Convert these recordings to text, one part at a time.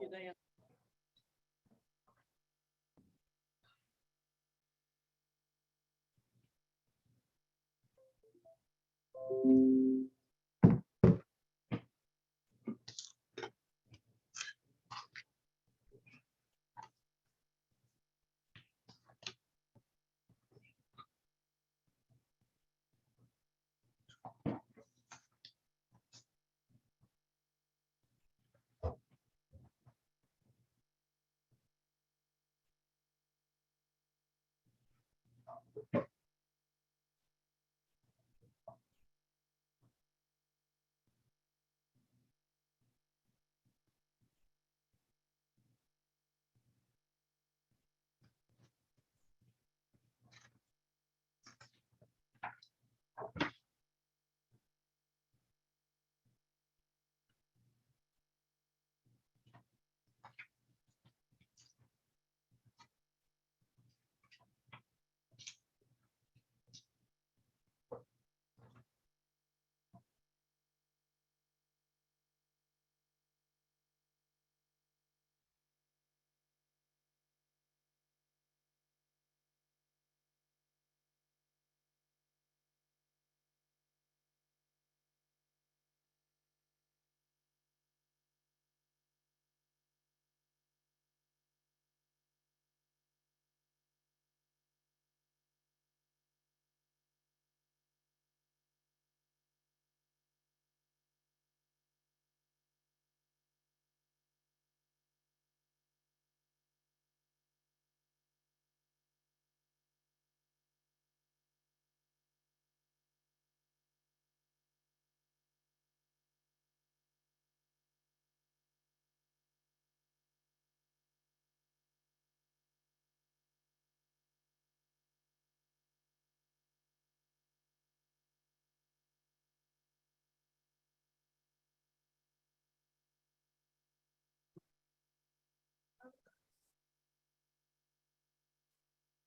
you, Dan.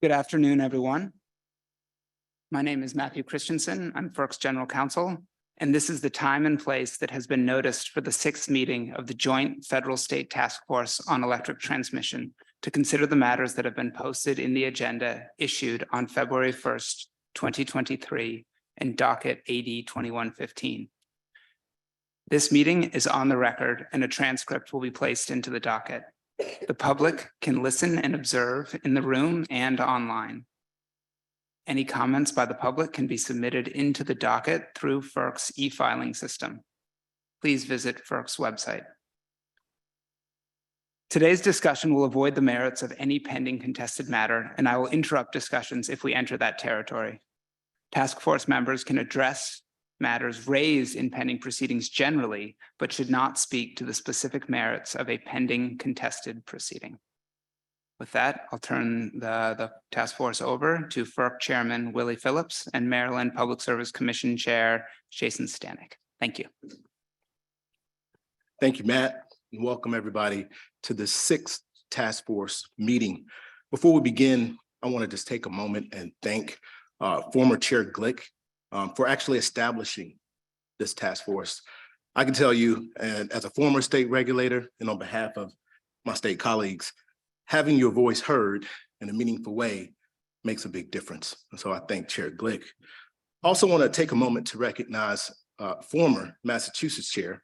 Good afternoon, everyone. My name is Matthew Christensen. I'm FERC's General Counsel, and this is the time and place that has been noticed for the 6th meeting of the Joint Federal State Task Force on Electric Transmission to consider the matters that have been posted in the agenda issued on February 1st, 2023, and docket AD 2115. This meeting is on the record, and a transcript will be placed into the docket. The public can listen and observe in the room and online. Any comments by the public can be submitted into the docket through FERC's e-filing system. Please visit FERC's website. Today's discussion will avoid the merits of any pending contested matter, and I will interrupt discussions if we enter that territory. Task force members can address matters raised in pending proceedings generally, but should not speak to the specific merits of a pending contested proceeding. With that, I'll turn the task force over to FERC Chairman Willie Phillips and Maryland Public Service Commission Chair Jason Stanek. Thank you. Thank you, Matt, and welcome everybody to the 6th task force meeting. Before we begin, I want to just take a moment and thank former Chair Glick for actually establishing this task force. I can tell you, and as a former state regulator and on behalf of my state colleagues, having your voice heard in a meaningful way makes a big difference. And so I thank Chair Glick. I also want to take a moment to recognize former Massachusetts Chair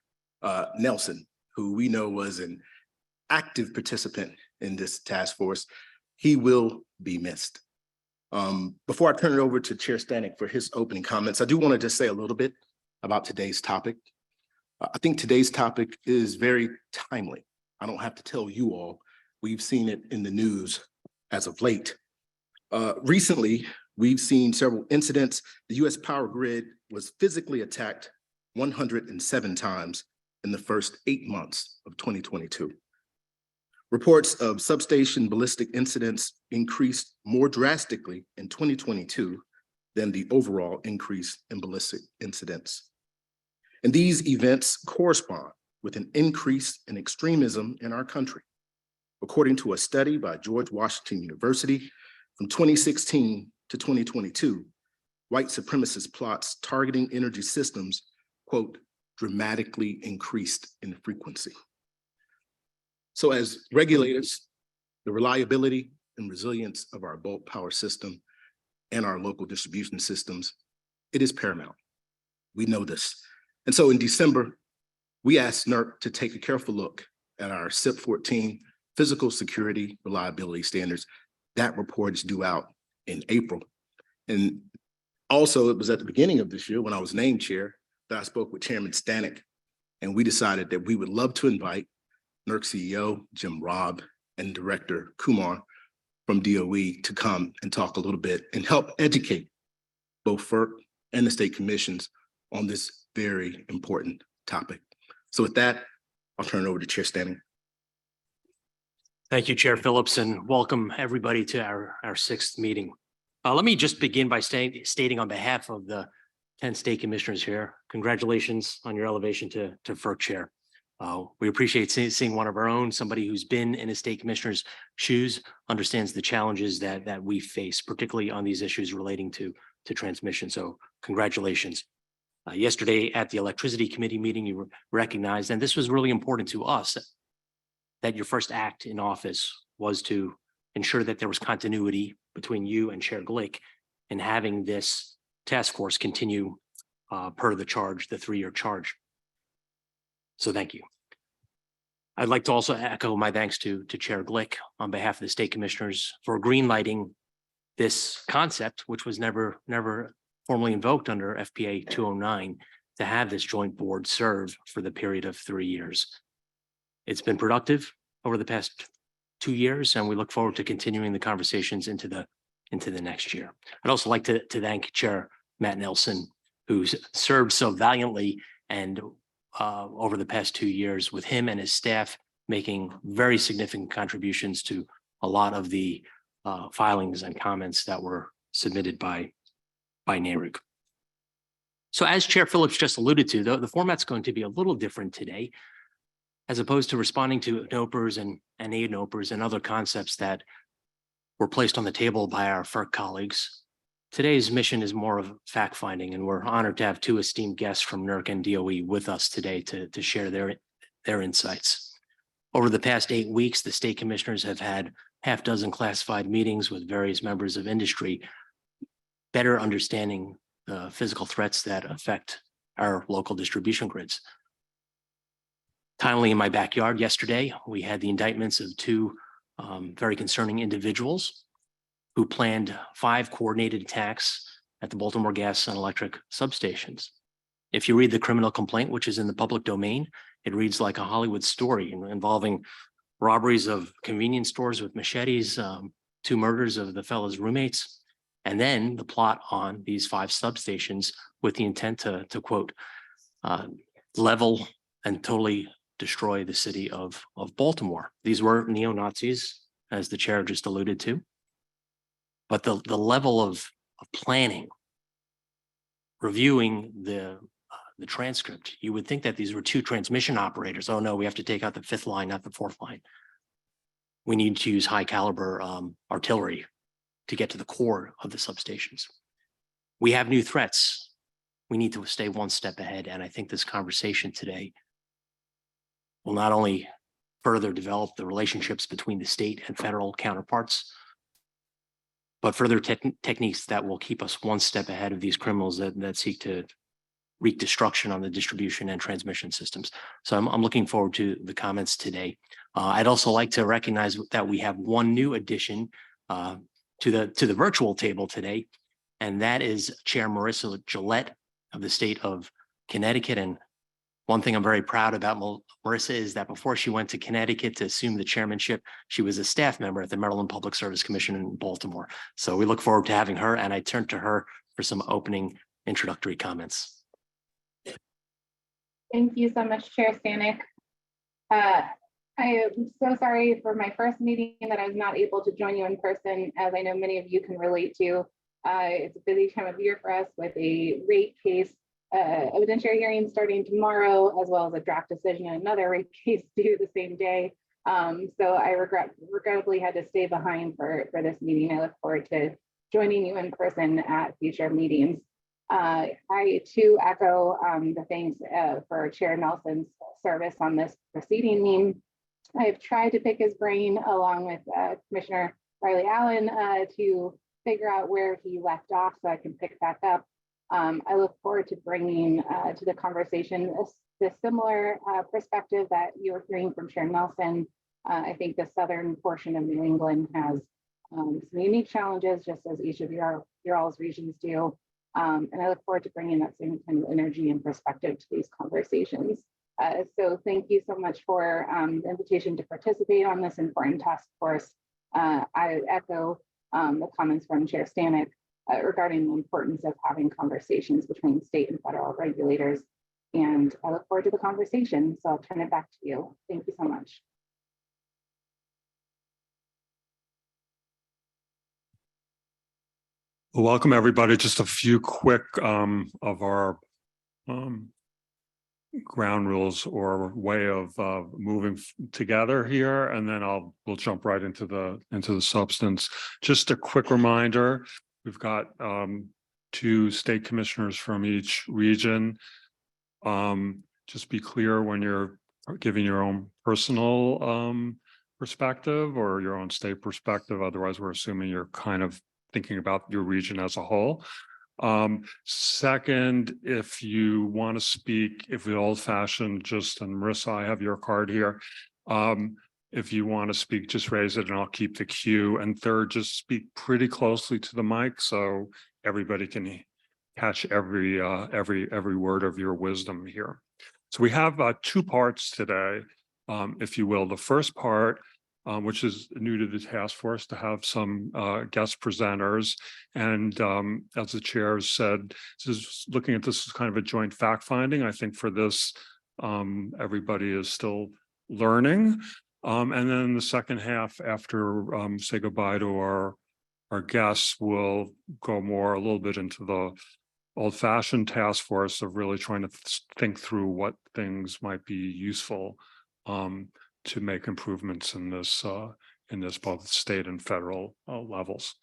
Nelson, who we know was an active participant in this task force. He will be missed. Before I turn it over to Chair Stanek for his opening comments, I do want to just say a little bit about today's topic. I think today's topic is very timely. I don't have to tell you all, we've seen it in the news as of late. Recently, we've seen several incidents. The US power grid was physically attacked 107 times in the first 8 months of 2022. Reports of substation ballistic incidents increased more drastically in 2022 than the overall increase in ballistic incidents. And these events correspond with an increase in extremism in our country. According to a study by George Washington University from 2016 to 2022, white supremacist plots targeting energy systems, quote, dramatically increased in frequency. So as regulators, the reliability and resilience of our bulk power system and our local distribution systems, it is paramount. We know this. And so in December, we asked NERC to take a careful look at our SIP 14 physical security reliability standards. That report is due out in April. And also, it was at the beginning of this year when I was named chair that I spoke with Chairman Stanek, and we decided that we would love to invite NERC CEO Jim Robb and Director Kumar from DOE to come and talk a little bit and help educate both FERC and the state commissions on this very important topic. So with that, I'll turn it over to Chair Stanek. Thank you, Chair Phillips, and welcome everybody to our sixth meeting. Let me just begin by stating on behalf of the 10 state commissioners here, congratulations on your elevation to FERC chair. We appreciate seeing one of our own, somebody who's been in a state commissioner's shoes, understands the challenges that we face, particularly on these issues relating to transmission. So congratulations. Yesterday at the Electricity Committee meeting, you recognized, and this was really important to us, that your first act in office was to ensure that there was continuity between you and Chair Glick in having this task force continue per the charge, the 3-year charge. So thank you. I'd like to also echo my thanks to Chair Glick on behalf of the state commissioners for greenlighting this concept, which was never formally invoked under FPA 209, to have this joint board serve for the period of 3 years. It's been productive over the past 2 years, and we look forward to continuing the conversations into the next year. I'd also like to thank Chair Matt Nelson, who's served so valiantly and over the past 2 years, with him and his staff making very significant contributions to a lot of the filings and comments that were submitted by NERC. So as Chair Phillips just alluded to, the format's going to be a little different today, as opposed to responding to NOPRs and ANOPRs and other concepts that were placed on the table by our FERC colleagues. Today's mission is more of fact-finding, and we're honored to have 2 esteemed guests from NERC and DOE with us today to share their insights. Over the past 8 weeks, the state commissioners have had half dozen classified meetings with various members of industry, better understanding the physical threats that affect our local distribution grids. Timely in my backyard yesterday, we had the indictments of 2 very concerning individuals who planned 5 coordinated attacks at the Baltimore gas and electric substations. If you read the criminal complaint, which is in the public domain, it reads like a Hollywood story involving robberies of convenience stores with machetes, 2 murders of the fellas' roommates, and then the plot on these 5 substations with the intent to quote, level and totally destroy the city of Baltimore. These were neo-Nazis, as the chair just alluded to. But the level of planning, reviewing the transcript, you would think that these were 2 transmission operators. Oh no, we have to take out the 5th line, not the 4th line. We need to use high caliber artillery to get to the core of the substations. We have new threats. We need to stay one step ahead. And I think this conversation today will not only further develop the relationships between the state and federal counterparts, but further techniques that will keep us one step ahead of these criminals that seek to wreak destruction on the distribution and transmission systems. So I'm looking forward to the comments today. I'd also like to recognize that we have one new addition to the virtual table today, and that is Chair Marissa Gillette of the state of Connecticut. And one thing I'm very proud about Marissa is that before she went to Connecticut to assume the chairmanship, she was a staff member at the Maryland Public Service Commission in Baltimore. So we look forward to having her, and I turn to her for some opening introductory comments. Thank you so much, Chair Stanek. I am so sorry for my first meeting that I was not able to join you in person, as I know many of you can relate to. It's a busy time of year for us with a rate case evidentiary hearing starting tomorrow, as well as a draft decision and another rate case due the same day. So I regrettably had to stay behind for this meeting. I look forward to joining you in person at future meetings. I too echo the thanks for Chair Nelson's service on this preceding I've tried to pick his brain along with Commissioner Riley Allen to figure out where he left off so I can pick back up. I look forward to bringing to the conversation the similar perspective that you're hearing from Chair Nelson. I think the southern portion of New England has some unique challenges, just as each of your all's regions do. And I look forward to bringing that same kind of energy and perspective to these conversations. So thank you so much for the invitation to participate on this important task force. I echo the comments from Chair Stanek regarding the importance of having conversations between state and federal regulators. And I look forward to the conversation. So I'll turn it back to you. Thank you so much. Welcome, everybody. Just a few quick of our ground rules or way of moving together here, and then we'll jump right into the substance. Just a quick reminder: we've got 2 state commissioners from each region. Just be clear when you're giving your own personal perspective or your own state perspective. Otherwise, we're assuming you're kind of thinking about your region as a whole. Second, if you want to speak, if the old fashioned, just, and Marissa, I have your card here. If you want to speak, just raise it and I'll keep the queue. And third, just speak pretty closely to the mic so everybody can catch every word of your wisdom here. So we have 2 parts today, if you will. The first part, which is new to the task force, to have some guest presenters. And as the chair said, looking at this as kind of a joint fact finding. I think for this, everybody is still learning. And then the second half, after say goodbye to our guests, we'll go a little bit into the old-fashioned task force of really trying to think through what things might be useful to make improvements in this both state and federal levels.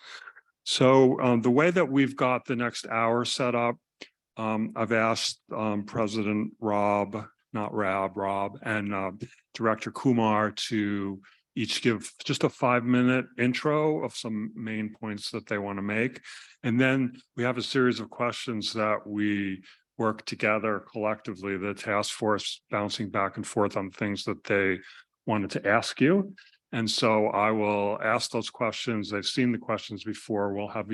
So the way that we've got the next hour set up, I've asked President Rob and Director Kumar to each give just a 5-minute intro of some main points that they want to make. And then we have a series of questions that we work together collectively, the task force bouncing back and forth on things that they wanted to ask you. And so I will ask those questions. They've seen the questions before. We'll have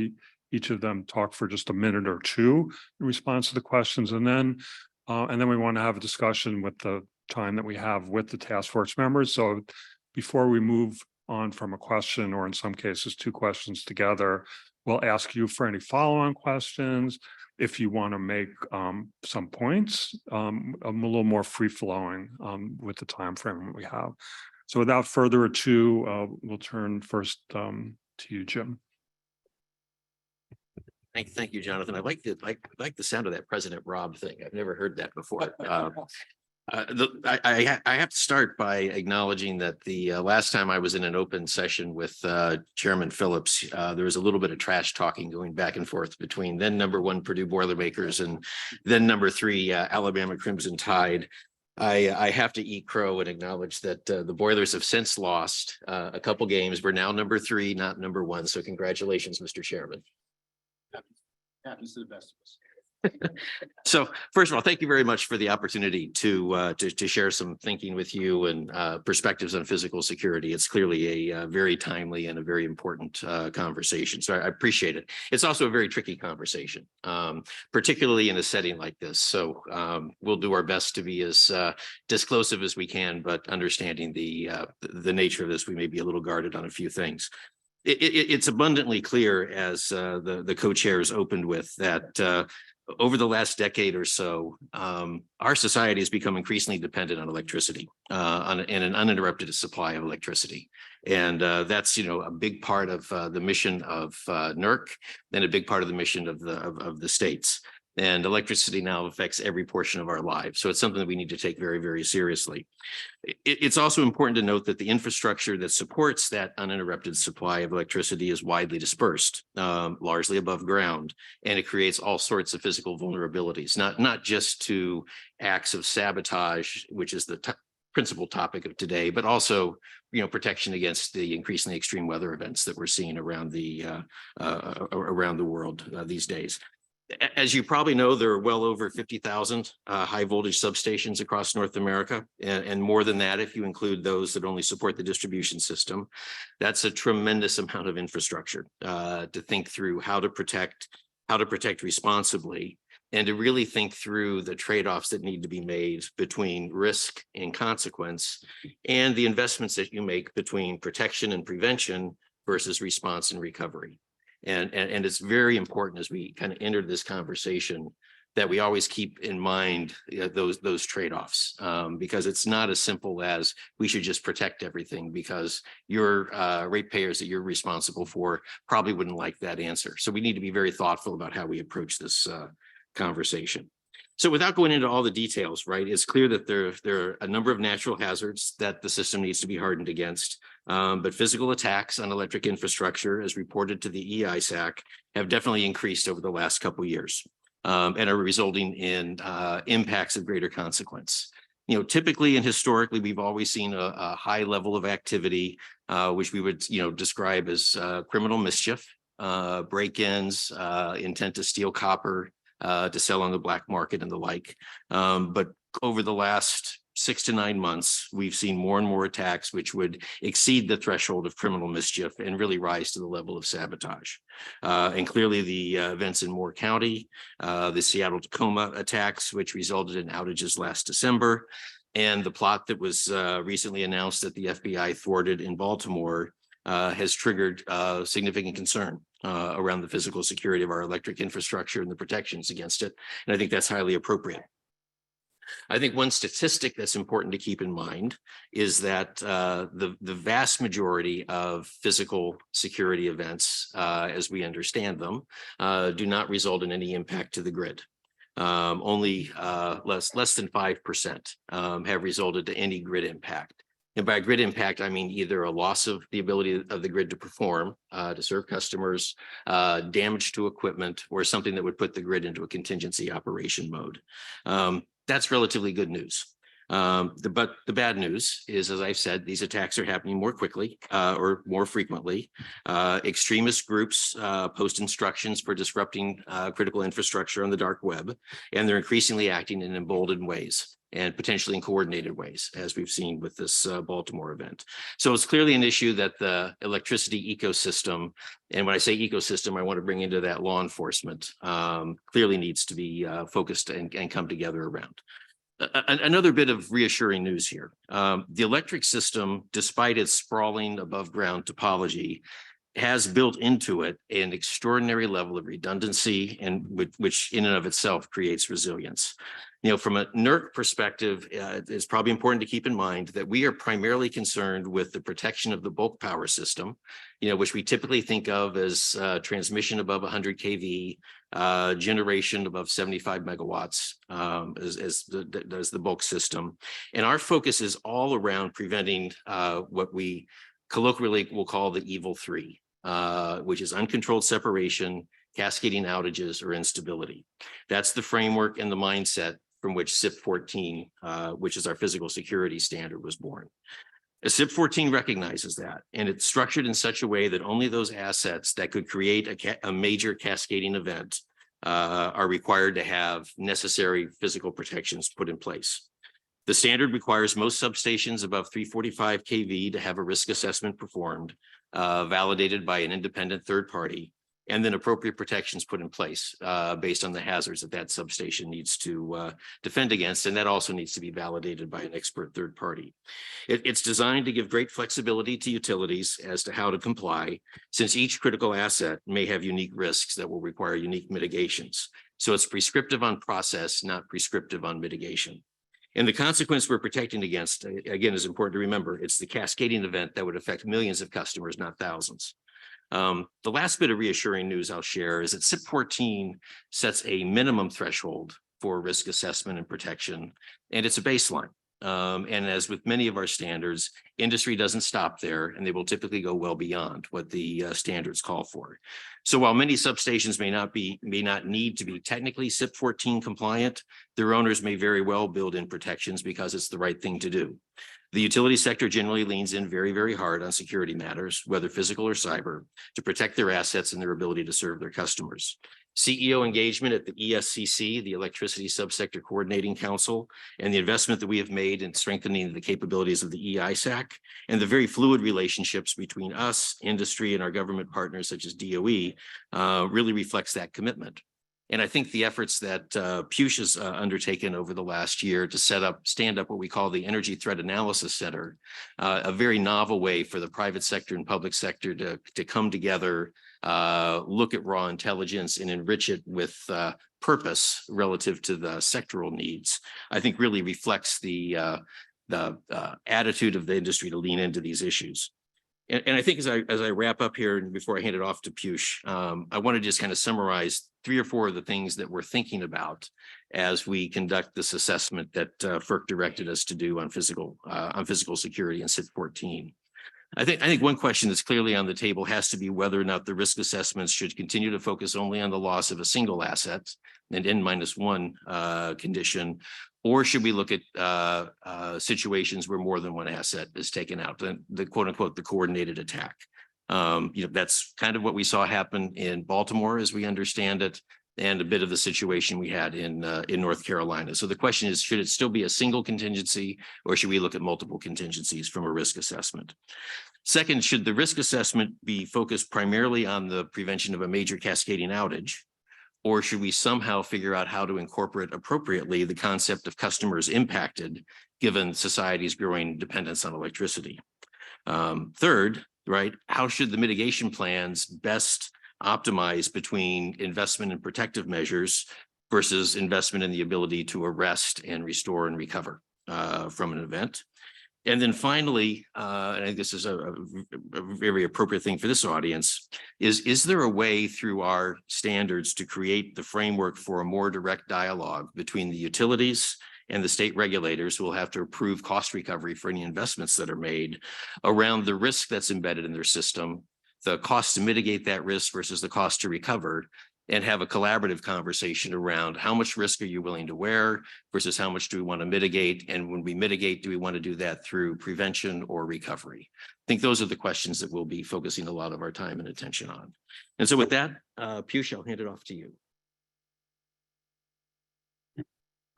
each of them talk for just a minute or 2 in response to the questions. And then we want to have a discussion with the time that we have with the task force members. So before we move on from a question, or in some cases 2 questions together, we'll ask you for any follow-on questions. If you want to make some points, I'm a little more free-flowing with the time frame that we have. So without further ado, we'll turn first to you, Jim. Thank you, Jonathan. I like the sound of that President Rob thing. I've never heard that before. I have to start by acknowledging that the last time I was in an open session with Chairman Phillips, there was a little bit of trash talking going back and forth between then #1 Purdue Boilermakers and then #3 Alabama Crimson Tide. I have to eat crow and acknowledge that the Boilers have since lost a couple games. We're now #3, not #1. So congratulations, Mr. Chairman. Happens to the best of us. So first of all, thank you very much for the opportunity to share some thinking with you and perspectives on physical security. It's clearly a very timely and a very important conversation. So I appreciate it. It's also a very tricky conversation, particularly in a setting like this. So we'll do our best to be as disclosive as we can, but understanding the nature of this, we may be a little guarded on a few things. It's abundantly clear, as the co-chairs opened with, that over the last decade or so, our society has become increasingly dependent on electricity and an uninterrupted supply of electricity. And that's, a big part of the mission of NERC and a big part of the mission of the states. And electricity now affects every portion of our lives. So it's something that we need to take very, very seriously. It's also important to note that the infrastructure that supports that uninterrupted supply of electricity is widely dispersed, largely above ground, and it creates all sorts of physical vulnerabilities, not just to acts of sabotage, which is the principal topic of today, but also, protection against the increasingly extreme weather events that we're seeing around the world these days. As you probably know, there are well over 50,000 high voltage substations across North America, and more than that if you include those that only support the distribution system. That's a tremendous amount of infrastructure to think through how to protect responsibly, and to really think through the trade-offs that need to be made between risk and consequence, and the investments that you make between protection and prevention versus response and recovery. And it's very important as we kind of enter this conversation that we always keep in mind those trade-offs, because it's not as simple as we should just protect everything, because your ratepayers that you're responsible for probably wouldn't like that answer. So we need to be very thoughtful about how we approach this conversation. So without going into all the details, right, it's clear that there are a number of natural hazards that the system needs to be hardened against. But physical attacks on electric infrastructure, as reported to the EISAC, have definitely increased over the last couple of years, and are resulting in impacts of greater consequence. Typically and historically, we've always seen a high level of activity, which we would, describe as criminal mischief, break-ins, intent to steal copper, to sell on the black market and the like. But over the last 6 to 9 months, we've seen more and more attacks which would exceed the threshold of criminal mischief and really rise to the level of sabotage. And clearly the events in Moore County, the Seattle-Tacoma attacks, which resulted in outages last December, and the plot that was recently announced that the FBI thwarted in Baltimore has triggered significant concern around the physical security of our electric infrastructure and the protections against it. And I think that's highly appropriate. I think one statistic that's important to keep in mind is that the vast majority of physical security events, as we understand them, do not result in any impact to the grid. Only less than 5% have resulted to any grid impact. And by grid impact, I mean either a loss of the ability of the grid to perform, to serve customers, damage to equipment, or something that would put the grid into a contingency operation mode. That's relatively good news. But the bad news is, as I've said, these attacks are happening more quickly or more frequently. Extremist groups post instructions for disrupting critical infrastructure on the dark web, and they're increasingly acting in emboldened ways and potentially in coordinated ways, as we've seen with this Baltimore event. So it's clearly an issue that the electricity ecosystem, and when I say ecosystem, I want to bring into that law enforcement, clearly needs to be focused and come together around. Another bit of reassuring news here. The electric system, despite its sprawling above ground topology, has built into it an extraordinary level of redundancy, and which in and of itself creates resilience. From a NERC perspective, it's probably important to keep in mind that we are primarily concerned with the protection of the bulk power system, which we typically think of as transmission above 100 kV, generation above 75 megawatts, as the bulk system. And our focus is all around preventing what we colloquially will call the evil three, which is uncontrolled separation, cascading outages, or instability. That's the framework and the mindset from which SIP 14, which is our physical security standard, was born. SIP 14 recognizes that, and it's structured in such a way that only those assets that could create a major cascading event are required to have necessary physical protections put in place. The standard requires most substations above 345 kV to have a risk assessment performed, validated by an independent third party, and then appropriate protections put in place based on the hazards that substation needs to defend against. And that also needs to be validated by an expert third party. It's designed to give great flexibility to utilities as to how to comply, since each critical asset may have unique risks that will require unique mitigations. So it's prescriptive on process, not prescriptive on mitigation. And the consequence we're protecting against, again, is important to remember. It's the cascading event that would affect millions of customers, not thousands. The last bit of reassuring news I'll share is that SIP 14 sets a minimum threshold for risk assessment and protection, and it's a baseline. And as with many of our standards, industry doesn't stop there, and they will typically go well beyond what the standards call for. So while many substations may not need to be technically SIP 14 compliant, their owners may very well build in protections because it's the right thing to do. The utility sector generally leans in very, very hard on security matters, whether physical or cyber, to protect their assets and their ability to serve their customers. CEO engagement at the ESCC, the Electricity Subsector Coordinating Council, and the investment that we have made in strengthening the capabilities of the EISAC, and the very fluid relationships between us, industry, and our government partners such as DOE really reflects that commitment. And I think the efforts that PUSH has undertaken over the last year to stand up what we call the Energy Threat Analysis Center, a very novel way for the private sector and public sector to come together, look at raw intelligence and enrich it with purpose relative to the sectoral needs, I think really reflects the attitude of the industry to lean into these issues. And I think as I wrap up here and before I hand it off to PUSH, I want to just kind of summarize 3 or 4 of the things that we're thinking about as we conduct this assessment that FERC directed us to do on physical security in SIP 14. I think one question that's clearly on the table has to be whether or not the risk assessments should continue to focus only on the loss of a single asset, an N-1 condition, or should we look at situations where more than one asset is taken out, the quote unquote, the coordinated attack. That's kind of what we saw happen in Baltimore, as we understand it, and a bit of the situation we had in North Carolina. So the question is, should it still be a single contingency, or should we look at multiple contingencies from a risk assessment? Second, should the risk assessment be focused primarily on the prevention of a major cascading outage, or should we somehow figure out how to incorporate appropriately the concept of customers impacted, given society's growing dependence on electricity? Third, right, how should the mitigation plans best optimize between investment in protective measures versus investment in the ability to arrest and restore and recover from an event? And then finally, and I think this is a very appropriate thing for this audience, is there a way through our standards to create the framework for a more direct dialogue between the utilities and the state regulators who will have to approve cost recovery for any investments that are made around the risk that's embedded in their system, the cost to mitigate that risk versus the cost to recover, and have a collaborative conversation around how much risk are you willing to wear versus how much do we want to mitigate? And when we mitigate, do we want to do that through prevention or recovery? I think those are the questions that we'll be focusing a lot of our time and attention on. And so with that, PUSH, I'll hand it off to you.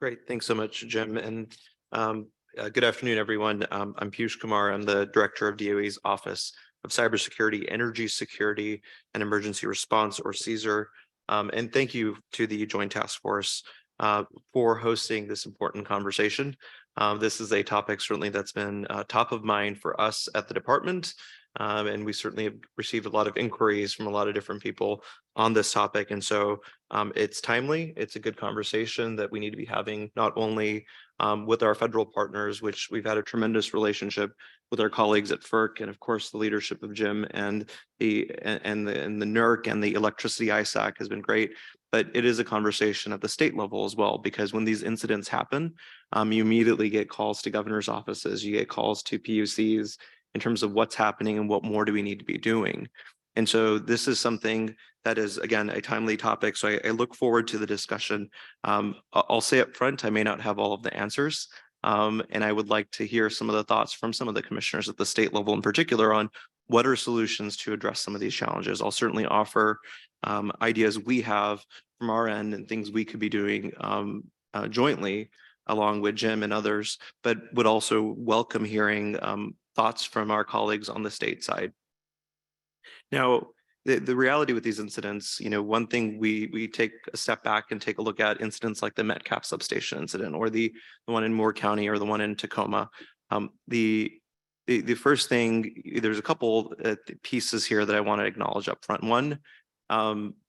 Great. Thanks so much, Jim. And good afternoon, everyone. I'm PUSH Kumar. I'm the director of DOE's Office of Cybersecurity, Energy Security, and Emergency Response, or CSER. And thank you to the Joint Task Force for hosting this important conversation. This is a topic certainly that's been top of mind for us at the department. And we certainly have received a lot of inquiries from a lot of different people on this topic. And so it's timely. It's a good conversation that we need to be having, not only with our federal partners, which we've had a tremendous relationship with our colleagues at FERC, and of course the leadership of Jim and the NERC and the electricity ISAC has been great. But it is a conversation at the state level as well, because when these incidents happen, you immediately get calls to governor's offices, you get calls to PUCs in terms of what's happening and what more do we need to be doing. And so this is something that is, again, a timely topic. So I look forward to the discussion. I'll say up front, I may not have all of the answers. And I would like to hear some of the thoughts from some of the commissioners at the state level in particular on what are solutions to address some of these challenges. I'll certainly offer ideas we have from our end and things we could be doing jointly along with Jim and others, but would also welcome hearing thoughts from our colleagues on the state side. Now, the reality with these incidents, one thing we take a step back and take a look at incidents like the Metcalf substation incident, or the one in Moore County, or the one in Tacoma. The first thing, there's a couple pieces here that I want to acknowledge up front. One,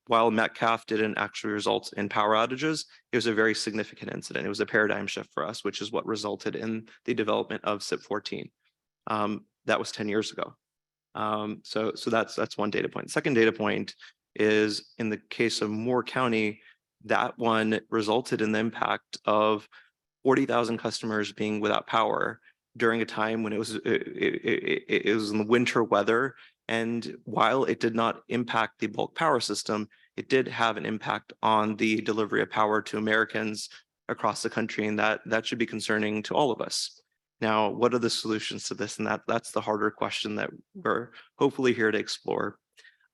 while Metcalf didn't actually result in power outages, it was a very significant incident. It was a paradigm shift for us, which is what resulted in the development of SIP 14. That was 10 years ago. So that's one data point. Second data point is in the case of Moore County, that one resulted in the impact of 40,000 customers being without power during a time when it was in the winter weather. And while it did not impact the bulk power system, it did have an impact on the delivery of power to Americans across the country, and that should be concerning to all of us. Now, what are the solutions to this? And that's the harder question that we're hopefully here to explore.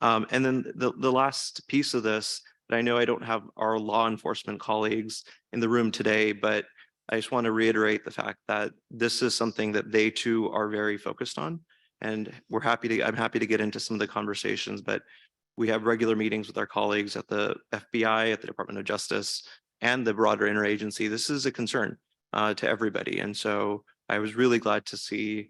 And then the last piece of this, that I know I don't have our law enforcement colleagues in the room today, but I just want to reiterate the fact that this is something that they too are very focused on. And I'm happy to get into some of the conversations, but we have regular meetings with our colleagues at the FBI, at the Department of Justice, and the broader interagency. This is a concern to everybody. And so I was really glad to see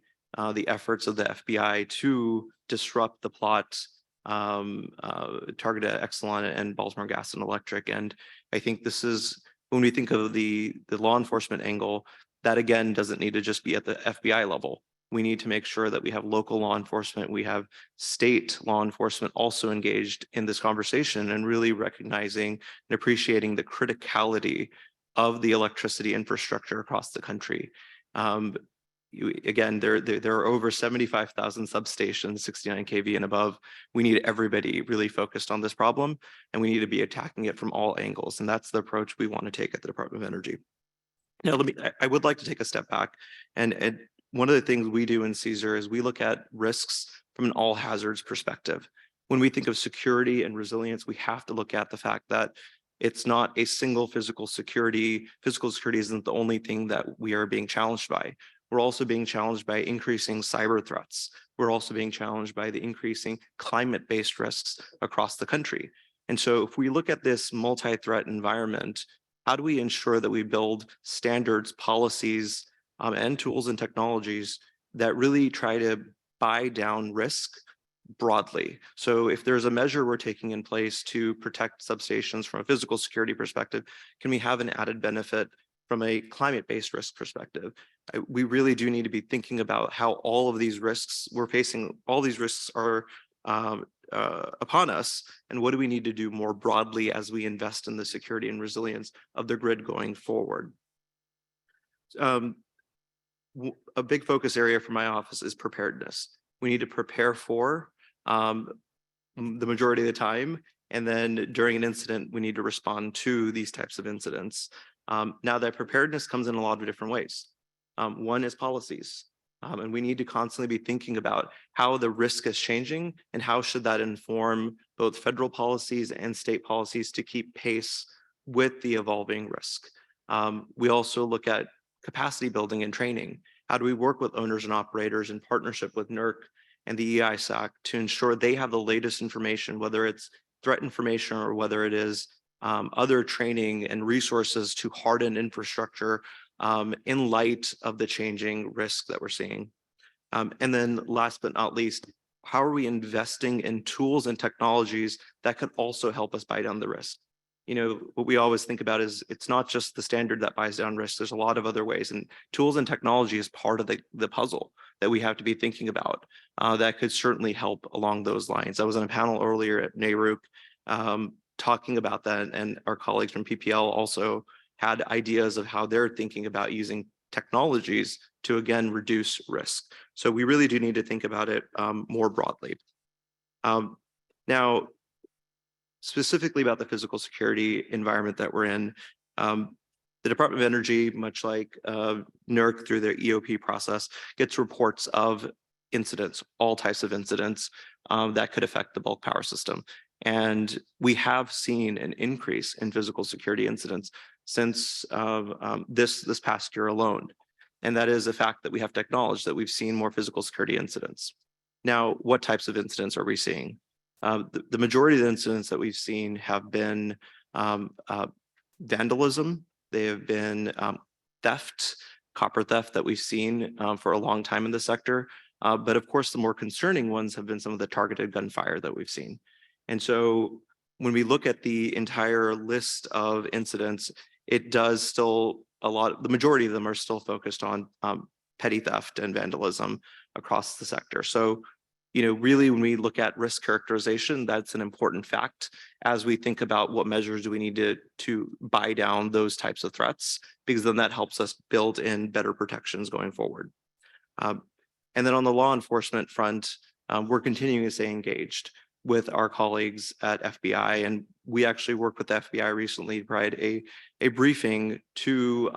the efforts of the FBI to disrupt the plot targeted at Exelon and Baltimore Gas and Electric. And I think this is, when we think of the law enforcement angle, that again doesn't need to just be at the FBI level. We need to make sure that we have local law enforcement, we have state law enforcement also engaged in this conversation and really recognizing and appreciating the criticality of the electricity infrastructure across the country. Again, there are over 75,000 substations, 69 kV and above. We need everybody really focused on this problem, and we need to be attacking it from all angles. And that's the approach we want to take at the Department of Energy. Now, I would like to take a step back. And one of the things we do in CSER is we look at risks from an all hazards perspective. When we think of security and resilience, we have to look at the fact that it's not a single physical security. Physical security isn't the only thing that we are being challenged by. We're also being challenged by increasing cyber threats. We're also being challenged by the increasing climate-based risks across the country. And so if we look at this multi-threat environment, how do we ensure that we build standards, policies, and tools and technologies that really try to buy down risk broadly? So if there's a measure we're taking in place to protect substations from a physical security perspective, can we have an added benefit from a climate-based risk perspective? We really do need to be thinking about how all of these risks we're facing, all these risks are upon us, and what do we need to do more broadly as we invest in the security and resilience of the grid going forward? A big focus area for my office is preparedness. We need to prepare for the majority of the time, and then during an incident, we need to respond to these types of incidents. Now, that preparedness comes in a lot of different ways. One is policies, and we need to constantly be thinking about how the risk is changing and how should that inform both federal policies and state policies to keep pace with the evolving risk. We also look at capacity building and training. How do we work with owners and operators in partnership with NERC and the EISAC to ensure they have the latest information, whether it's threat information or whether it is other training and resources to harden infrastructure in light of the changing risk that we're seeing. And then last but not least, how are we investing in tools and technologies that could also help us buy down the risk? You know, what we always think about is it's not just the standard that buys down risk. There's a lot of other ways, and tools and technology is part of the puzzle that we have to be thinking about that could certainly help along those lines. I was on a panel earlier at NERC talking about that, and our colleagues from PPL also had ideas of how they're thinking about using technologies to, again, reduce risk. So we really do need to think about it more broadly. Now, specifically about the physical security environment that we're in, the Department of Energy, much like NERC through their EOP process, gets reports of incidents, all types of incidents that could affect the bulk power system. And we have seen an increase in physical security incidents since this past year alone. And that is a fact that we have to acknowledge, that we've seen more physical security incidents. Now, what types of incidents are we seeing? The majority of the incidents that we've seen have been vandalism. They have been theft, copper theft that we've seen for a long time in the sector. But of course, the more concerning ones have been some of the targeted gunfire that we've seen. And so when we look at the entire list of incidents, it does still the majority of them are still focused on petty theft and vandalism across the sector. So really when we look at risk characterization, that's an important fact as we think about what measures do we need to buy down those types of threats, because then that helps us build in better protections going forward. And then on the law enforcement front, we're continuing to stay engaged with our colleagues at FBI, and we actually worked with the FBI recently to provide a briefing to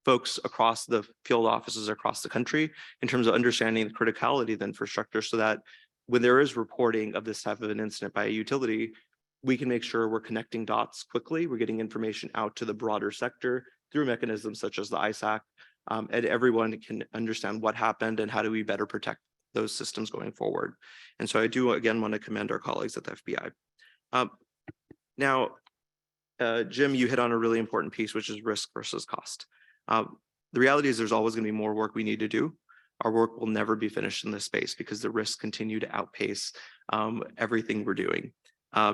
folks across the field offices across the country in terms of understanding the criticality of the infrastructure, so that when there is reporting of this type of an incident by a utility, we can make sure we're connecting dots quickly. We're getting information out to the broader sector through mechanisms such as the ISAC, and everyone can understand what happened and how do we better protect those systems going forward. And so I do again want to commend our colleagues at the FBI. Now, Jim, you hit on a really important piece, which is risk versus cost. The reality is there's always going to be more work we need to do. Our work will never be finished in this space because the risks continue to outpace everything we're doing.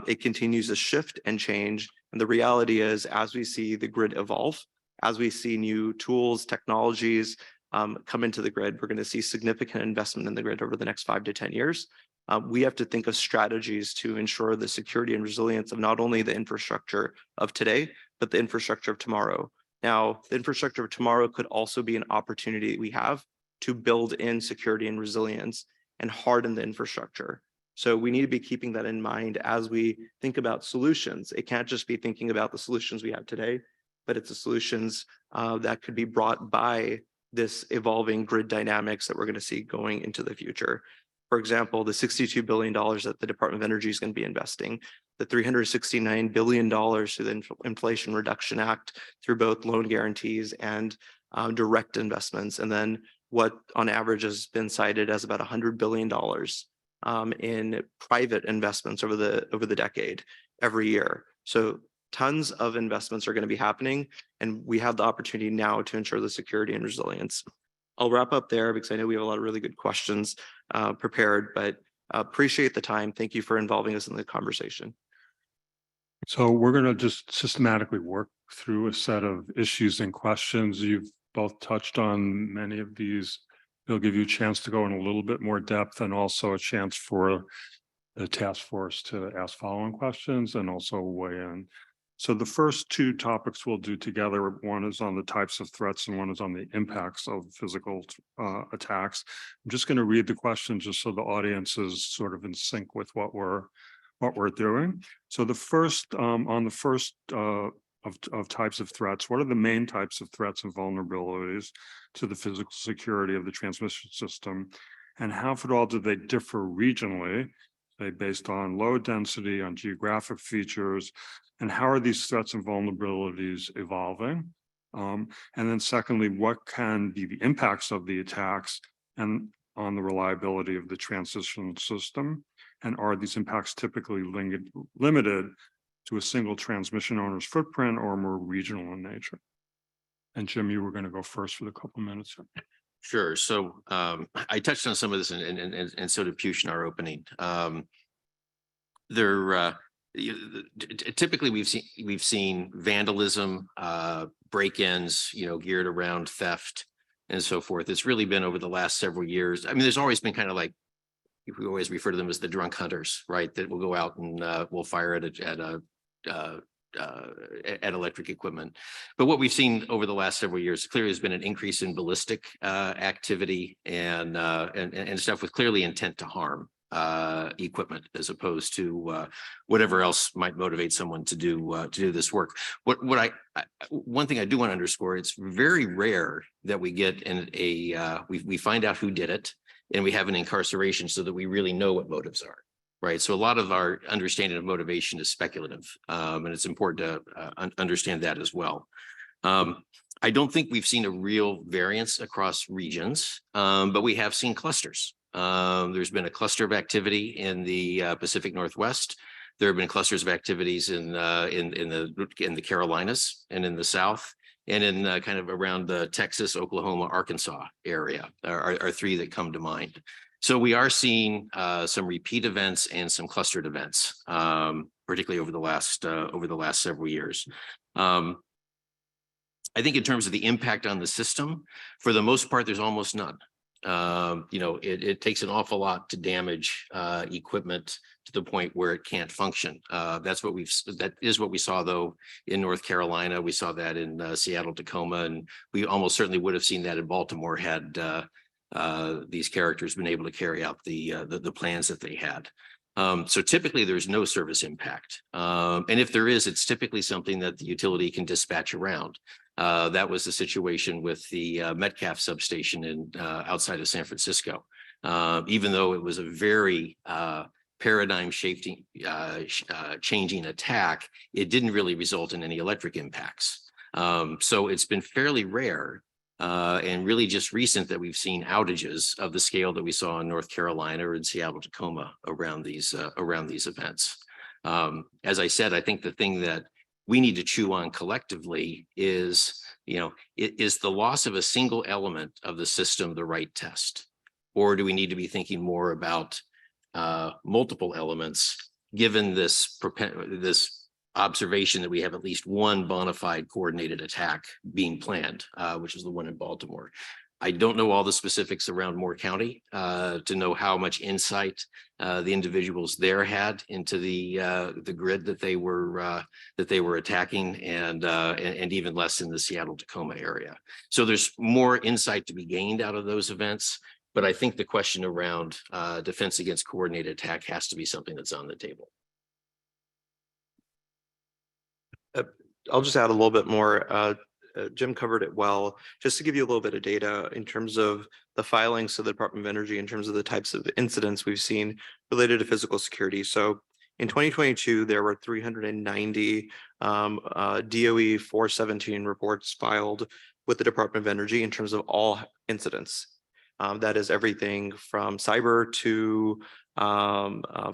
It continues to shift and change. And the reality is, as we see the grid evolve, as we see new tools, technologies come into the grid, we're going to see significant investment in the grid over the next 5 to 10 years. We have to think of strategies to ensure the security and resilience of not only the infrastructure of today, but the infrastructure of tomorrow. Now, the infrastructure of tomorrow could also be an opportunity we have to build in security and resilience and harden the infrastructure. So we need to be keeping that in mind as we think about solutions. It can't just be thinking about the solutions we have today, but it's the solutions that could be brought by this evolving grid dynamics that we're going to see going into the future. For example, the $62 billion that the Department of Energy is going to be investing, the $369 billion through the Inflation Reduction Act, through both loan guarantees and direct investments, and then what on average has been cited as about $100 billion in private investments over the decade every year. So tons of investments are going to be happening, and we have the opportunity now to ensure the security and resilience. I'll wrap up there because I know we have a lot of really good questions prepared, but appreciate the time. Thank you for involving us in the conversation. So we're going to just systematically work through a set of issues and questions. You've both touched on many of these. They'll give you a chance to go in a little bit more depth, and also a chance for the task force to ask following questions and also weigh in. So the first two topics we'll do together, one is on the types of threats and one is on the impacts of physical attacks. I'm just going to read the questions just so the audience is sort of in sync with what we're doing. So the first, on the first of types of threats, what are the main types of threats and vulnerabilities to the physical security of the transmission system, and how, if at all, do they differ regionally, say based on load density, on geographic features, and how are these threats and vulnerabilities evolving? And then secondly, what can be the impacts of the attacks and on the reliability of the transition system? And are these impacts typically limited to a single transmission owner's footprint or more regional in nature? And Jim, you were going to go first for the couple minutes. Sure. So I touched on some of this, and so did Push in our opening. Typically we've seen vandalism, break-ins, geared around theft and so forth. It's really been over the last several years. I mean, there's always been kind of like, we always refer to them as the drunk hunters, right? That will go out and will fire at electric equipment. But what we've seen over the last several years clearly has been an increase in ballistic activity and stuff with clearly intent to harm equipment, as opposed to whatever else might motivate someone to do this work. One thing I do want to underscore: it's very rare that we get we find out who did it, and we have an incarceration so that we really know what motives are. Right. So a lot of our understanding of motivation is speculative, and it's important to understand that as well. I don't think we've seen a real variance across regions, but we have seen clusters. There's been a cluster of activity in the Pacific Northwest. There have been clusters of activities in the Carolinas and in the South, and in kind of around the Texas, Oklahoma, Arkansas area are three that come to mind. So we are seeing some repeat events and some clustered events, particularly over the last several years. I think in terms of the impact on the system, for the most part, there's almost none. It takes an awful lot to damage equipment to the point where it can't function. That is what we saw though in North Carolina. We saw that in Seattle, Tacoma, and we almost certainly would have seen that in Baltimore had these characters been able to carry out the plans that they had. So typically there's no service impact. And if there is, it's typically something that the utility can dispatch around. That was the situation with the Metcalf substation in outside of San Francisco. Even though it was a very paradigm shifting, changing attack, it didn't really result in any electric impacts. So it's been fairly rare and really just recent that we've seen outages of the scale that we saw in North Carolina or in Seattle, Tacoma around these events. As I said, I think the thing that we need to chew on collectively is, is the loss of a single element of the system the right test? Or do we need to be thinking more about multiple elements, given this observation that we have at least one bona fide coordinated attack being planned, which is the one in Baltimore. I don't know all the specifics around Moore County to know how much insight the individuals there had into the grid that they were attacking, and even less in the Seattle Tacoma area. So there's more insight to be gained out of those events. But I think the question around defense against coordinated attack has to be something that's on the table. I'll just add a little bit more. Jim covered it well. Just to give you a little bit of data in terms of the filings to the Department of Energy, in terms of the types of incidents we've seen related to physical security. So in 2022, there were 390 DOE 417 reports filed with the Department of Energy in terms of all incidents. That is everything from cyber to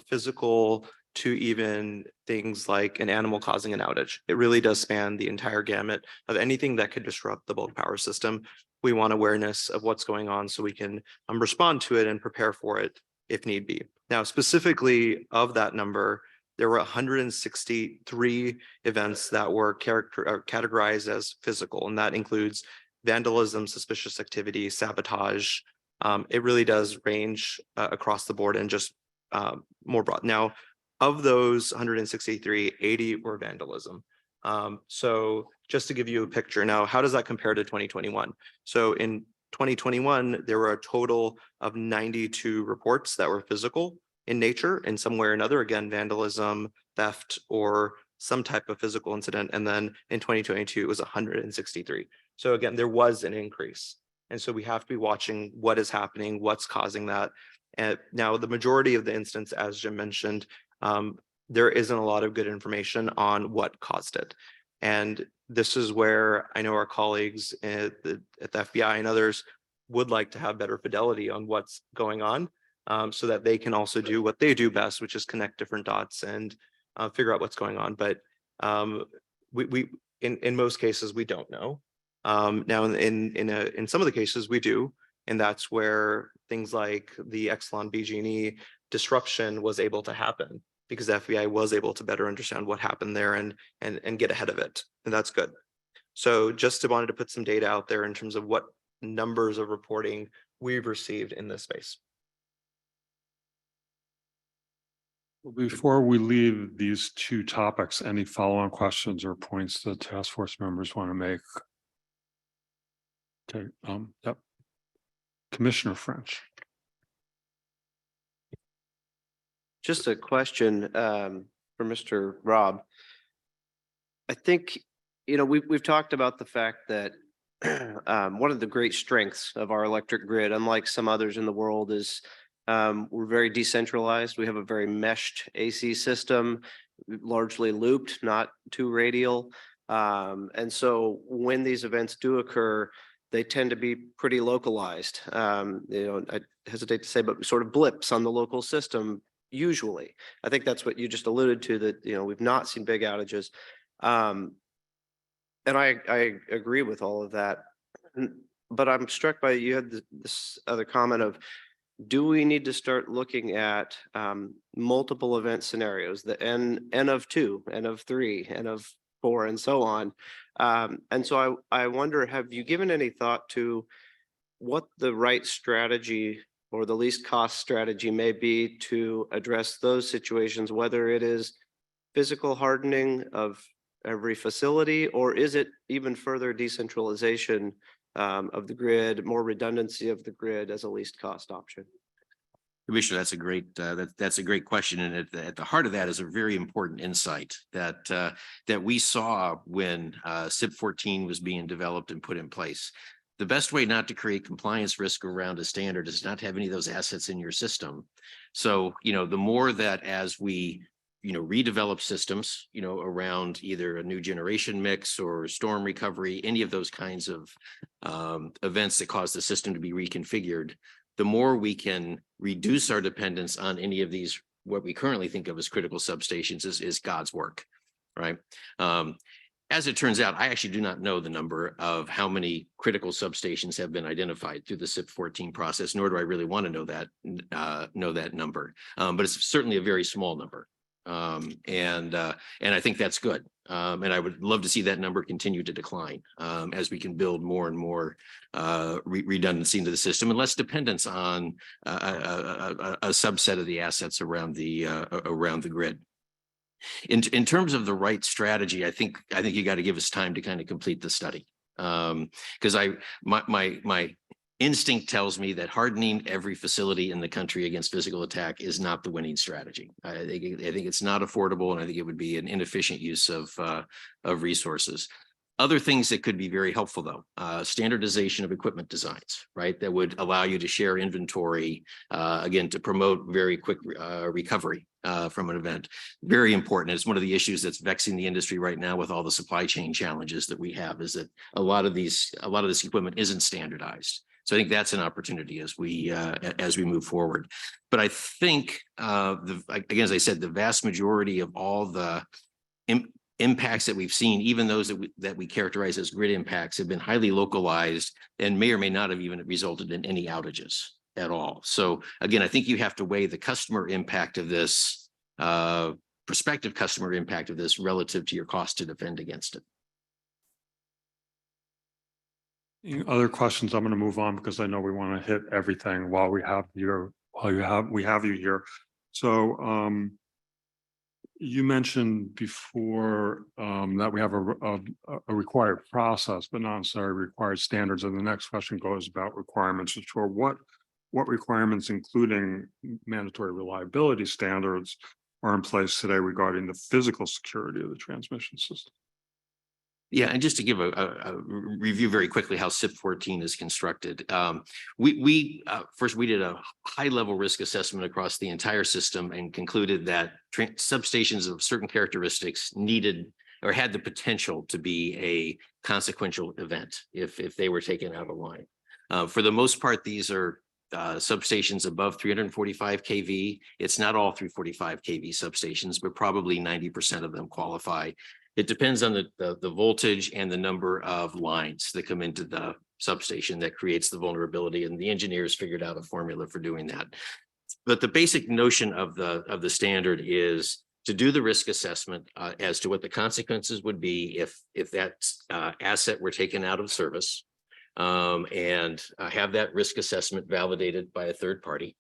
physical to even things like an animal causing an outage. It really does span the entire gamut of anything that could disrupt the bulk power system. We want awareness of what's going on so we can respond to it and prepare for it if need be. Now, specifically of that number, there were 163 events that were categorized as physical, and that includes vandalism, suspicious activity, sabotage. It really does range across the board and just more broad. Now, of those 163, 80 were vandalism. So just to give you a picture now, how does that compare to 2021? So in 2021, there were a total of 92 reports that were physical in nature in some way or another, again, vandalism, theft, or some type of physical incident. And then in 2022, it was 163. So again, there was an increase. And so we have to be watching what is happening, what's causing that. And now the majority of the incidents, as Jim mentioned, there isn't a lot of good information on what caused it. And this is where I know our colleagues at the FBI and others would like to have better fidelity on what's going on, so that they can also do what they do best, which is connect different dots and figure out what's going on. But in most cases, we don't know. Now, in some of the cases, we do. And that's where things like the Exelon BG&E disruption was able to happen, because the FBI was able to better understand what happened there and get ahead of it. And that's good. So just wanted to put some data out there in terms of what numbers of reporting we've received in this space. Before we leave these two topics, any follow-on questions or points that task force members want to make? Okay, yep. Commissioner French. Just a question for Mr. Rob. I think, we've talked about the fact that one of the great strengths of our electric grid, unlike some others in the world, is we're very decentralized. We have a very meshed AC system, largely looped, not too radial. And so when these events do occur, they tend to be pretty localized. I hesitate to say, but sort of blips on the local system. Usually, I think that's what you just alluded to, that, we've not seen big outages. And I agree with all of that. But I'm struck by, you had this other comment of, do we need to start looking at multiple event scenarios, the N of 2, N of 3, N of 4, and so on. And so I wonder, have you given any thought to what the right strategy or the least cost strategy may be to address those situations, whether it is physical hardening of every facility, or is it even further decentralization of the grid, more redundancy of the grid as a least cost option? Commissioner, that's a great question. And at the heart of that is a very important insight that we saw when SIP 14 was being developed and put in place. The best way not to create compliance risk around a standard is not to have any of those assets in your system. So, the more that as we redevelop systems, around either a new generation mix or storm recovery, any of those kinds of events that cause the system to be reconfigured, the more we can reduce our dependence on any of these, what we currently think of as critical substations is God's work, right? As it turns out, I actually do not know the number of how many critical substations have been identified through the SIP 14 process, nor do I really want to know that number. But it's certainly a very small number. And I think that's good. And I would love to see that number continue to decline as we can build more and more redundancy into the system and less dependence on a subset of the assets around the grid. In terms of the right strategy, I think you got to give us time to kind of complete the study, because my instinct tells me that hardening every facility in the country against physical attack is not the winning strategy. I think it's not affordable, and I think it would be an inefficient use of resources. Other things that could be very helpful, though, standardization of equipment designs, right? That would allow you to share inventory, again, to promote very quick recovery from an event. Very important. It's one of the issues that's vexing the industry right now with all the supply chain challenges that we have, is that a lot of this equipment isn't standardized. So I think that's an opportunity as we move forward. But I think, again, as I said, the vast majority of all the impacts that we've seen, even those that we characterize as grid impacts, have been highly localized and may or may not have even resulted in any outages at all. So again, I think you have to weigh the customer impact of this, prospective customer impact of this relative to your cost to defend against it. Other questions? I'm going to move on because I know we want to hit everything while we have you here. So you mentioned before that we have a required process, but not necessarily required standards. And the next question goes about requirements. For what requirements, including mandatory reliability standards, are in place today regarding the physical security of the transmission system? Yeah, and just to give a review very quickly how SIP 14 is constructed. First, we did a high-level risk assessment across the entire system and concluded that substations of certain characteristics needed or had the potential to be a consequential event if they were taken out of line. For the most part, these are substations above 345 kV. It's not all 345 kV substations, but probably 90% of them qualify. It depends on the voltage and the number of lines that come into the substation that creates the vulnerability, and the engineers figured out a formula for doing that. But the basic notion of the standard is to do the risk assessment as to what the consequences would be if that asset were taken out of service, and have that risk assessment validated by a third party.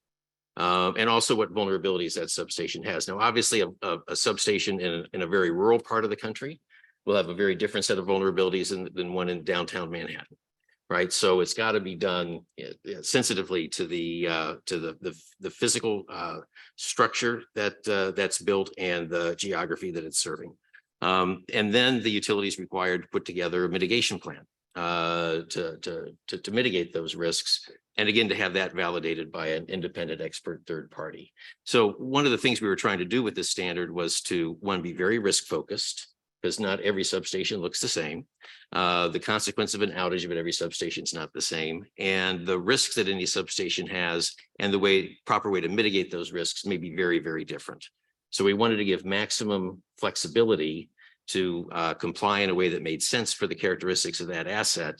And also what vulnerabilities that substation has. Now, obviously, a substation in a very rural part of the country will have a very different set of vulnerabilities than one in downtown Manhattan, right? So it's got to be done sensitively to the physical structure that's built and the geography that it's serving. And then the utility is required to put together a mitigation plan to mitigate those risks. And again, to have that validated by an independent expert third party. So one of the things we were trying to do with this standard was to, one, be very risk focused, because not every substation looks the same. The consequence of an outage of every substation is not the same. And the risks that any substation has and the proper way to mitigate those risks may be very, very different. So we wanted to give maximum flexibility to comply in a way that made sense for the characteristics of that asset,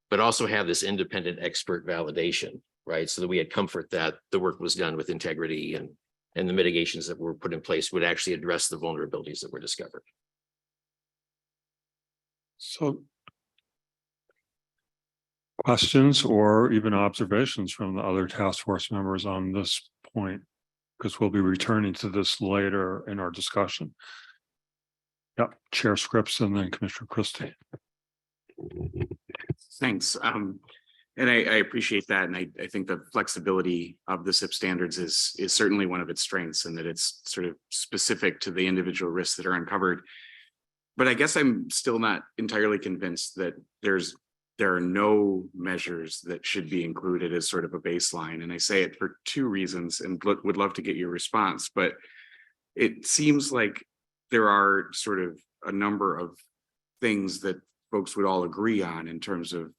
but also have this independent expert validation, right? So that we had comfort that the work was done with integrity and the mitigations that were put in place would actually address the vulnerabilities that were discovered. So questions or even observations from the other task force members on this point? Because we'll be returning to this later in our discussion. Yep, Chair Scripps and then Commissioner Christie. Thanks. And I appreciate that. And I think the flexibility of the SIP standards is certainly one of its strengths, and that it's sort of specific to the individual risks that are uncovered. But I guess I'm still not entirely convinced that there are no measures that should be included as sort of a baseline. And I say it for two reasons, and would love to get your response. But it seems like there are sort of a number of things that folks would all agree on in terms of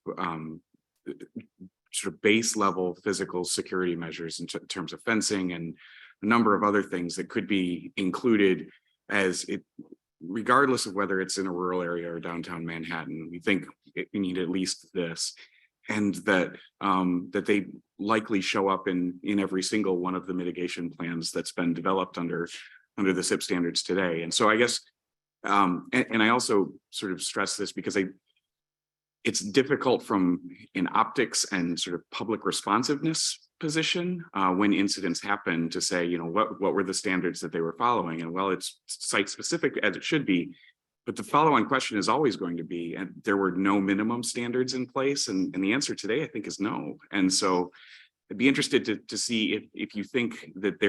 sort of base level physical security measures in terms of fencing and a number of other things that could be included as it, regardless of whether it's in a rural area or downtown Manhattan. We think we need at least this, and that that they likely show up in every single one of the mitigation plans that's been developed under the SIP standards today. And so I guess, and I also sort of stress this because it's difficult from an optics and sort of public responsiveness position when incidents happen to say, you know, what were the standards that they were following? And well, it's site specific as it should be, but the follow-on question is always going to be, and there were no minimum standards in place. And the answer today, I think, is no. And so I'd be interested to see if you think that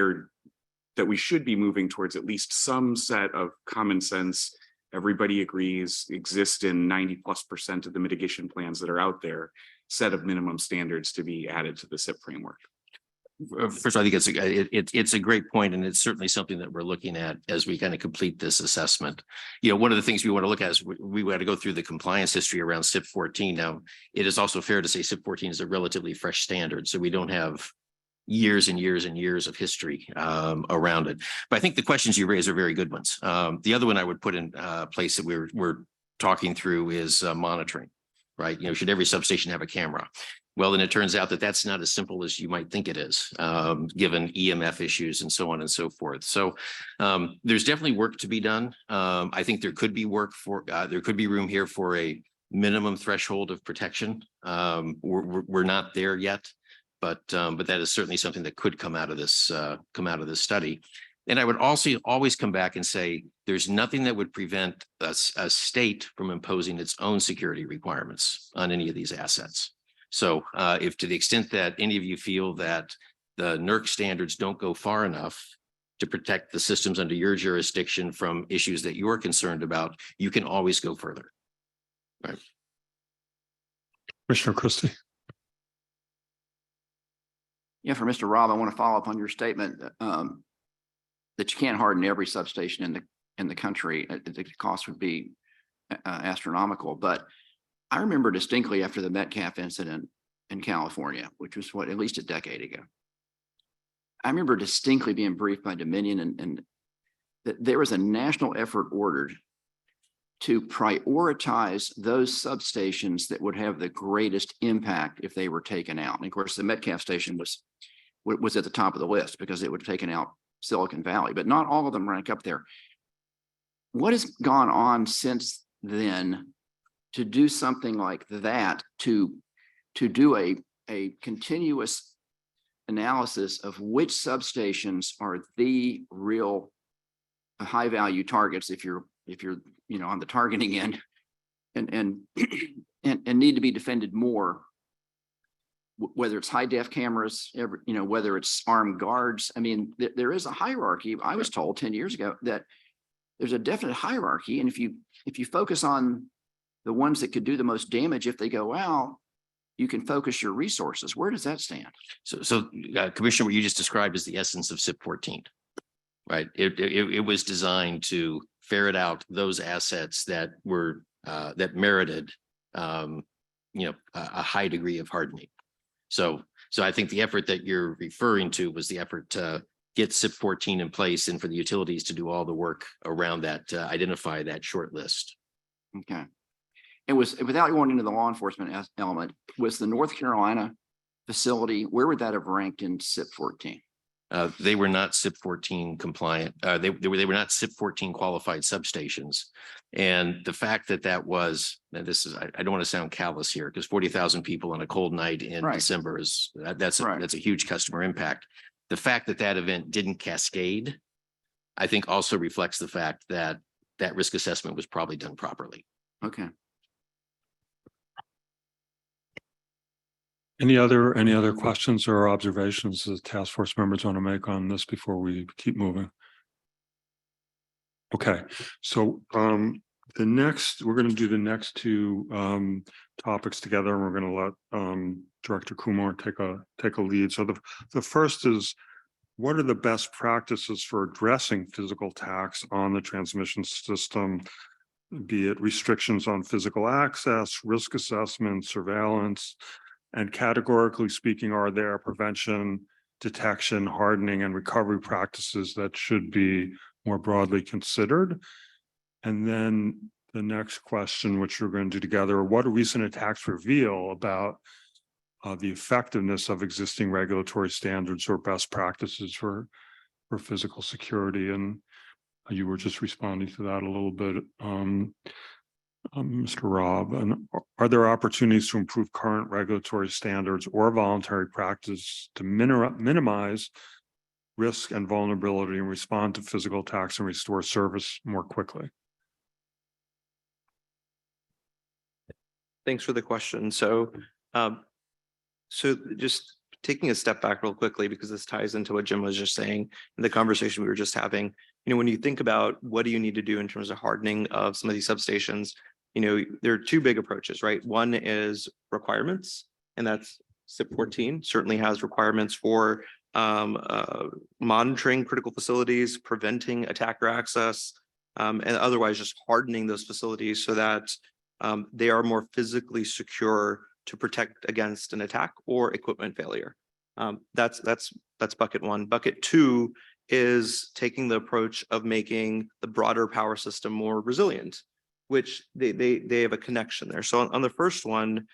that we should be moving towards at least some set of common sense, everybody agrees exist in 90+% of the mitigation plans that are out there, set of minimum standards to be added to the SIP framework. First, I think it's a great point, and it's certainly something that we're looking at as we kind of complete this assessment. You know, one of the things we want to look at is we want to go through the compliance history around SIP 14. Now, it is also fair to say SIP 14 is a relatively fresh standard, so we don't have years and years and years of history around it. But I think the questions you raise are very good ones. The other one I would put in place that we're talking through is monitoring, right? You know, should every substation have a camera? Well, then it turns out that that's not as simple as you might think it is, given EMF issues and so on and so forth. So there's definitely work to be done. I think there could be there could be room here for a minimum threshold of protection. We're not there yet. But that is certainly something that could come out of this study. And I would also always come back and say there's nothing that would prevent a state from imposing its own security requirements on any of these assets. So if to the extent that any of you feel that the NERC standards don't go far enough to protect the systems under your jurisdiction from issues that you're concerned about, you can always go further. Right. Commissioner Christie. Yeah, for Mr. Rob, I want to follow up on your statement that you can't harden every substation in the country. The cost would be astronomical. But I remember distinctly after the Metcalf incident in California, which was at least a decade ago. I remember distinctly being briefed by Dominion and that there was a national effort ordered to prioritize those substations that would have the greatest impact if they were taken out. And of course, the Metcalf station was at the top of the list because it would have taken out Silicon Valley, but not all of them rank up there. What has gone on since then to do something like that, to do a continuous analysis of which substations are the real high value targets if you're on the targeting end and need to be defended more, whether it's high def cameras, whether it's armed guards. I mean, there is a hierarchy. I was told 10 years ago that there's a definite hierarchy. And if you focus on the ones that could do the most damage, if they go out, you can focus your resources. Where does that stand? So Commissioner, what you just described is the essence of SIP 14, right? It was designed to ferret out those assets that were that merited a high degree of hardening. So I think the effort that you're referring to was the effort to get SIP 14 in place and for the utilities to do all the work around that, to identify that short list. Okay. It was, without going into the law enforcement element, was the North Carolina facility, where would that have ranked in SIP 14? They were not SIP 14 compliant. They were not SIP 14 qualified substations. And the fact that that was, and this is, I don't want to sound callous here, because 40,000 people on a cold night in Right. December is, that's Right. a huge customer impact. The fact that that event didn't cascade, I think also reflects the fact that that risk assessment was probably done properly. Okay. Any other questions or observations the task force members want to make on this before we keep moving? Okay, so we're going to do the next two topics together, and we're going to let Director Kumar take a lead. So the first is, what are the best practices for addressing physical attacks on the transmission system, be it restrictions on physical access, risk assessment, surveillance, and categorically speaking, are there prevention, detection, hardening, and recovery practices that should be more broadly considered? And then the next question, which we're going to do together, what do recent attacks reveal about the effectiveness of existing regulatory standards or best practices for physical security? And you were just responding to that a little bit, Mr. Rob. And are there opportunities to improve current regulatory standards or voluntary practice to minimize risk and vulnerability and respond to physical attacks and restore service more quickly? Thanks for the question. So just taking a step back real quickly, because this ties into what Jim was just saying in the conversation we were just having. When you think about what do you need to do in terms of hardening of some of these substations, there are two big approaches, right? One is requirements, and that's SIP 14 certainly has requirements for monitoring critical facilities, preventing attacker access, and otherwise just hardening those facilities so that they are more physically secure to protect against an attack or equipment failure. That's bucket one. Bucket two is taking the approach of making the broader power system more resilient, which they have a connection there. So on the first one,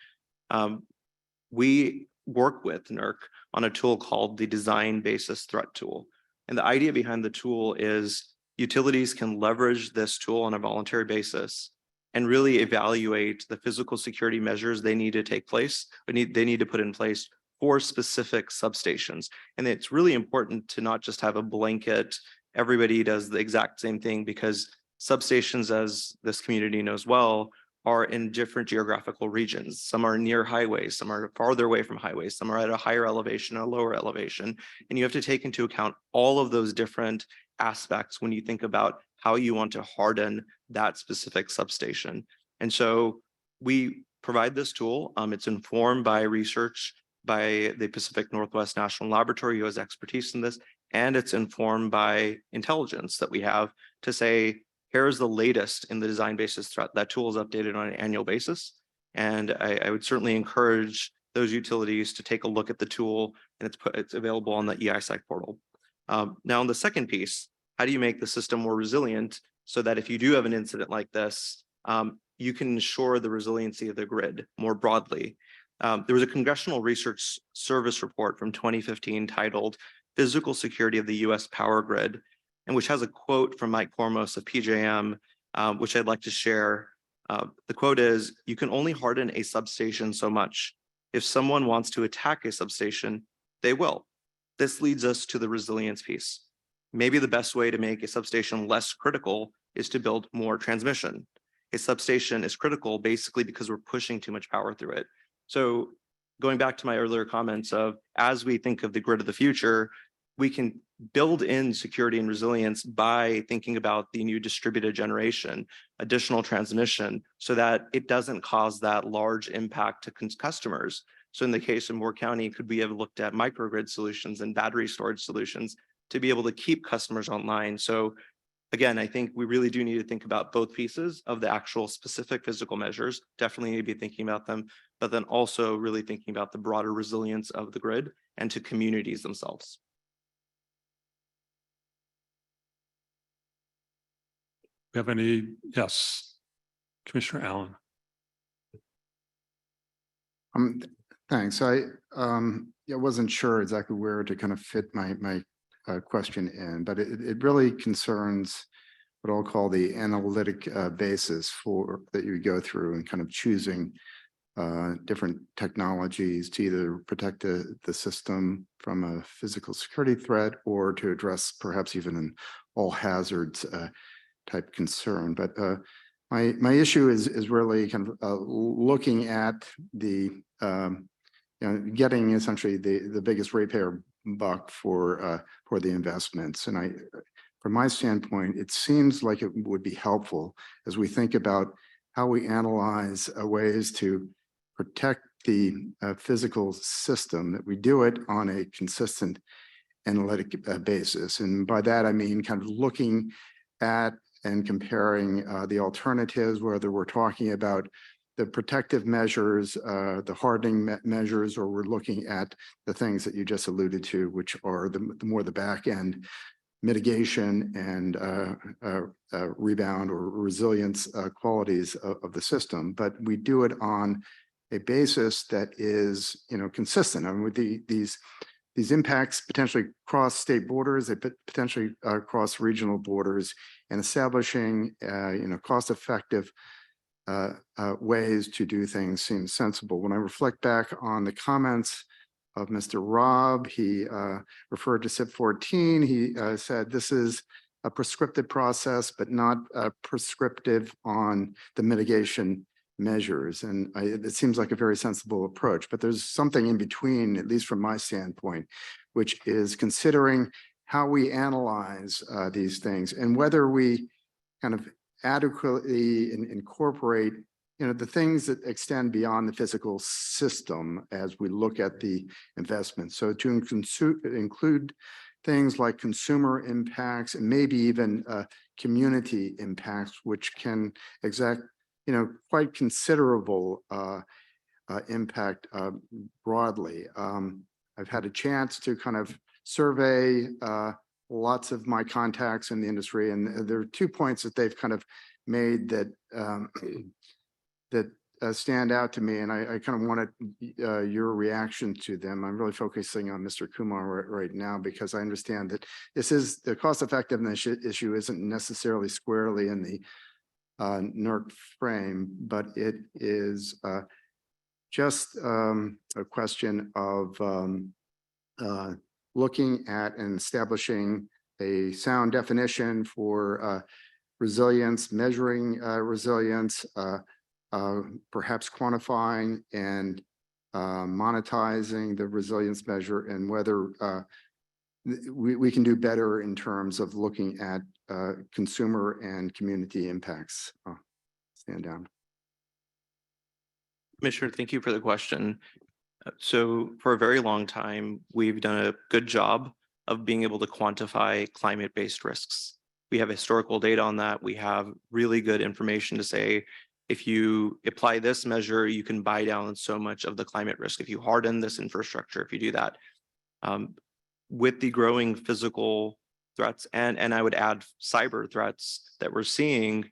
we work with NERC on a tool called the Design Basis Threat Tool. And the idea behind the tool is utilities can leverage this tool on a voluntary basis and really evaluate the physical security measures they need to take place, they need to put in place for specific substations. And it's really important to not just have a blanket, everybody does the exact same thing, because substations, as this community knows well, are in different geographical regions. Some are near highways, some are farther away from highways, some are at a higher elevation, a lower elevation. And you have to take into account all of those different aspects when you think about how you want to harden that specific substation. And so we provide this tool. It's informed by research by the Pacific Northwest National Laboratory, who has expertise in this, and it's informed by intelligence that we have to say, here's the latest in the design basis threat. That tool is updated on an annual basis. And I would certainly encourage those utilities to take a look at the tool, and it's available on the EISAC portal. Now, on the second piece, how do you make the system more resilient so that if you do have an incident like this, you can ensure the resiliency of the grid more broadly? There was a Congressional Research Service report from 2015 titled Physical Security of the U.S. Power Grid, and which has a quote from Mike Kormos of PJM, which I'd like to share. The quote is, "You can only harden a substation so much. If someone wants to attack a substation, they will." This leads us to the resilience piece. Maybe the best way to make a substation less critical is to build more transmission. A substation is critical basically because we're pushing too much power through it. So going back to my earlier comments of, as we think of the grid of the future, we can build in security and resilience by thinking about the new distributed generation, additional transmission, so that it doesn't cause that large impact to customers. So in the case of Moore County, could we have looked at microgrid solutions and battery storage solutions to be able to keep customers online? So again, I think we really do need to think about both pieces of the actual specific physical measures, definitely need to be thinking about them, but then also really thinking about the broader resilience of the grid and to communities themselves. We have any? Yes, Commissioner Allen. Thanks. I wasn't sure exactly where to kind of fit my question in, but it really concerns what I'll call the analytic basis for that you go through and kind of choosing different technologies to either protect the system from a physical security threat or to address perhaps even an all hazards type concern. But my issue is really kind of looking at the getting essentially the biggest ratepayer buck for the investments. And from my standpoint, it seems like it would be helpful as we think about how we analyze ways to protect the physical system, that we do it on a consistent analytic basis. And by that, I mean kind of looking at and comparing the alternatives, whether we're talking about the protective measures, the hardening measures, or we're looking at the things that you just alluded to, which are the more the back end mitigation and rebound or resilience qualities of the system. But we do it on a basis that is, consistent. I mean, with these impacts potentially cross state borders, they potentially cross regional borders, and establishing, cost-effective ways to do things seems sensible. When I reflect back on the comments of Mr. Robb, he referred to SIP 14. He said this is a prescriptive process, but not prescriptive on the mitigation measures. And it seems like a very sensible approach, but there's something in between, at least from my standpoint, which is considering how we analyze these things and whether we kind of adequately incorporate, the things that extend beyond the physical system as we look at the investment. So to include things like consumer impacts and maybe even community impacts, which can exact quite considerable impact broadly. I've had a chance to kind of survey lots of my contacts in the industry, and there are 2 points that they've kind of made that stand out to me, and I kind of wanted your reaction to them. I'm really focusing on Mr. Kumar right now because I understand that this is the cost effectiveness issue isn't necessarily squarely in the NERC frame, but it is just a question of looking at and establishing a sound definition for resilience, measuring resilience, perhaps quantifying and monetizing the resilience measure, and whether we can do better in terms of looking at consumer and community impacts. Stand down. Commissioner, thank you for the question. So for a very long time, we've done a good job of being able to quantify climate-based risks. We have historical data on that. We have really good information to say, if you apply this measure, you can buy down so much of the climate risk. If you harden this infrastructure, if you do that. With the growing physical threats and I would add cyber threats that we're seeing,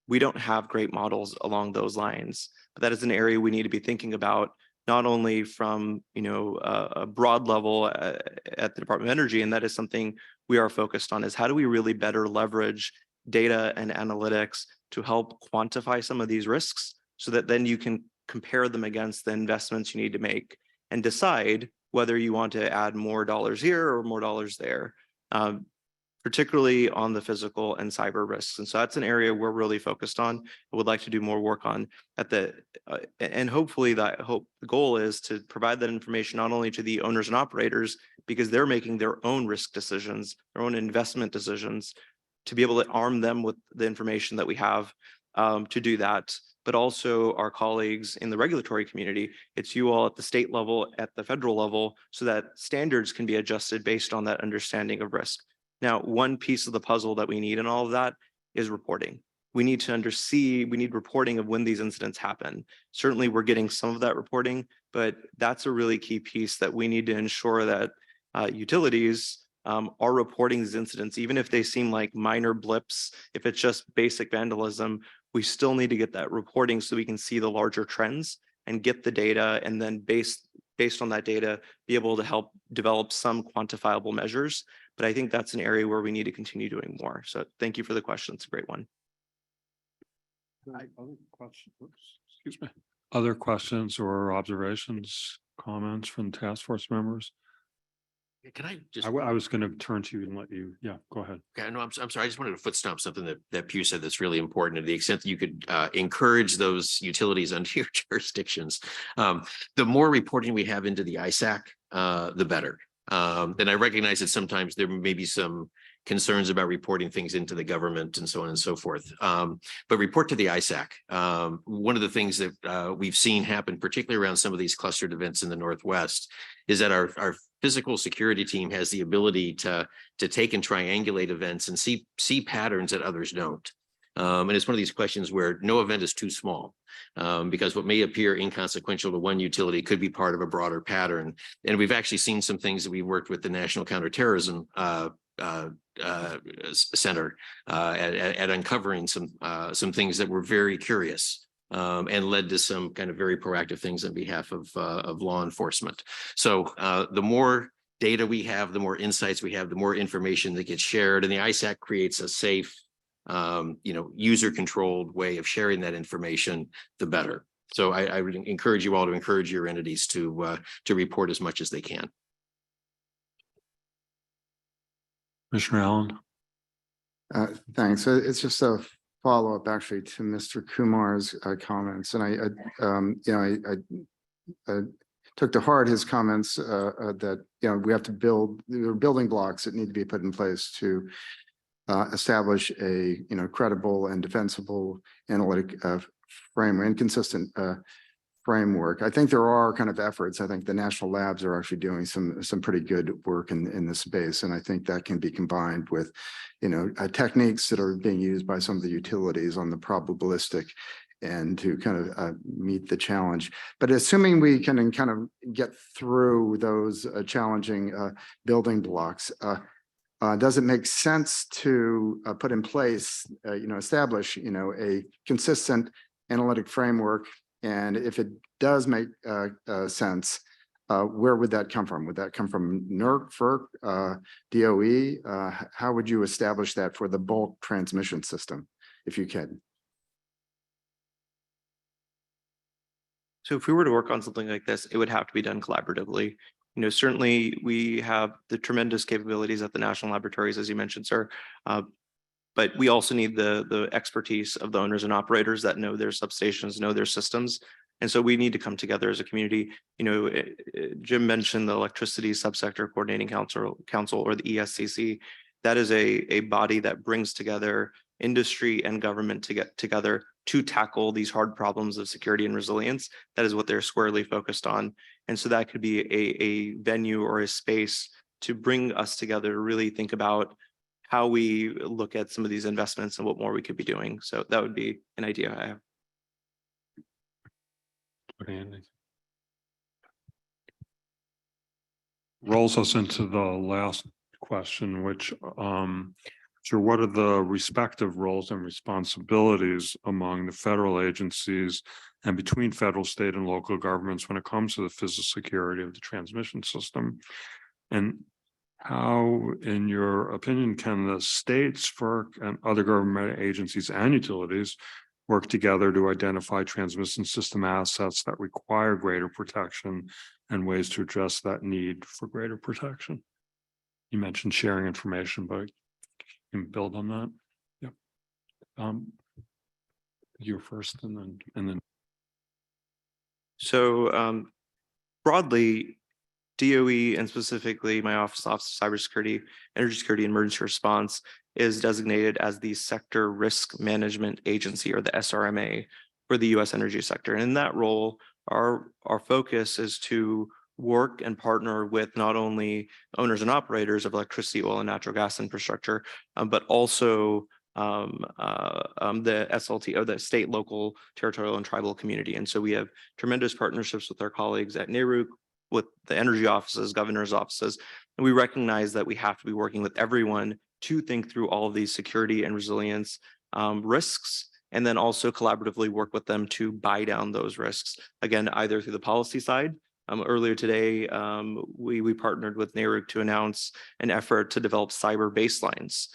we don't have great models along those lines. But that is an area we need to be thinking about, not only from a broad level at the Department of Energy, and that is something we are focused on, is how do we really better leverage data and analytics to help quantify some of these risks so that then you can compare them against the investments you need to make and decide whether you want to add more dollars here or more dollars there, particularly on the physical and cyber risks. And so that's an area we're really focused on. I would like to do more work on and hopefully the goal is to provide that information not only to the owners and operators, because they're making their own risk decisions, their own investment decisions, to be able to arm them with the information that we have to do that, but also our colleagues in the regulatory community. It's you all at the state level, at the federal level, so that standards can be adjusted based on that understanding of risk. Now, one piece of the puzzle that we need in all of that is reporting. We need to we need reporting of when these incidents happen. Certainly we're getting some of that reporting, but that's a really key piece that we need to ensure that utilities are reporting these incidents, even if they seem like minor blips. If it's just basic vandalism, we still need to get that reporting so we can see the larger trends and get the data and then base based on that data, be able to help develop some quantifiable measures. But I think that's an area where we need to continue doing more. So thank you for the question. It's a great one. Excuse me. Other questions or observations, comments from the task force members? Can I just? I was going to turn to you and let you, yeah, go ahead. Okay, no, I'm sorry. I just wanted to foot stomp something that Pew said that's really important, to the extent that you could encourage those utilities under your jurisdictions. The more reporting we have into the ISAC, the better. And I recognize that sometimes there may be some concerns about reporting things into the government and so on and so forth. But report to the ISAC. One of the things that we've seen happen, particularly around some of these clustered events in the Northwest, is that our physical security team has the ability to take and triangulate events and see patterns that others don't. And it's one of these questions where no event is too small, because what may appear inconsequential to one utility could be part of a broader pattern. And we've actually seen some things that we worked with the National Counterterrorism Center at uncovering some things that were very curious, and led to some kind of very proactive things on behalf of law enforcement. So the more data we have, the more insights we have, the more information that gets shared, and the ISAC creates a safe, user-controlled way of sharing that information, the better. So I would encourage you all to encourage your entities to report as much as they can. Commissioner Allen. Thanks. It's just a follow-up actually to Mr. Kumar's comments. And I took to heart his comments that, we have to there are building blocks that need to be put in place to establish a, credible and defensible analytic framework and consistent framework. I think there are kind of efforts. I think the national labs are actually doing some pretty good work in this space. And I think that can be combined with, techniques that are being used by some of the utilities on the probabilistic and to kind of meet the challenge. But assuming we can kind of get through those challenging building blocks, does it make sense to put in place, establish, a consistent analytic framework? And if it does make sense, where would that come from? Would that come from NERC, FERC, DOE? How would you establish that for the bulk transmission system, if you can? So if we were to work on something like this, it would have to be done collaboratively. Certainly we have the tremendous capabilities at the national laboratories, as you mentioned, sir. But we also need the expertise of the owners and operators that know their substations, know their systems. And so we need to come together as a community. Jim mentioned the Electricity Subsector Coordinating Council, or the ESCC. That is a body that brings together industry and government to get together to tackle these hard problems of security and resilience. That is what they're squarely focused on. And so that could be a venue or a space to bring us together to really think about how we look at some of these investments and what more we could be doing. So that would be an idea I have. Rolls us into the last question, which so what are the respective roles and responsibilities among the federal agencies and between federal, state, and local governments when it comes to the physical security of the transmission system? And how, in your opinion, can the states, FERC, and other government agencies and utilities work together to identify transmission system assets that require greater protection and ways to address that need for greater protection? You mentioned sharing information, but you can build on that. Yep. You first, and then. So broadly, DOE, and specifically my Office of Cybersecurity, Energy Security, and Emergency Response, is designated as the Sector Risk Management Agency, or the SRMA, for the U.S. energy sector. And in that role, our focus is to work and partner with not only owners and operators of electricity, oil, and natural gas infrastructure, but also the SLT, the state, local, territorial, and tribal community. And so we have tremendous partnerships with our colleagues at NERC, with the energy offices, governor's offices, and we recognize that we have to be working with everyone to think through all of these security and resilience risks, and then also collaboratively work with them to buy down those risks, again, either through the policy side, Earlier today, we partnered with NERC to announce an effort to develop cyber baselines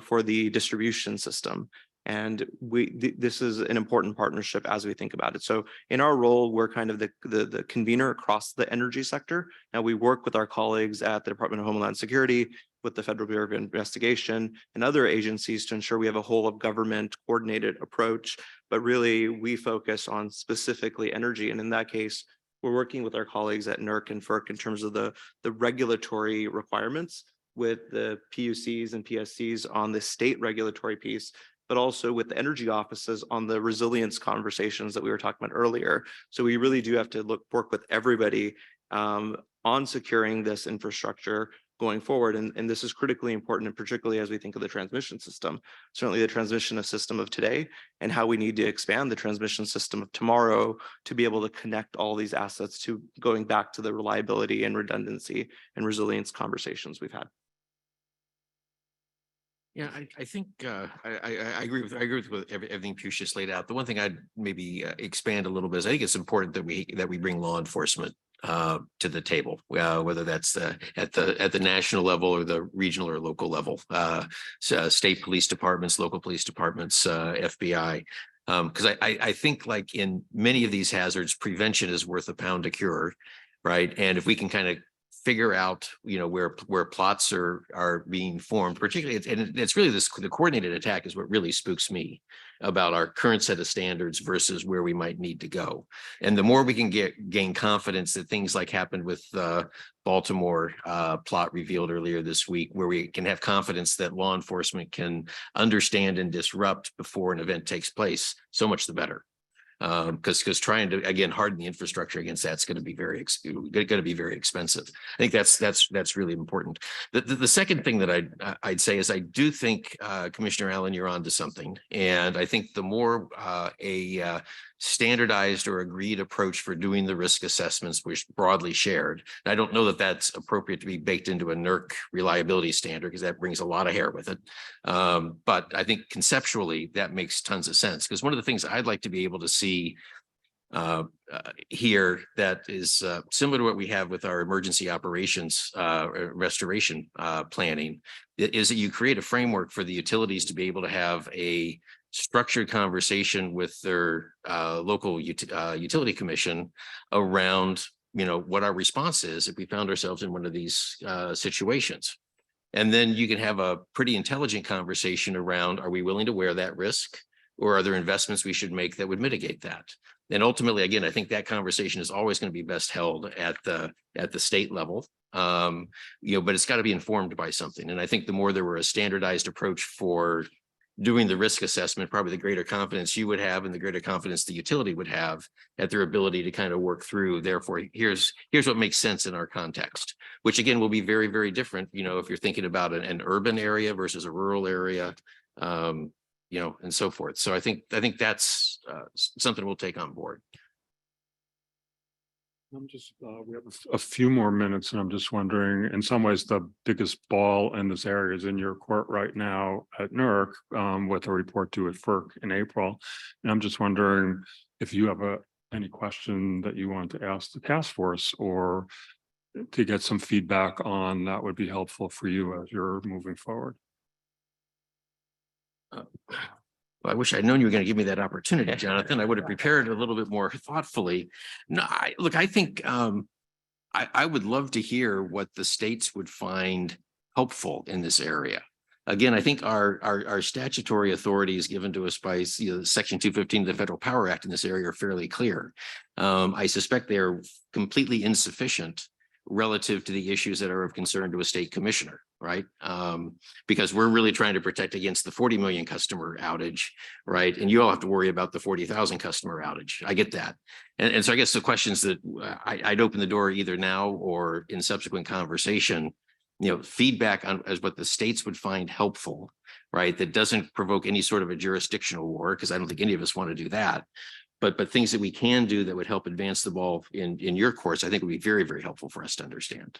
for the distribution system. And this is an important partnership as we think about it. So in our role, we're kind of the convener across the energy sector. Now we work with our colleagues at the Department of Homeland Security, with the Federal Bureau of Investigation and other agencies to ensure we have a whole of government coordinated approach. But really, we focus on specifically energy. And in that case, we're working with our colleagues at NERC and FERC in terms of the regulatory requirements with the PUCs and PSCs on the state regulatory piece, but also with the energy offices on the resilience conversations that we were talking about earlier. So we really do have to work with everybody on securing this infrastructure going forward. And this is critically important, and particularly as we think of the transmission system, certainly the transmission system of today and how we need to expand the transmission system of tomorrow to be able to connect all these assets to going back to the reliability and redundancy and resilience conversations we've had. Yeah, I think I agree with everything Piyush just laid out. The one thing I'd maybe expand a little bit is I think it's important that we bring law enforcement to the table, whether that's at the national level or the regional or local level, so state police departments, local police departments, FBI. Because I think like in many of these hazards, prevention is worth a pound to cure, right? And if we can kind of figure out, where plots are being formed, particularly, and it's really the coordinated attack is what really spooks me about our current set of standards versus where we might need to go. And the more we can gain confidence that things like happened with Baltimore plot revealed earlier this week, where we can have confidence that law enforcement can understand and disrupt before an event takes place, so much the better. Because trying to again harden the infrastructure against that's going to be very expensive. I think that's really important. The second thing that I'd say is I do think Commissioner Allen, you're on to something, and I think the more a standardized or agreed approach for doing the risk assessments was broadly shared. And I don't know that that's appropriate to be baked into a NERC reliability standard because that brings a lot of hair with it. But I think conceptually that makes tons of sense, because one of the things I'd like to be able to see here that is similar to what we have with our emergency operations restoration planning is that you create a framework for the utilities to be able to have a structured conversation with their local utility commission around, what our response is if we found ourselves in one of these situations. And then you can have a pretty intelligent conversation around, are we willing to wear that risk, or are there investments we should make that would mitigate that? And ultimately, again, I think that conversation is always going to be best held at the state level. But it's got to be informed by something. And I think the more there were a standardized approach for doing the risk assessment, probably the greater confidence you would have and the greater confidence the utility would have at their ability to kind of work through. Therefore, here's what makes sense in our context, which again will be very, very different, if you're thinking about an urban area versus a rural area, and so forth. So I think that's something we'll take on board. I'm just, we have a few more minutes, and I'm just wondering, in some ways, the biggest ball in this area is in your court right now at NERC, with a report due at FERC in April. And I'm just wondering if you have any question that you want to ask the task force or to get some feedback on that would be helpful for you as you're moving forward. I wish I'd known you were going to give me that opportunity, Jonathan. I would have prepared a little bit more thoughtfully. No, I think I would love to hear what the states would find helpful in this area. Again, I think our statutory authorities given to us by Section 215 of the Federal Power Act in this area are fairly clear. I suspect they are completely insufficient relative to the issues that are of concern to a state commissioner, right? Because we're really trying to protect against the 40 million customer outage, right? And you all have to worry about the 40,000 customer outage. I get that. And so I guess the questions that I'd open the door either now or in subsequent conversation, feedback on as what the states would find helpful, right? That doesn't provoke any sort of a jurisdictional war, because I don't think any of us want to do that. But things that we can do that would help advance the ball in your course, I think would be very, very helpful for us to understand.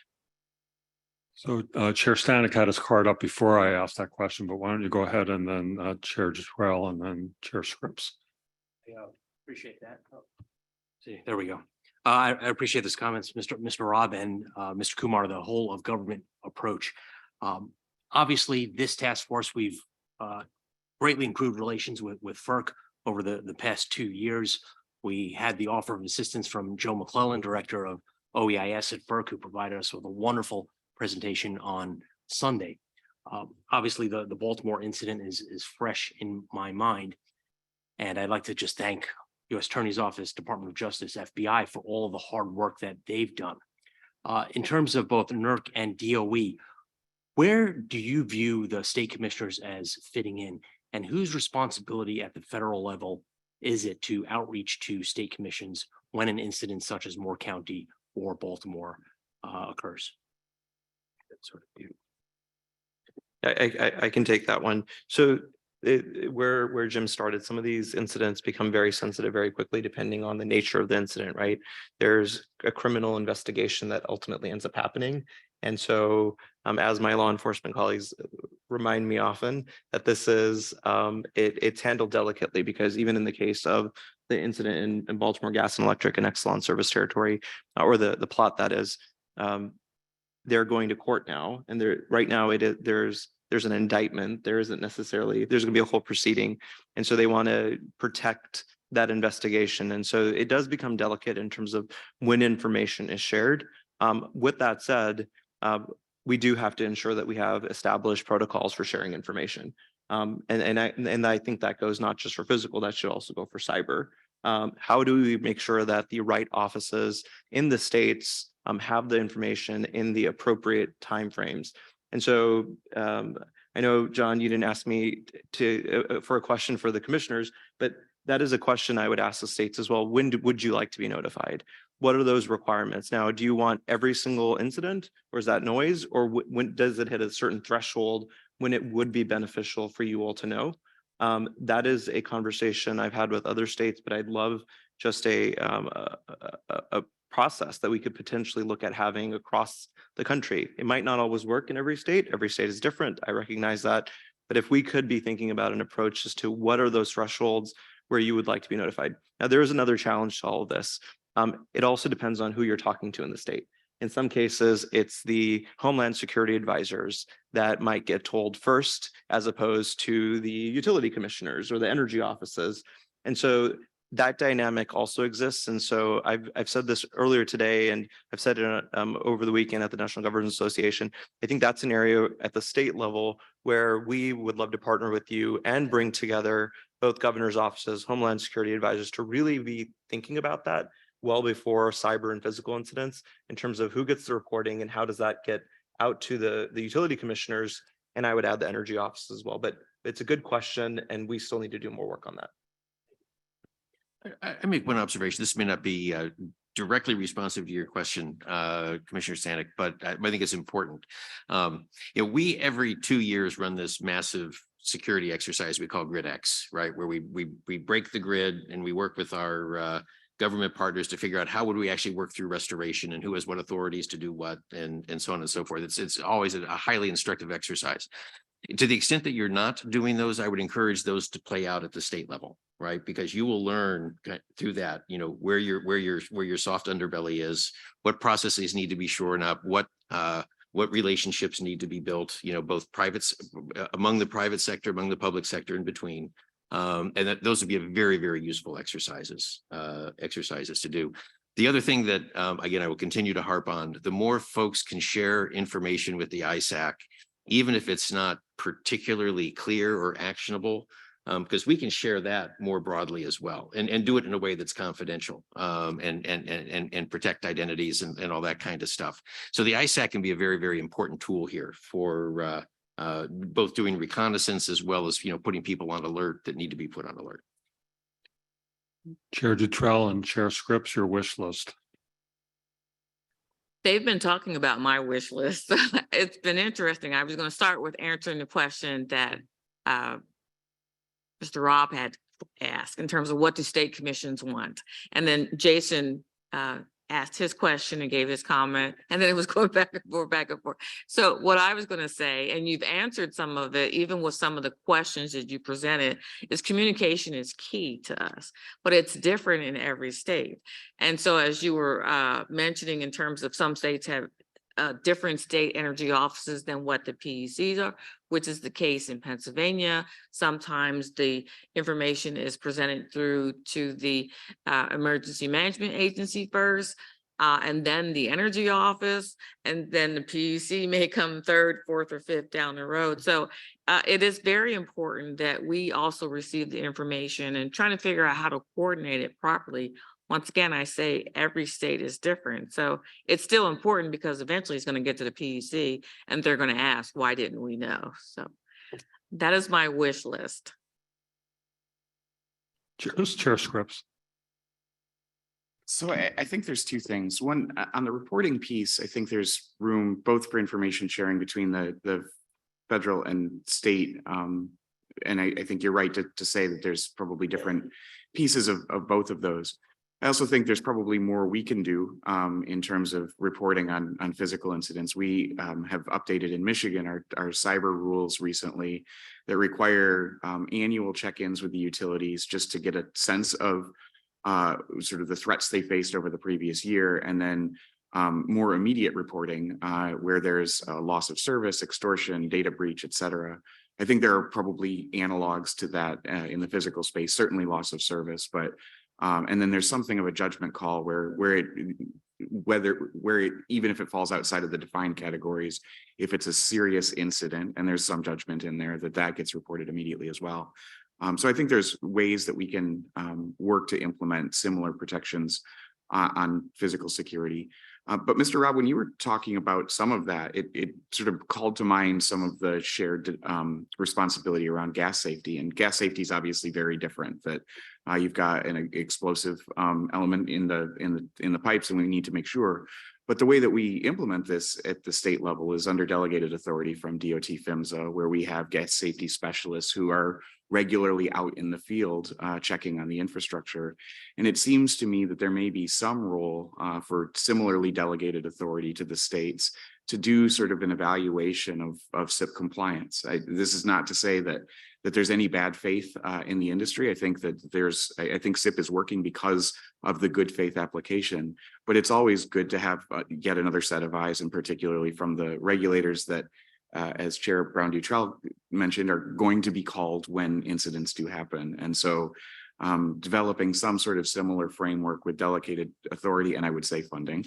So Chair Stanek had his card up before I asked that question, but why don't you go ahead and then Chair Giswell and then Chair Scripps. Yeah, appreciate that. See, there we go. I appreciate those comments, Mr. Rob and Mr. Kumar, the whole of government approach. Obviously, this task force, we've greatly improved relations with FERC over the past 2 years. We had the offer of assistance from Joe McClellan, Director of OEIS at FERC, who provided us with a wonderful presentation on Sunday. Obviously, the Baltimore incident is fresh in my mind. And I'd like to just thank U.S. Attorney's Office, Department of Justice, FBI for all of the hard work that they've done. In terms of both NERC and DOE, where do you view the state commissioners as fitting in? And whose responsibility at the federal level is it to outreach to state commissions when an incident such as Moore County or Baltimore occurs? That's sort of you. I can take that one. So where Jim started, some of these incidents become very sensitive very quickly, depending on the nature of the incident, right? There's a criminal investigation that ultimately ends up happening. And so as my law enforcement colleagues remind me often that this is, it's handled delicately, because even in the case of the incident in Baltimore Gas and Electric and Exelon service territory, or the plot that is, they're going to court now. And right now there's an indictment. There isn't necessarily, there's going to be a whole proceeding. And so they want to protect that investigation. And so it does become delicate in terms of when information is shared. With that said, we do have to ensure that we have established protocols for sharing information. And I think that goes not just for physical, that should also go for cyber. How do we make sure that the right offices in the states have the information in the appropriate timeframes? And so I know, John, you didn't ask me for a question for the commissioners, but that is a question I would ask the states as well. When would you like to be notified? What are those requirements? Now, do you want every single incident, or is that noise? Or when does it hit a certain threshold when it would be beneficial for you all to know? That is a conversation I've had with other states, but I'd love just a process that we could potentially look at having across the country. It might not always work in every state. Every state is different. I recognize that. But if we could be thinking about an approach as to what are those thresholds where you would like to be notified. Now, there is another challenge to all of this. It also depends on who you're talking to in the state. In some cases, it's the Homeland Security advisors that might get told first, as opposed to the utility commissioners or the energy offices. And so that dynamic also exists. And so I've said this earlier today, and I've said it over the weekend at the National Governors Association. I think that's an area at the state level where we would love to partner with you and bring together both governor's offices, Homeland Security advisors, to really be thinking about that well before cyber and physical incidents, in terms of who gets the reporting and how does that get out to the utility commissioners. And I would add the energy office as well. But it's a good question, and we still need to do more work on that. I make one observation. This may not be directly responsive to your question, Commissioner Stanek, but I think it's important. We every 2 years run this massive security exercise we call GridX, right? Where we break the grid and we work with our government partners to figure out how would we actually work through restoration and who has what authorities to do what, and so on and so forth. It's always a highly instructive exercise. To the extent that you're not doing those, I would encourage those to play out at the state level, right? Because you will learn through that, where your soft underbelly is, what processes need to be shored up, what relationships need to be built, both among the private sector, among the public sector, in between. And those would be a very, very useful exercises to do. The other thing that, again, I will continue to harp on, the more folks can share information with the ISAC, even if it's not particularly clear or actionable, because we can share that more broadly as well, and do it in a way that's confidential, and protect identities and all that kind of stuff. So the ISAC can be a very, very important tool here for both doing reconnaissance as well as putting people on alert that need to be put on alert. Chair Dutrell and Chair Scripps, your wish list. They've been talking about my wish list. It's been interesting. I was going to start with answering the question that Mr. Rob had asked in terms of what do state commissions want. And then Jason asked his question and gave his comment, and then it was going back and forth, back and forth. So what I was going to say, and you've answered some of it, even with some of the questions that you presented, is communication is key to us, but it's different in every state. And so as you were mentioning in terms of some states have different state energy offices than what the PECs are, which is the case in Pennsylvania. Sometimes the information is presented through to the Emergency Management Agency first, and then the energy office, and then the PEC may come third, fourth, or fifth down the road. So it is very important that we also receive the information and trying to figure out how to coordinate it properly. Once again, I say every state is different. So it's still important because eventually it's going to get to the PEC and they're going to ask, why didn't we know? So that is my wish list. Chair Scripps. So I think there's two things. One, on the reporting piece, I think there's room both for information sharing between the federal and state. And I think you're right to say that there's probably different pieces of both of those. I also think there's probably more we can do in terms of reporting on physical incidents. We have updated in Michigan our cyber rules recently that require annual check-ins with the utilities just to get a sense of sort of the threats they faced over the previous year, and then more immediate reporting where there's loss of service, extortion, data breach, et cetera. I think there are probably analogs to that in the physical space, certainly loss of service, but and then there's something of a judgment call where even if it falls outside of the defined categories, if it's a serious incident and there's some judgment in there that gets reported immediately as well. So I think there's ways that we can work to implement similar protections on physical security. But Mr. Robb, when you were talking about some of that, it sort of called to mind some of the shared responsibility around gas safety, and gas safety is obviously very different. That you've got an explosive element in the pipes, and we need to make sure. But the way that we implement this at the state level is under delegated authority from DOT PHMSA, where we have gas safety specialists who are regularly out in the field checking on the infrastructure. And it seems to me that there may be some role for similarly delegated authority to the states to do sort of an evaluation of SIP compliance. This is not to say that there's any bad faith in the industry. I think that I think SIP is working because of the good faith application, but it's always good to have yet another set of eyes, and particularly from the regulators that, as Chair Brown-Dutrell mentioned, are going to be called when incidents do happen. And so developing some sort of similar framework with delegated authority, and I would say funding,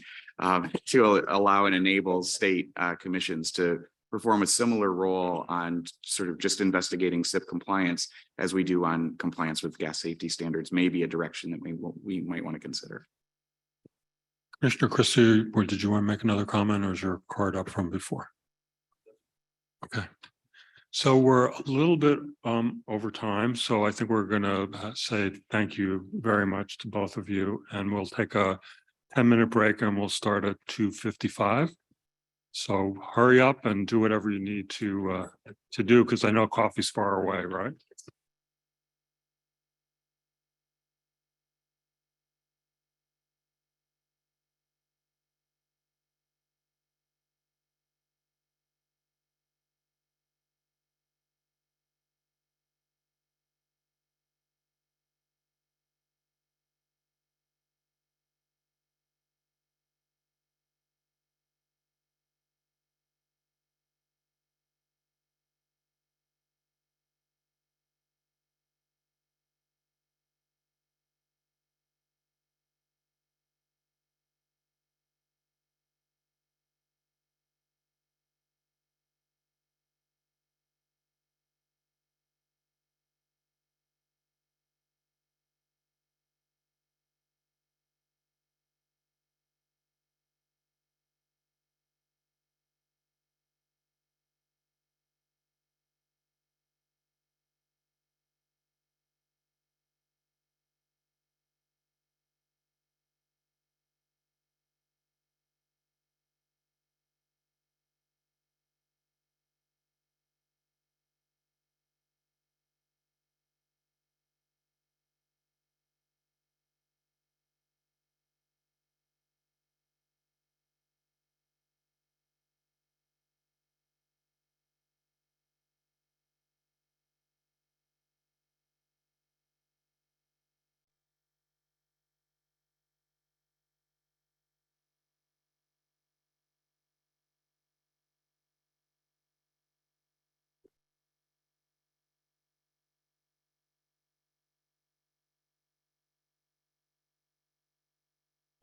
to allow and enable state commissions to perform a similar role on sort of just investigating SIP compliance as we do on compliance with gas safety standards may be a direction that we might want to consider. Commissioner Christie, or did you want to make another comment, or is your card up from before? Okay. So we're a little bit over time, so I think we're going to say thank you very much to both of you, and we'll take a 10-minute break and we'll start at 2:55. So hurry up and do whatever you need to do, because I know coffee's far away, right?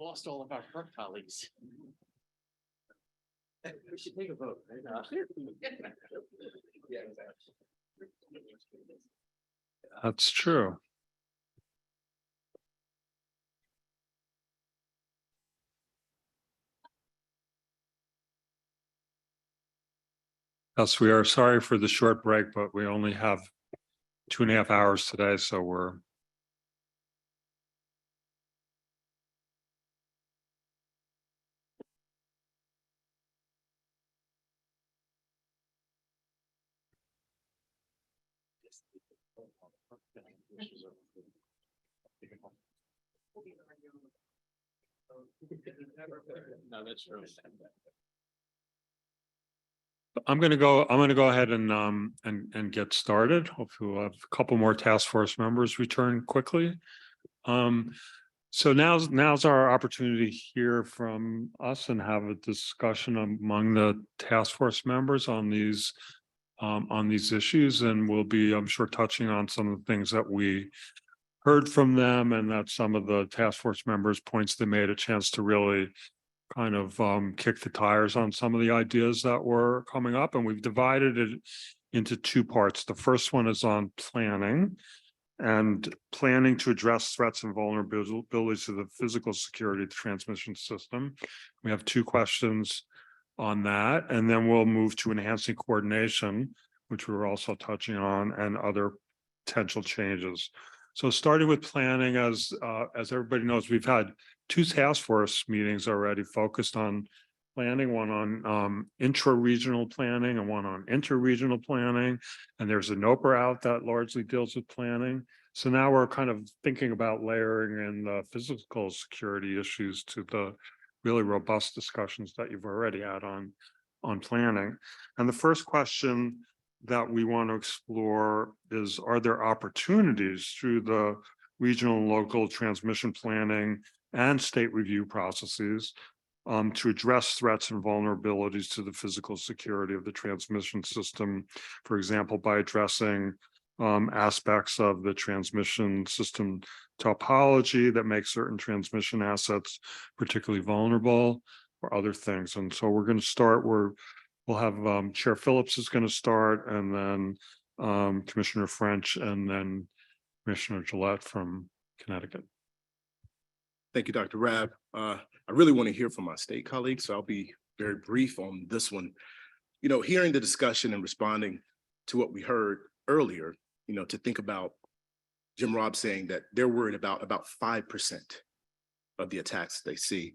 lost all of our FERC colleagues. We should take a vote. That's true. Yes, we are sorry for the short break, but we only have 2.5 hours today, so we're No, that's true. I'm gonna go ahead and get started. Hopefully we'll have a couple more task force members return quickly. So now's our opportunity to hear from us and have a discussion among the task force members on these issues, and we'll be, I'm sure, touching on some of the things that we heard from them and that some of the task force members' points they made a chance to really kind of kick the tires on some of the ideas that were coming up, and we've divided it into two parts. The first one is on planning to address threats and vulnerabilities to the physical security of the transmission system. We have 2 questions on that, and then we'll move to enhancing coordination, which we're also touching on, and other potential changes. So starting with planning, as everybody knows, we've had 2 task force meetings already focused on planning, one on intra-regional planning and one on inter-regional planning. And there's a NOPR out that largely deals with planning. So now we're kind of thinking about layering in the physical security issues to the really robust discussions that you've already had on planning. And the first question that we want to explore is, are there opportunities through the regional and local transmission planning and state review processes to address threats and vulnerabilities to the physical security of the transmission system, for example, by addressing aspects of the transmission system topology that make certain transmission assets particularly vulnerable, or other things. And so we're going to start we'll have Chair Phillips is going to start, and then Commissioner French, and then Commissioner Gillette from Connecticut. Thank you, Dr. Rabb. I really want to hear from my state colleagues, so I'll be very brief on this one. You know, hearing the discussion and responding to what we heard earlier, you know, to think about Jim Robb saying that they're worried about 5% of the attacks they see.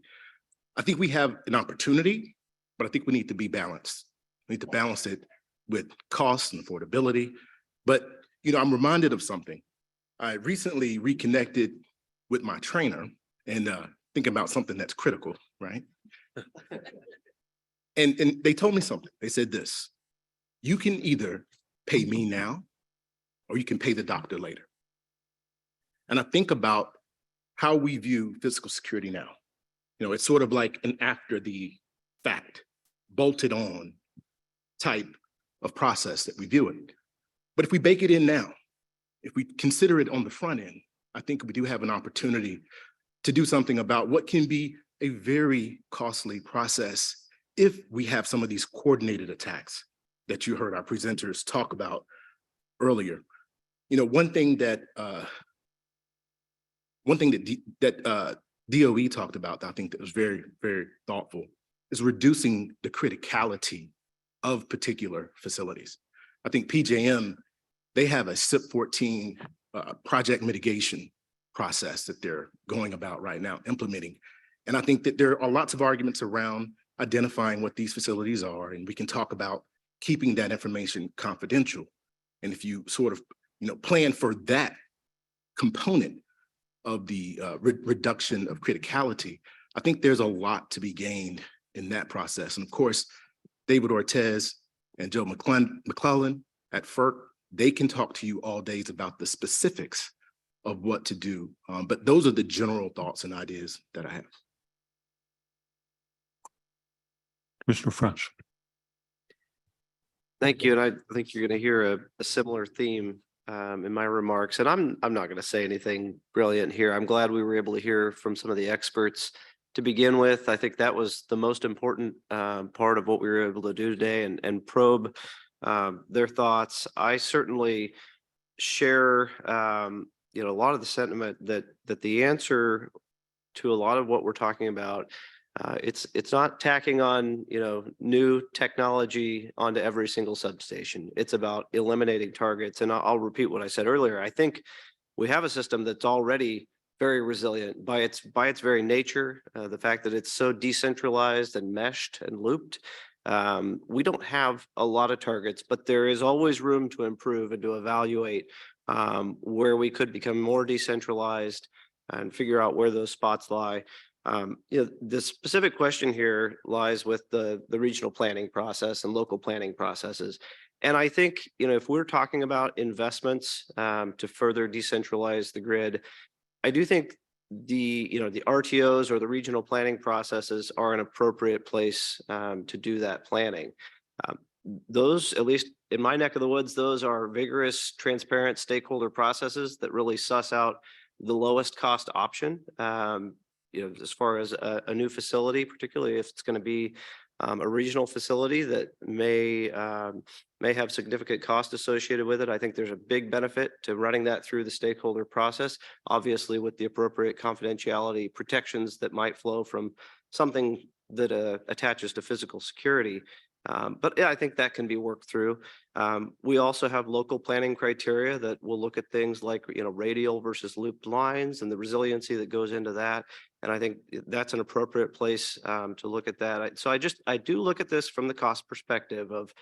I think we have an opportunity, but I think we need to be balanced. We need to balance it with cost and affordability. But, you know, I'm reminded of something. I recently reconnected with my trainer and thinking about something that's critical, right? And they told me something. They said this: you can either pay me now or you can pay the doctor later. And I think about how we view physical security now. You know, it's sort of like an after the fact, bolted on type of process that we view it. But if we bake it in now, if we consider it on the front end, I think we do have an opportunity to do something about what can be a very costly process if we have some of these coordinated attacks that you heard our presenters talk about earlier. You know, one thing that DOE talked about that I think that was very, very thoughtful is reducing the criticality of particular facilities. I think PJM, they have a SIP 14 project mitigation process that they're going about right now, implementing. And I think that there are lots of arguments around identifying what these facilities are, and we can talk about keeping that information confidential. And if you sort of, you know, plan for that component of the reduction of criticality, I think there's a lot to be gained in that process. And of course, David Ortiz and Joe McClellan at FERC, they can talk to you all days about the specifics of what to do. But those are the general thoughts and ideas that I have. Commissioner French. Thank you. And I think you're going to hear a similar theme in my remarks. And I'm not going to say anything brilliant here. I'm glad we were able to hear from some of the experts to begin with. I think that was the most important part of what we were able to do today and probe their thoughts. I certainly share a lot of the sentiment that the answer to a lot of what we're talking about, it's not tacking on new technology onto every single substation. It's about eliminating targets. And I'll repeat what I said earlier. I think we have a system that's already very resilient by its very nature. The fact that it's so decentralized and meshed and looped. We don't have a lot of targets, but there is always room to improve and to evaluate where we could become more decentralized and figure out where those spots lie. The specific question here lies with the regional planning process and local planning processes. And I think, if we're talking about investments to further decentralize the grid, I do think the RTOs or the regional planning processes are an appropriate place to do that planning. Those, at least in my neck of the woods, those are vigorous, transparent stakeholder processes that really suss out the lowest cost option. As far as a new facility, particularly if it's going to be a regional facility that may have significant cost associated with it. I think there's a big benefit to running that through the stakeholder process, obviously with the appropriate confidentiality protections that might flow from something that attaches to physical security. But yeah, I think that can be worked through. We also have local planning criteria that will look at things like, radial versus looped lines and the resiliency that goes into that. And I think that's an appropriate place to look at that. So I do look at this from the cost perspective of,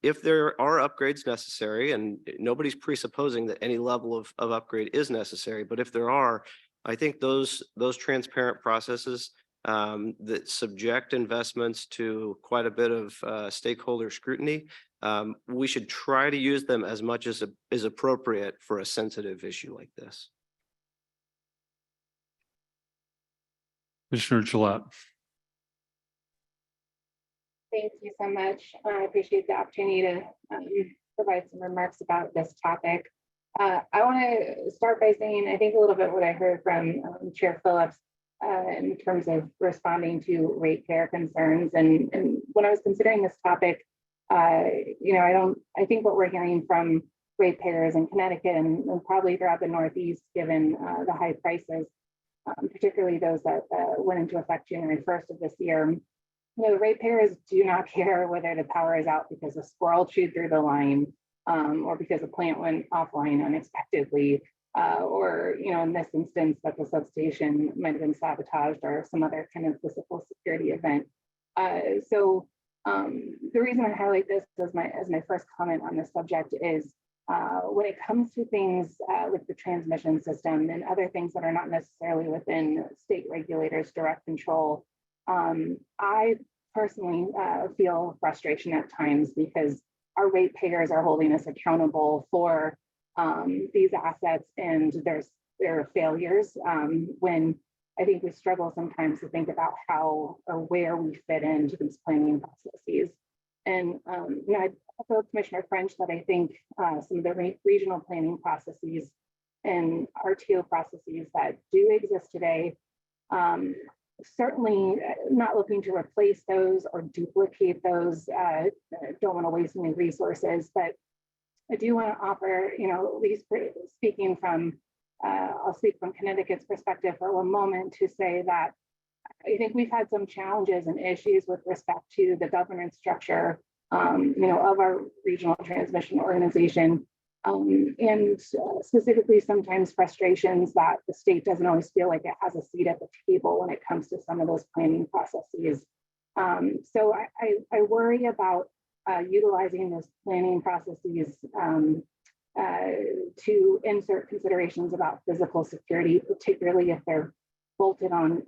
if there are upgrades necessary, and nobody's presupposing that any level of upgrade is necessary, but if there are, I think those transparent processes that subject investments to quite a bit of stakeholder scrutiny, we should try to use them as much as is appropriate for a sensitive issue like this. Commissioner Gillette. Thank you so much. I appreciate the opportunity to provide some remarks about this topic. I want to start by saying, I think a little bit what I heard from Chair Phillips in terms of responding to ratepayer concerns. And when I was considering this topic, I think what we're hearing from ratepayers in Connecticut and probably throughout the Northeast, given the high prices, particularly those that went into effect January 1st of this year. The ratepayers do not care whether the power is out because a squirrel chewed through the line or because a plant went offline unexpectedly, or in this instance that the substation might have been sabotaged or some other kind of physical security event. So the reason I highlight this as my first comment on this subject is when it comes to things with the transmission system and other things that are not necessarily within state regulators' direct control, I personally feel frustration at times because our ratepayers are holding us accountable for these assets and their failures, when I think we struggle sometimes to think about how or where we fit into these planning processes. And I also, Commissioner French, that I think some of the regional planning processes and RTO processes that do exist today, certainly not looking to replace those or duplicate those, don't want to waste any resources, but I do want to offer, at least speaking from, I'll speak from Connecticut's perspective for one moment to say that I think we've had some challenges and issues with respect to the governance structure, of our regional transmission organization, and specifically sometimes frustrations that the state doesn't always feel like it has a seat at the table when it comes to some of those planning processes. So I worry about utilizing those planning processes to insert considerations about physical security, particularly if they're bolted on,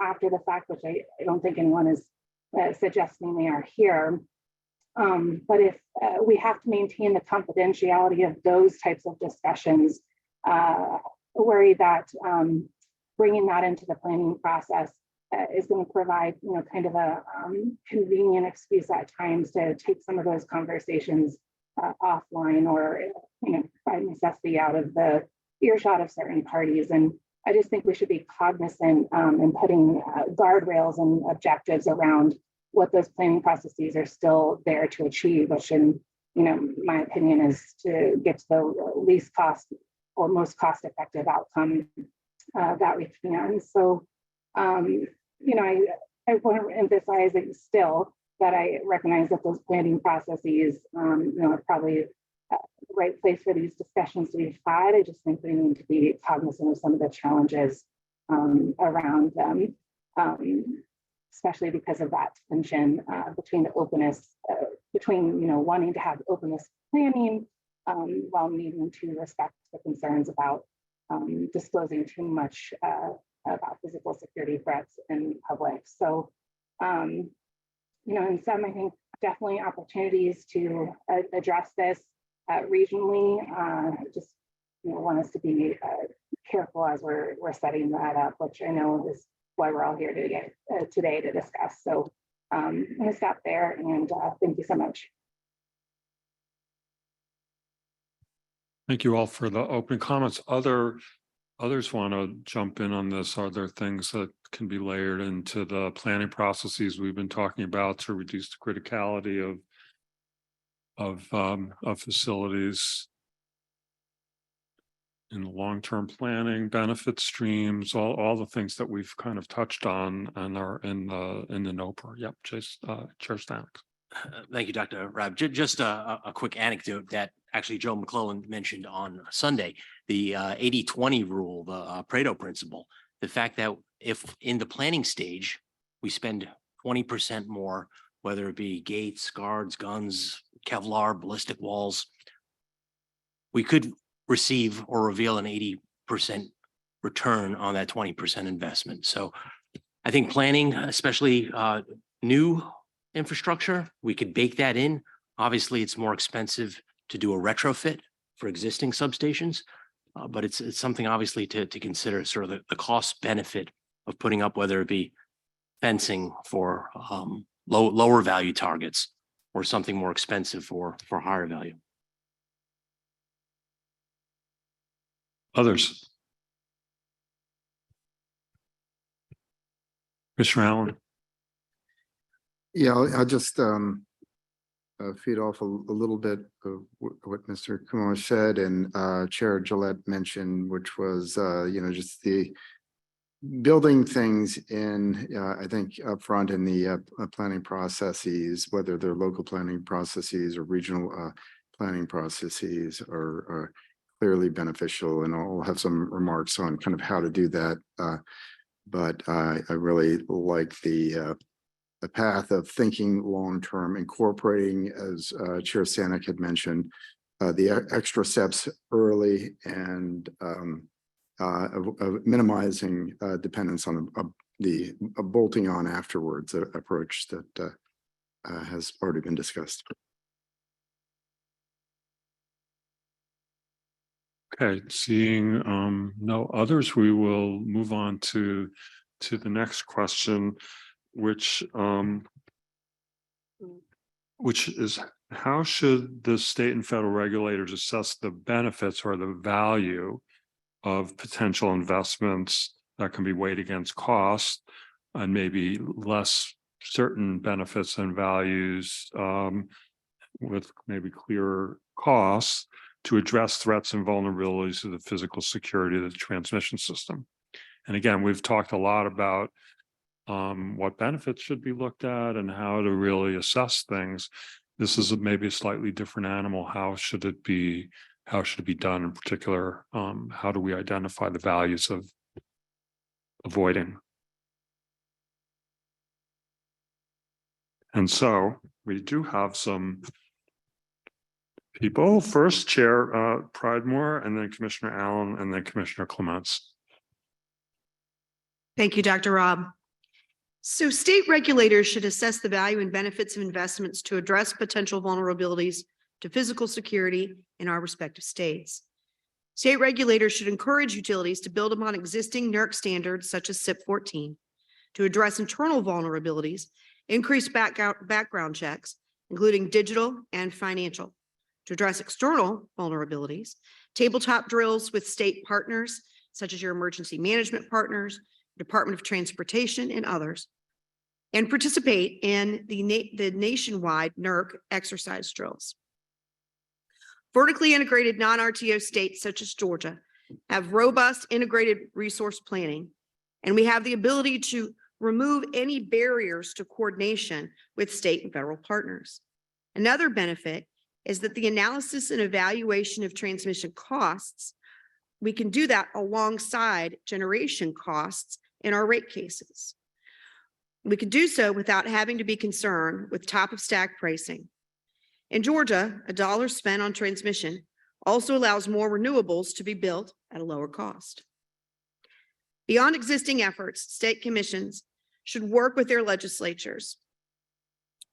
after the fact, which I don't think anyone is suggesting they are here. But if we have to maintain the confidentiality of those types of discussions, worry that bringing that into the planning process is going to provide, kind of a convenient excuse at times to take some of those conversations offline or, by necessity out of the earshot of certain parties. And I just think we should be cognizant and putting guardrails and objectives around what those planning processes are still there to achieve, which in, my opinion is to get to the least cost or most cost effective outcome that we can. So, I want to emphasize it still that I recognize that those planning processes, are probably the right place for these discussions to be had. I just think we need to be cognizant of some of the challenges around them, especially because of that tension between the openness, between wanting to have openness planning while needing to respect the concerns about disclosing too much about physical security threats in public. So, in some, I think definitely opportunities to address this regionally. Just want us to be careful as we're setting that up, which I know is why we're all here today to discuss. So I'm going to stop there and thank you so much. Thank you all for the open comments. Others want to jump in on this. Are there things that can be layered into the planning processes we've been talking about to reduce the criticality of facilities in the long-term planning, benefit streams, all the things that we've kind of touched on and are in the NOPR. Yep, Chair Stanek. Thank you, Dr. Rabb. Just a quick anecdote that actually Joe McClellan mentioned on Sunday, the 80-20 rule, the Pareto principle, the fact that if in the planning stage, we spend 20% more, whether it be gates, guards, guns, Kevlar, ballistic walls, we could receive or reveal an 80% return on that 20% investment. So I think planning, especially new infrastructure, we could bake that in. Obviously, it's more expensive to do a retrofit for existing substations, but it's something obviously to consider, sort of the cost benefit of putting up, whether it be fencing for lower value targets or something more expensive for higher value. Others? Commissioner Allen. Yeah, I'll just feed off a little bit of what Mr. Kumar said and Chair Gillette mentioned, which was, just the building things in, I think, upfront in the planning processes, whether they're local planning processes or regional planning processes are clearly beneficial. And I'll have some remarks on kind of how to do that. But I really like the path of thinking long-term, incorporating, as Chair Stanek had mentioned, the extra steps early and of minimizing dependence on the bolting on afterwards approach that has already been discussed. Okay, seeing no others, we will move on to the next question, which is how should the state and federal regulators assess the benefits or the value of potential investments that can be weighed against cost and maybe less certain benefits and values with maybe clearer costs to address threats and vulnerabilities to the physical security of the transmission system? And again, we've talked a lot about what benefits should be looked at and how to really assess things. This is maybe a slightly different animal. How should it be done in particular? How do we identify the values of avoiding? And so we do have some people. First, Chair Pridemore, and then Commissioner Allen, and then Commissioner Clements. Thank you, Dr. Robb. So state regulators should assess the value and benefits of investments to address potential vulnerabilities to physical security in our respective states. State regulators should encourage utilities to build upon existing NERC standards such as SIP 14 to address internal vulnerabilities, increase background checks, including digital and financial. To address external vulnerabilities, tabletop drills with state partners such as your emergency management partners, Department of Transportation, and others, and participate in the nationwide NERC exercise drills. Vertically integrated non-RTO states such as Georgia have robust integrated resource planning, and we have the ability to remove any barriers to coordination with state and federal partners. Another benefit is that the analysis and evaluation of transmission costs, we can do that alongside generation costs in our rate cases. We can do so without having to be concerned with top of stack pricing. In Georgia, $1 spent on transmission also allows more renewables to be built at a lower cost. Beyond existing efforts, state commissions should work with their legislatures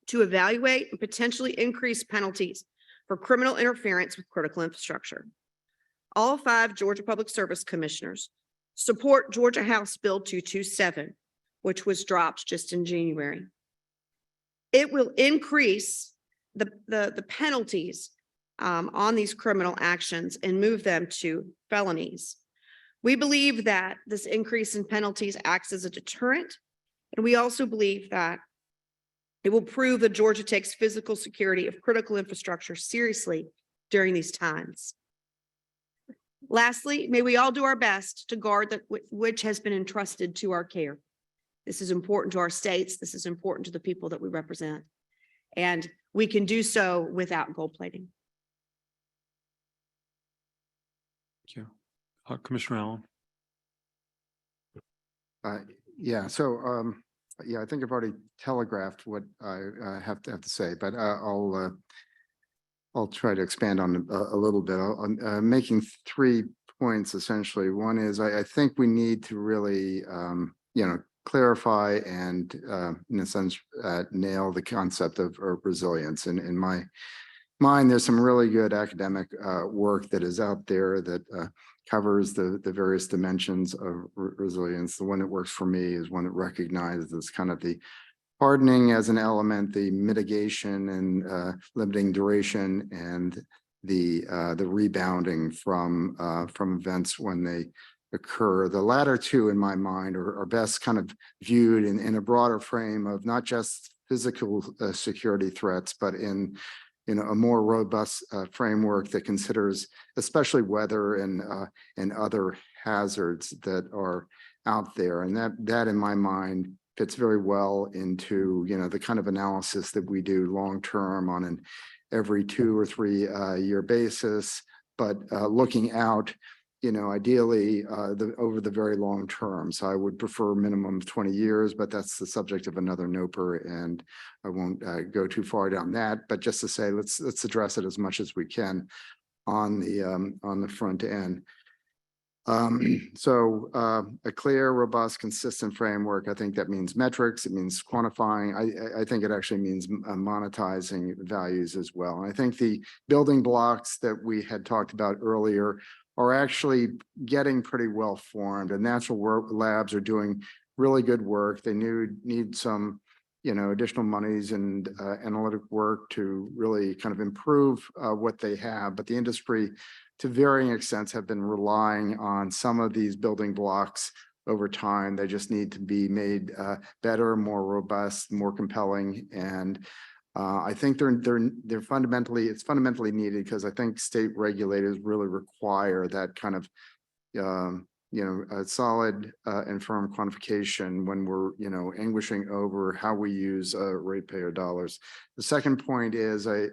to evaluate and potentially increase penalties for criminal interference with critical infrastructure. All 5 Georgia Public Service Commissioners support Georgia House Bill 227, which was dropped just in January. It will increase the penalties on these criminal actions and move them to felonies. We believe that this increase in penalties acts as a deterrent, and we also believe that it will prove that Georgia takes physical security of critical infrastructure seriously during these times. Lastly, may we all do our best to guard that which has been entrusted to our care. This is important to our states. This is important to the people that we represent. And we can do so without gold plating. Thank you. Commissioner Allen. Yeah, so yeah, I think I've already telegraphed what I have to say, but I'll try to expand on a little bit. I'm making 3 points essentially. One is I think we need to really clarify and in a sense nail the concept of resilience. And in my mind, there's some really good academic work that is out there that covers the various dimensions of resilience. The one that works for me is one that recognizes kind of the hardening as an element, the mitigation and limiting duration, and the rebounding from events when they occur. The latter 2, in my mind, are best kind of viewed in a broader frame of not just physical security threats, but in a more robust framework that considers especially weather and other hazards that are out there. And that in my mind fits very well into the kind of analysis that we do long term on an every 2 or 3 year basis, but looking out ideally over the very long term. So I would prefer minimum of 20 years, but that's the subject of another NOPR, and I won't go too far down that. But just to say, let's address it as much as we can on the front end. So a clear, robust, consistent framework. I think that means metrics. It means quantifying. I think it actually means monetizing values as well. And I think the building blocks that we had talked about earlier are actually getting pretty well formed, and natural labs are doing really good work. They need some, additional monies and analytic work to really kind of improve what they have. But the industry, to varying extents, have been relying on some of these building blocks over time. They just need to be made better, more robust, more compelling, and I think they're fundamentally needed, because I think state regulators really require that kind of a solid and firm quantification when we're anguishing over how we use ratepayer dollars. The second point is I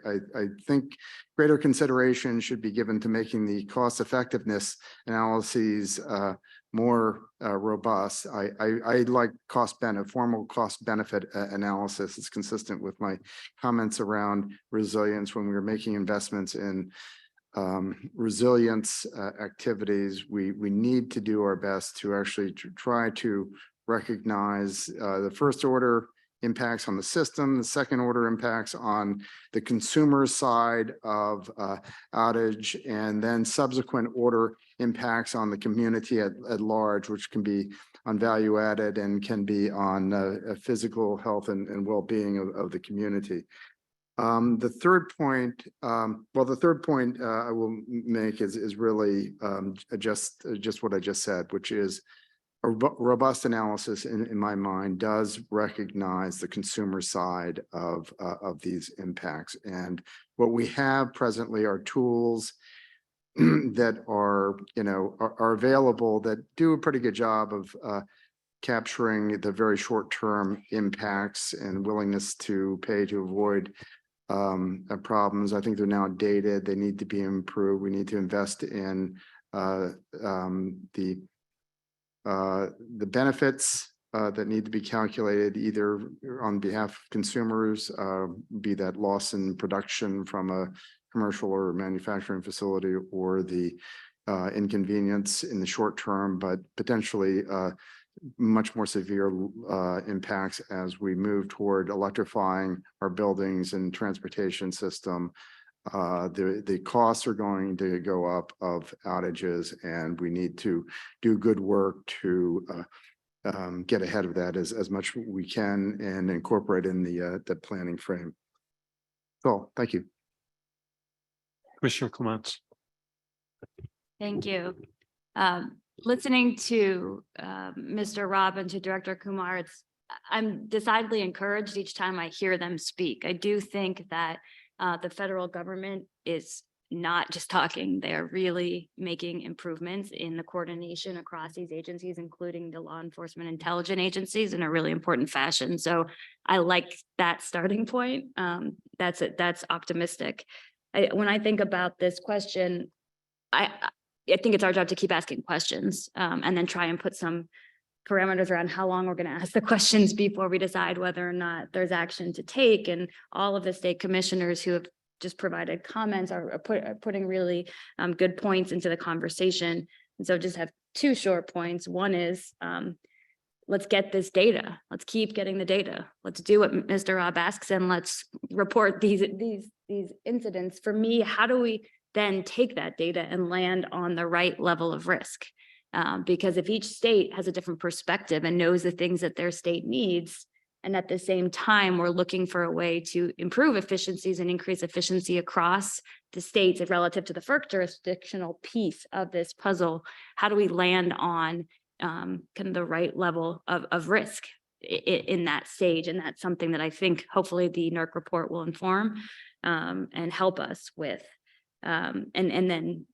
think greater consideration should be given to making the cost effectiveness analyses more robust. I like formal cost benefit analysis. It's consistent with my comments around resilience when we were making investments in resilience activities. We need to do our best to actually try to recognize the first order impacts on the system, the second order impacts on the consumer side of outage, and then subsequent order impacts on the community at large, which can be on value added and can be on physical health and well-being of the community. The third point, the third point I will make is really just what I just said, which is a robust analysis in my mind does recognize the consumer side of these impacts. And what we have presently are tools that are available that do a pretty good job of capturing the very short-term impacts and willingness to pay to avoid problems. I think they're now dated. They need to be improved. We need to invest in the benefits that need to be calculated either on behalf of consumers, be that loss in production from a commercial or manufacturing facility, or the inconvenience in the short term, but potentially much more severe impacts as we move toward electrifying our buildings and transportation system. The costs are going to go up of outages, and we need to do good work to get ahead of that as much we can and incorporate in the planning frame. So, thank you. Commissioner Clements. Thank you. Listening to Mr. Robb and to Director Kumar, I'm decidedly encouraged each time I hear them speak. I do think that the federal government is not just talking, they're really making improvements in the coordination across these agencies, including the law enforcement intelligence agencies, in a really important fashion. So I like that starting point. That's optimistic. When I think about this question, I think it's our job to keep asking questions and then try and put some parameters around how long we're going to ask the questions before we decide whether or not there's action to take. And all of the state commissioners who have just provided comments are putting really good points into the conversation. And so just have two short points. One is let's get this data. Let's keep getting the data. Let's do what Mr. Robb asks, and let's report these incidents. For me, how do we then take that data and land on the right level of risk? Because if each state has a different perspective and knows the things that their state needs, and at the same time, we're looking for a way to improve efficiencies and increase efficiency across the states relative to the FERC jurisdictional piece of this puzzle, how do we land on kind of the right level of risk in that stage? And that's something that I think hopefully the NERC report will inform and help us with. And then,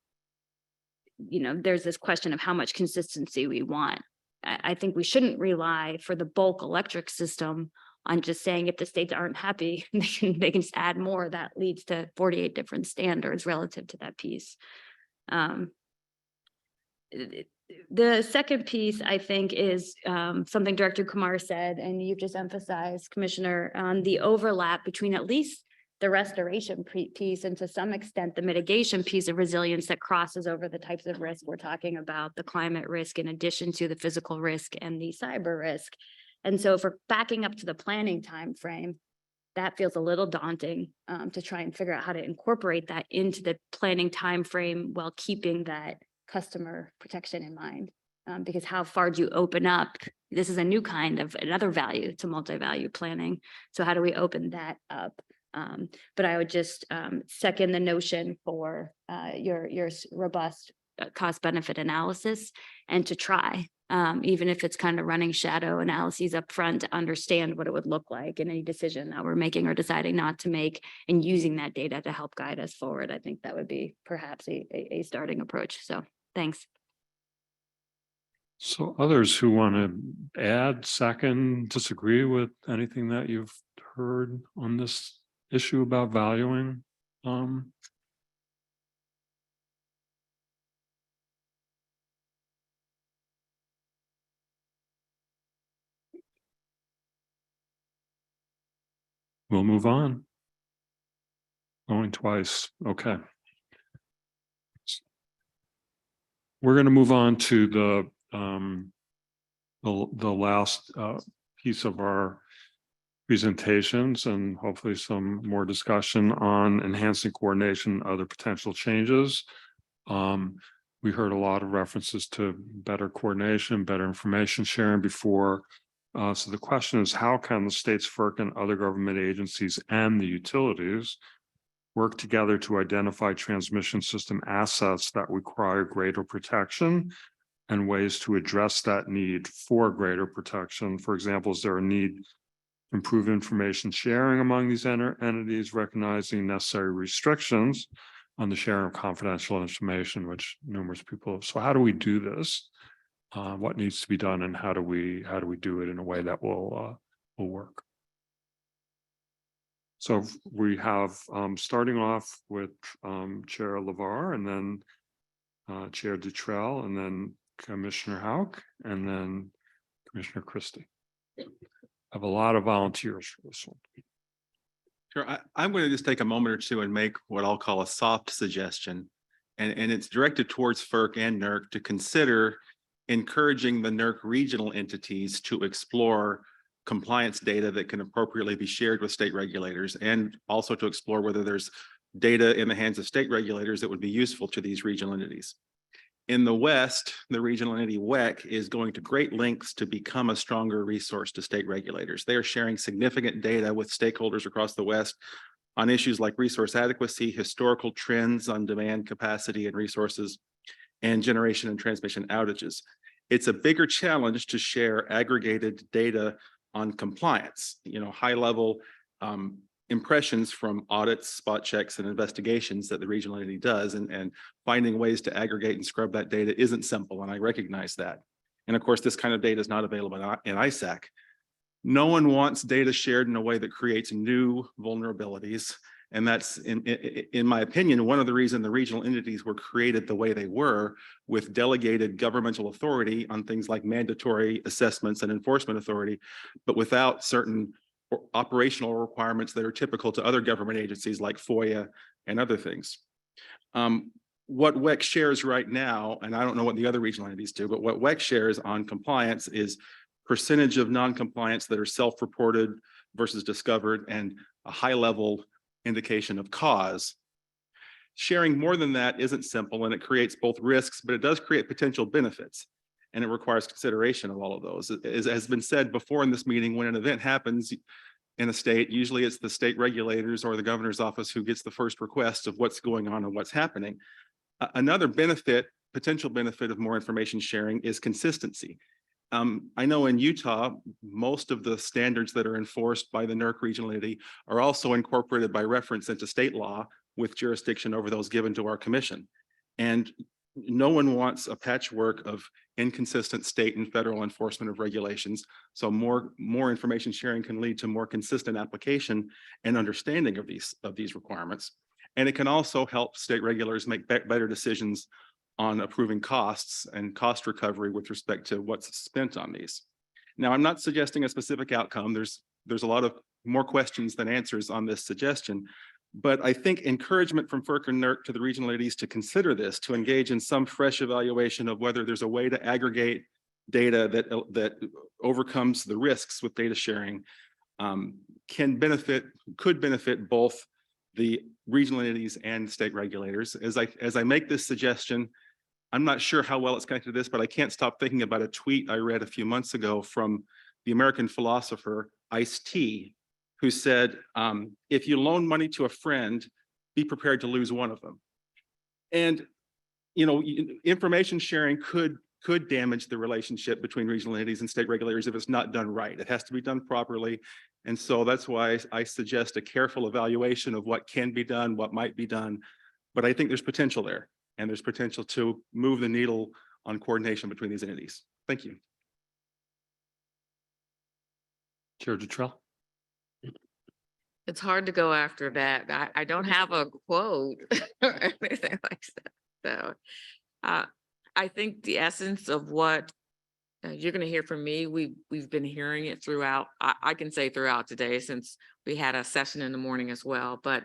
there's this question of how much consistency we want. I think we shouldn't rely for the bulk electric system on just saying if the states aren't happy, they can just add more. That leads to 48 different standards relative to that piece. The second piece, I think, is something Director Kumar said, and you've just emphasized, Commissioner, on the overlap between at least the restoration piece and to some extent the mitigation piece of resilience that crosses over the types of risk we're talking about, the climate risk in addition to the physical risk and the cyber risk. And so for backing up to the planning time frame, that feels a little daunting to try and figure out how to incorporate that into the planning time frame while keeping that customer protection in mind. Because how far do you open up? This is a new kind of another value to multi-value planning. So how do we open that up? But I would just second the notion for your robust cost benefit analysis, and to try, even if it's kind of running shadow analyses up front, to understand what it would look like in any decision that we're making or deciding not to make, and using that data to help guide us forward. I think that would be perhaps a starting approach. So thanks. So others who want to add, second, disagree with anything that you've heard on this issue about valuing? We'll move on. Going twice. Okay. We're going to move on to the last piece of our presentations, and hopefully some more discussion on enhancing coordination, other potential changes. We heard a lot of references to better coordination, better information sharing before So the question is, how can the state's FERC and other government agencies and the utilities work together to identify transmission system assets that require greater protection and ways to address that need for greater protection? For example, is there a need to improve information sharing among these entities, recognizing necessary restrictions on the sharing of confidential information, which numerous people have? So how do we do this? What needs to be done, and how do we do it in a way that will work? So we have starting off with Chair LeVar, and then Chair Dutrell, and then Commissioner Hauk, and then Commissioner Christie. I have a lot of volunteers for this one. Sure. I'm going to just take a moment or two and make what I'll call a soft suggestion. And it's directed towards FERC and NERC to consider encouraging the NERC regional entities to explore compliance data that can appropriately be shared with state regulators, and also to explore whether there's data in the hands of state regulators that would be useful to these regional entities. In the West, the regional entity WEC is going to great lengths to become a stronger resource to state regulators. They are sharing significant data with stakeholders across the West on issues like resource adequacy, historical trends on demand capacity and resources, and generation and transmission outages. It's a bigger challenge to share aggregated data on compliance, high-level impressions from audits, spot checks, and investigations that the regional entity does, and finding ways to aggregate and scrub that data isn't simple, and I recognize that. And of course, this kind of data is not available in ISAC. No one wants data shared in a way that creates new vulnerabilities. And that's, in my opinion, one of the reasons the regional entities were created the way they were, with delegated governmental authority on things like mandatory assessments and enforcement authority, but without certain operational requirements that are typical to other government agencies like FOIA and other things. What WEC shares right now, and I don't know what the other regional entities do, but what WEC shares on compliance is percentage of non-compliance that are self-reported versus discovered, and a high-level indication of cause. Sharing more than that isn't simple, and it creates both risks, but it does create potential benefits, and it requires consideration of all of those. As has been said before in this meeting, when an event happens in a state, usually it's the state regulators or the governor's office who gets the first request of what's going on and what's happening. Another benefit, potential benefit of more information sharing, is consistency. I know in Utah, most of the standards that are enforced by the NERC regional entity are also incorporated by reference into state law with jurisdiction over those given to our commission. And no one wants a patchwork of inconsistent state and federal enforcement of regulations. So more information sharing can lead to more consistent application and understanding of these requirements. And it can also help state regulators make better decisions on approving costs and cost recovery with respect to what's spent on these. Now, I'm not suggesting a specific outcome. There's a lot of more questions than answers on this suggestion, but I think encouragement from FERC and NERC to the regional entities to consider this, to engage in some fresh evaluation of whether there's a way to aggregate data that overcomes the risks with data sharing, could benefit both the regional entities and state regulators. As I make this suggestion, I'm not sure how well it's connected to this, but I can't stop thinking about a tweet I read a few months ago from the American philosopher Ice-T, who said, if you loan money to a friend, be prepared to lose one of them. And information sharing could damage the relationship between regional entities and state regulators if it's not done right. It has to be done properly. And so that's why I suggest a careful evaluation of what can be done, what might be done. But I think there's potential there, and there's potential to move the needle on coordination between these entities. Thank you. Chair Dutrell. It's hard to go after that. I don't have a quote or anything like that. So I think the essence of what you're going to hear from me, we've been hearing it throughout. I can say throughout today, since we had a session in the morning as well, but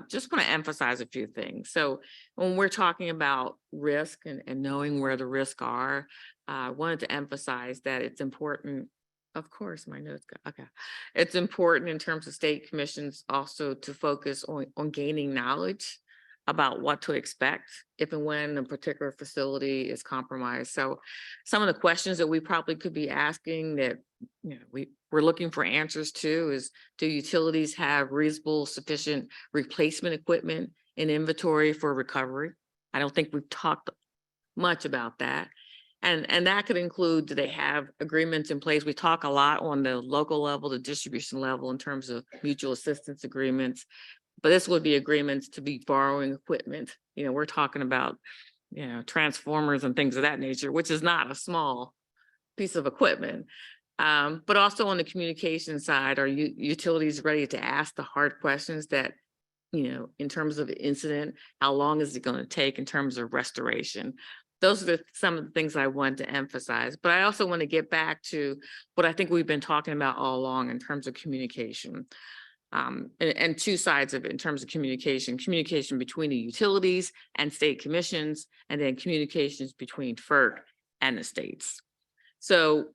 just want to emphasize a few things. So when we're talking about risk and knowing where the risks are, I wanted to emphasize that it's important. Of course, my notes go, okay. It's important in terms of state commissions also to focus on gaining knowledge about what to expect if and when a particular facility is compromised. So some of the questions that we probably could be asking that we're looking for answers to is, do utilities have reasonable, sufficient replacement equipment in inventory for recovery? I don't think we've talked much about that. And that could include, do they have agreements in place? We talk a lot on the local level, the distribution level in terms of mutual assistance agreements. But this would be agreements to be borrowing equipment. We're talking about, transformers and things of that nature, which is not a small piece of equipment. But also on the communication side, are utilities ready to ask the hard questions that, in terms of the incident, how long is it going to take in terms of restoration? Those are some of the things I want to emphasize, but I also want to get back to what I think we've been talking about all along in terms of communication. And two sides of it in terms of communication between the utilities and state commissions, and then communications between FERC and the states. So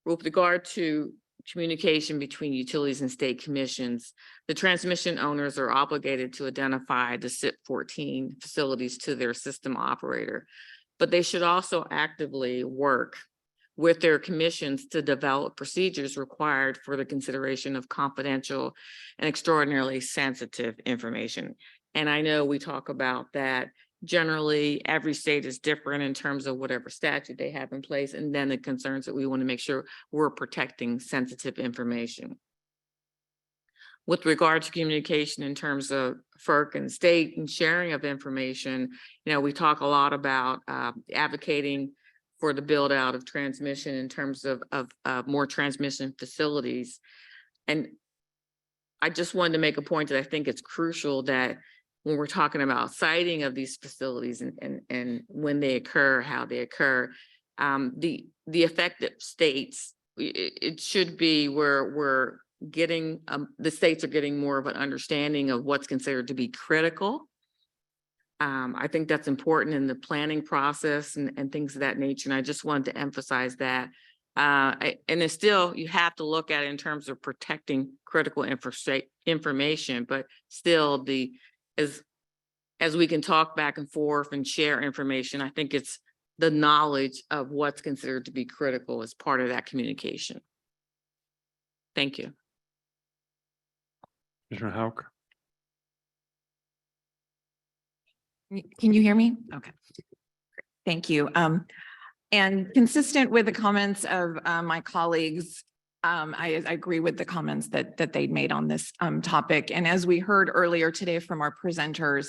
with regard to communication between utilities and state commissions, the transmission owners are obligated to identify the SIP 14 facilities to their system operator, but they should also actively work with their commissions to develop procedures required for the consideration of confidential and extraordinarily sensitive information. And I know we talk about that. Generally, every state is different in terms of whatever statute they have in place, and then the concerns that we want to make sure we're protecting sensitive information. With regard to communication in terms of FERC and state and sharing of information, we talk a lot about advocating for the build out of transmission in terms of more transmission facilities. And I just wanted to make a point that I think it's crucial that when we're talking about siting of these facilities and when they occur, how they occur, the affected states, it should be where we're getting, the states are getting more of an understanding of what's considered to be critical. I think that's important in the planning process and things of that nature. And I just wanted to emphasize that. And it's still, you have to look at it in terms of protecting critical information, but still as we can talk back and forth and share information, I think it's the knowledge of what's considered to be critical as part of that communication. Thank you. Commissioner Hauck. Can you hear me? Okay. Thank you. And consistent with the comments of my colleagues, I agree with the comments that they made on this topic. And as we heard earlier today from our presenters,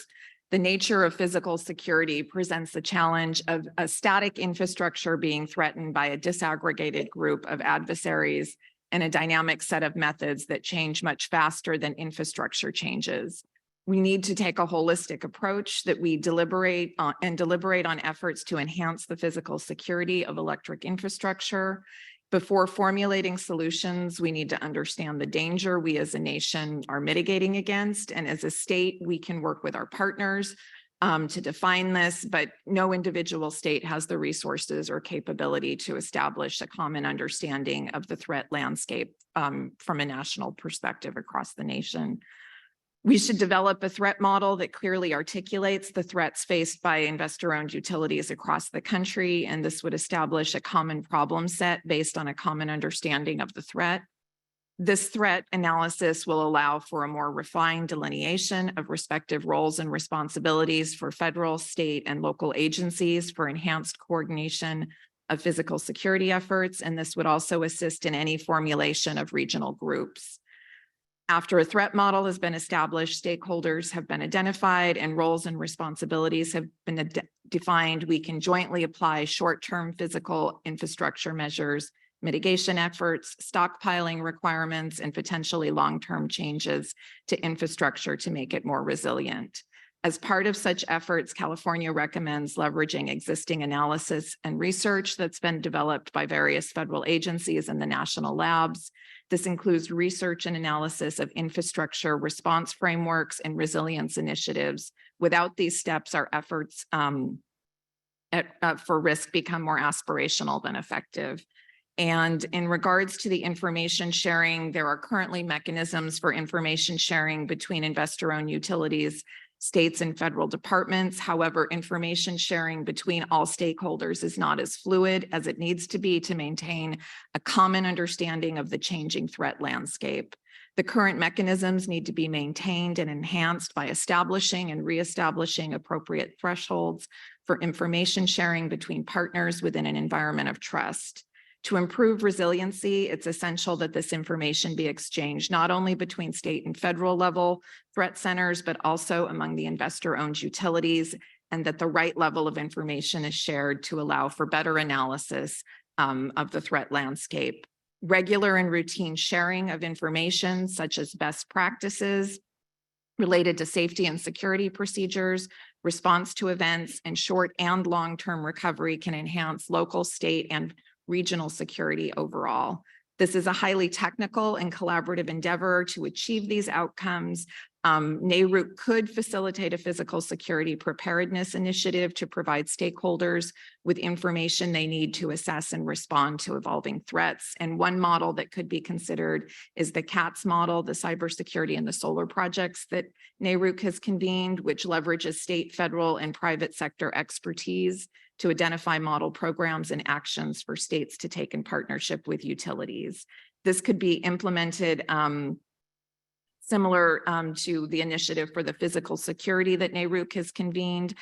the nature of physical security presents the challenge of a static infrastructure being threatened by a disaggregated group of adversaries and a dynamic set of methods that change much faster than infrastructure changes. We need to take a holistic approach that we deliberate on efforts to enhance the physical security of electric infrastructure. Before formulating solutions, we need to understand the danger we as a nation are mitigating against. And as a state, we can work with our partners to define this, but no individual state has the resources or capability to establish a common understanding of the threat landscape from a national perspective across the nation. We should develop a threat model that clearly articulates the threats faced by investor-owned utilities across the country, and this would establish a common problem set based on a common understanding of the threat. This threat analysis will allow for a more refined delineation of respective roles and responsibilities for federal, state, and local agencies for enhanced coordination of physical security efforts, and this would also assist in any formulation of regional groups. After a threat model has been established, stakeholders have been identified, and roles and responsibilities have been defined, we can jointly apply short-term physical infrastructure measures, mitigation efforts, stockpiling requirements, and potentially long-term changes to infrastructure to make it more resilient. As part of such efforts, California recommends leveraging existing analysis and research that's been developed by various federal agencies and the national labs. This includes research and analysis of infrastructure response frameworks and resilience initiatives. Without these steps, our efforts for risk become more aspirational than effective. And in regards to the information sharing, there are currently mechanisms for information sharing between investor-owned utilities, states and federal departments. However, information sharing between all stakeholders is not as fluid as it needs to be to maintain a common understanding of the changing threat landscape. The current mechanisms need to be maintained and enhanced by establishing and reestablishing appropriate thresholds for information sharing between partners within an environment of trust. To improve resiliency, it's essential that this information be exchanged not only between state and federal level threat centers, but also among the investor-owned utilities, and that the right level of information is shared to allow for better analysis of the threat landscape. Regular and routine sharing of information, such as best practices related to safety and security procedures, response to events, and short and long-term recovery can enhance local, state, and regional security overall. This is a highly technical and collaborative endeavor to achieve these outcomes. NERC could facilitate a physical security preparedness initiative to provide stakeholders with information they need to assess and respond to evolving threats. And one model that could be considered is the CATS model, the cybersecurity and the solar projects that NERC has convened, which leverages state, federal, and private sector expertise to identify model programs and actions for states to take in partnership with utilities. This could be implemented similar to the initiative for the physical security that NERC has convened,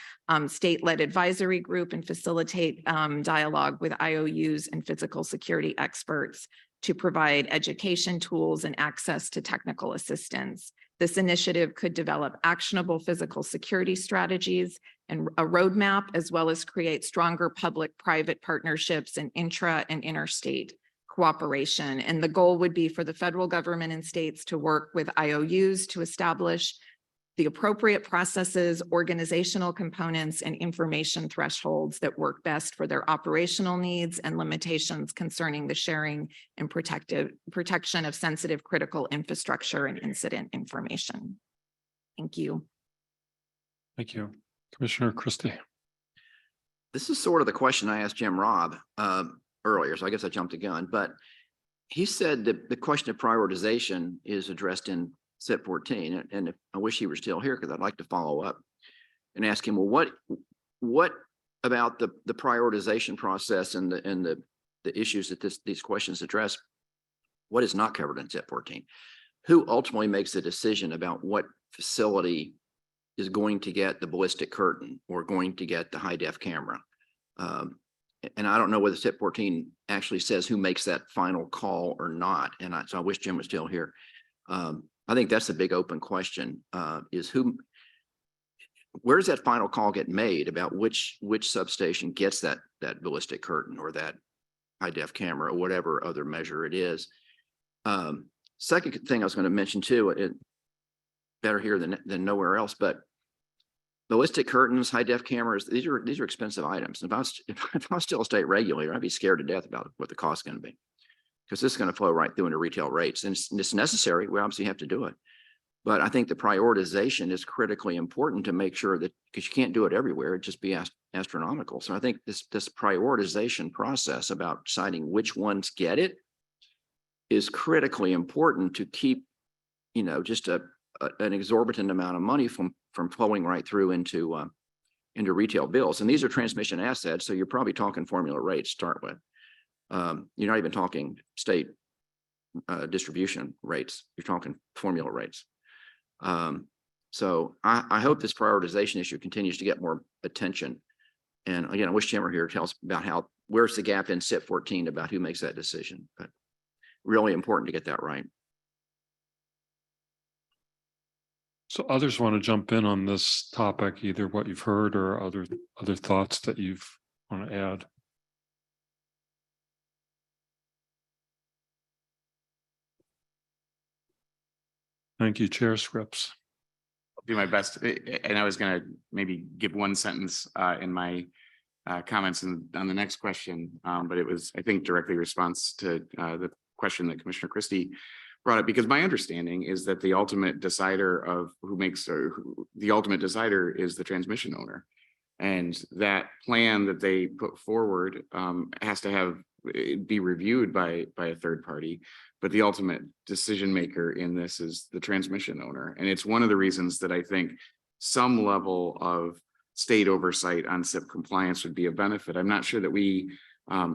state-led advisory group, and facilitate dialogue with IOUs and physical security experts to provide education tools and access to technical assistance. This initiative could develop actionable physical security strategies and a roadmap, as well as create stronger public-private partnerships and intra and interstate cooperation. And the goal would be for the federal government and states to work with IOUs to establish the appropriate processes, organizational components, and information thresholds that work best for their operational needs and limitations concerning the sharing and protection of sensitive critical infrastructure and incident information. Thank you. Thank you. Commissioner Christie. This is sort of the question I asked Jim Robb earlier, so I guess I jumped the gun, but he said that the question of prioritization is addressed in SIP 14, and I wish he were still here because I'd like to follow up and ask him, well, what about the prioritization process and the issues that these questions address? What is not covered in SIP 14? Who ultimately makes the decision about what facility is going to get the ballistic curtain or going to get the high def camera? And I don't know whether SIP 14 actually says who makes that final call or not. And so I wish Jim was still here. I think that's a big open question, is where does that final call get made about which substation gets that ballistic curtain or that high def camera or whatever other measure it is. Second thing I was going to mention too, better here than nowhere else, but ballistic curtains, high def cameras, these are expensive items. If I was still a state regulator, I'd be scared to death about what the cost is going to be, because this is going to flow right through into retail rates, and it's necessary. We obviously have to do it, but I think the prioritization is critically important to make sure that, because you can't do it everywhere, it'd just be astronomical. So I think this prioritization process about deciding which ones get it is critically important to keep, just an exorbitant amount of money from flowing right through into retail bills. And these are transmission assets, so you're probably talking formula rates to start with. You're not even talking state distribution rates. You're talking formula rates. So I hope this prioritization issue continues to get more attention. And again, I wish Jim were here to tell us about where's the gap in SIP 14 about who makes that decision. But really important to get that right. So others want to jump in on this topic, either what you've heard or other thoughts that you've want to add. Thank you, Chair Scripps. I'll do my best. And I was going to maybe give one sentence in my comments on the next question, but it was, I think, directly response to the question that Commissioner Christie brought up, because my understanding is that the ultimate decider of the ultimate decider is the transmission owner. And that plan that they put forward has to be reviewed by a third party, but the ultimate decision maker in this is the transmission owner. And it's one of the reasons that I think some level of state oversight on SIP compliance would be a benefit. I'm not sure that we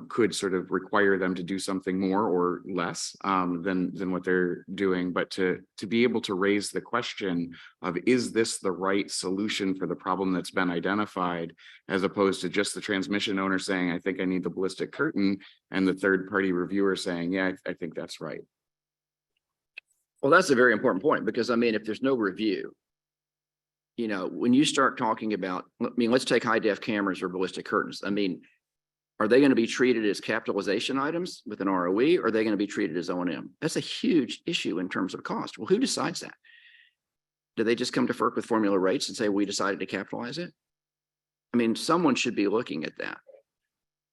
could sort of require them to do something more or less than what they're doing, but to be able to raise the question of, is this the right solution for the problem that's been identified, as opposed to just the transmission owner saying, I think I need the ballistic curtain, and the third party reviewer saying, yeah, I think that's right. Well, that's a very important point, because I mean, if there's no review, you know, when you start talking about, I mean, let's take high def cameras or ballistic curtains. I mean, are they going to be treated as capitalization items with an ROE? Or are they going to be treated as O&M? That's a huge issue in terms of cost. Well, who decides that? Do they just come to FERC with formula rates and say, we decided to capitalize it? I mean, someone should be looking at that.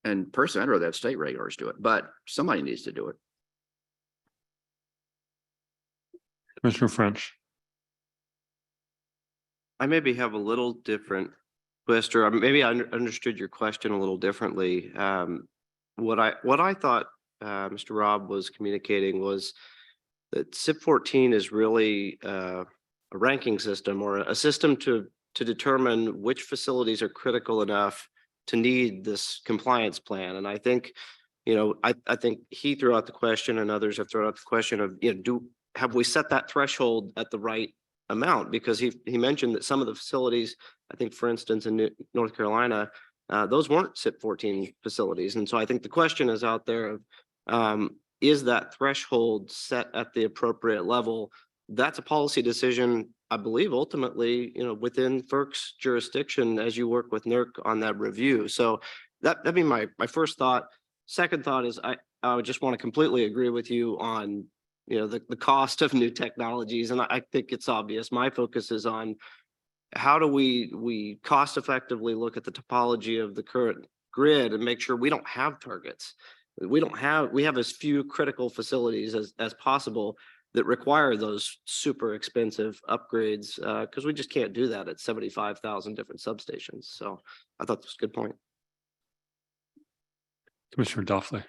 And personally, I'd rather have state regulators do it, but somebody needs to do it. Commissioner French. I maybe have a little different twist, or maybe I understood your question a little differently. What I thought Mr. Rob was communicating was that SIP 14 is really a ranking system, or a system to determine which facilities are critical enough to need this compliance plan. And I think, you know, I think he threw out the question, and others have thrown out the question of, you know, have we set that threshold at the right amount? Because he mentioned that some of the facilities, I think, for instance, in North Carolina, those weren't SIP 14 facilities. And so I think the question is out there of, is that threshold set at the appropriate level? That's a policy decision, I believe, ultimately, you know, within FERC's jurisdiction as you work with NERC on that review. So that'd be my first thought. Second thought is I would just want to completely agree with you on, you know, the cost of new technologies. And I think it's obvious. My focus is on how do we cost effectively look at the topology of the current grid and make sure we don't have targets. We have as few critical facilities as possible that require those super expensive upgrades, because we just can't do that at 75,000 different substations. So I thought that was a good point. Commissioner Duffley.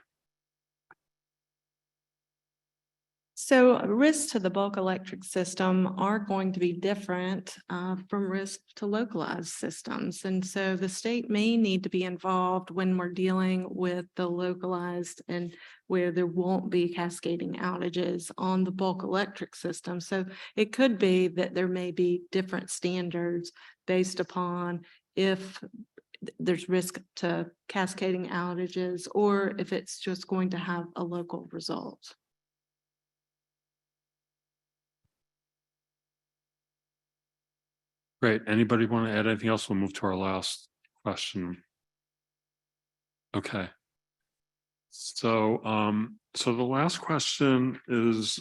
So risks to the bulk electric system are going to be different from risk to localized systems. And so the state may need to be involved when we're dealing with the localized and where there won't be cascading outages on the bulk electric system. So it could be that there may be different standards based upon if there's risk to cascading outages or if it's just going to have a local result. Great. Anybody want to add anything else? We'll move to our last question. Okay. So, so the last question is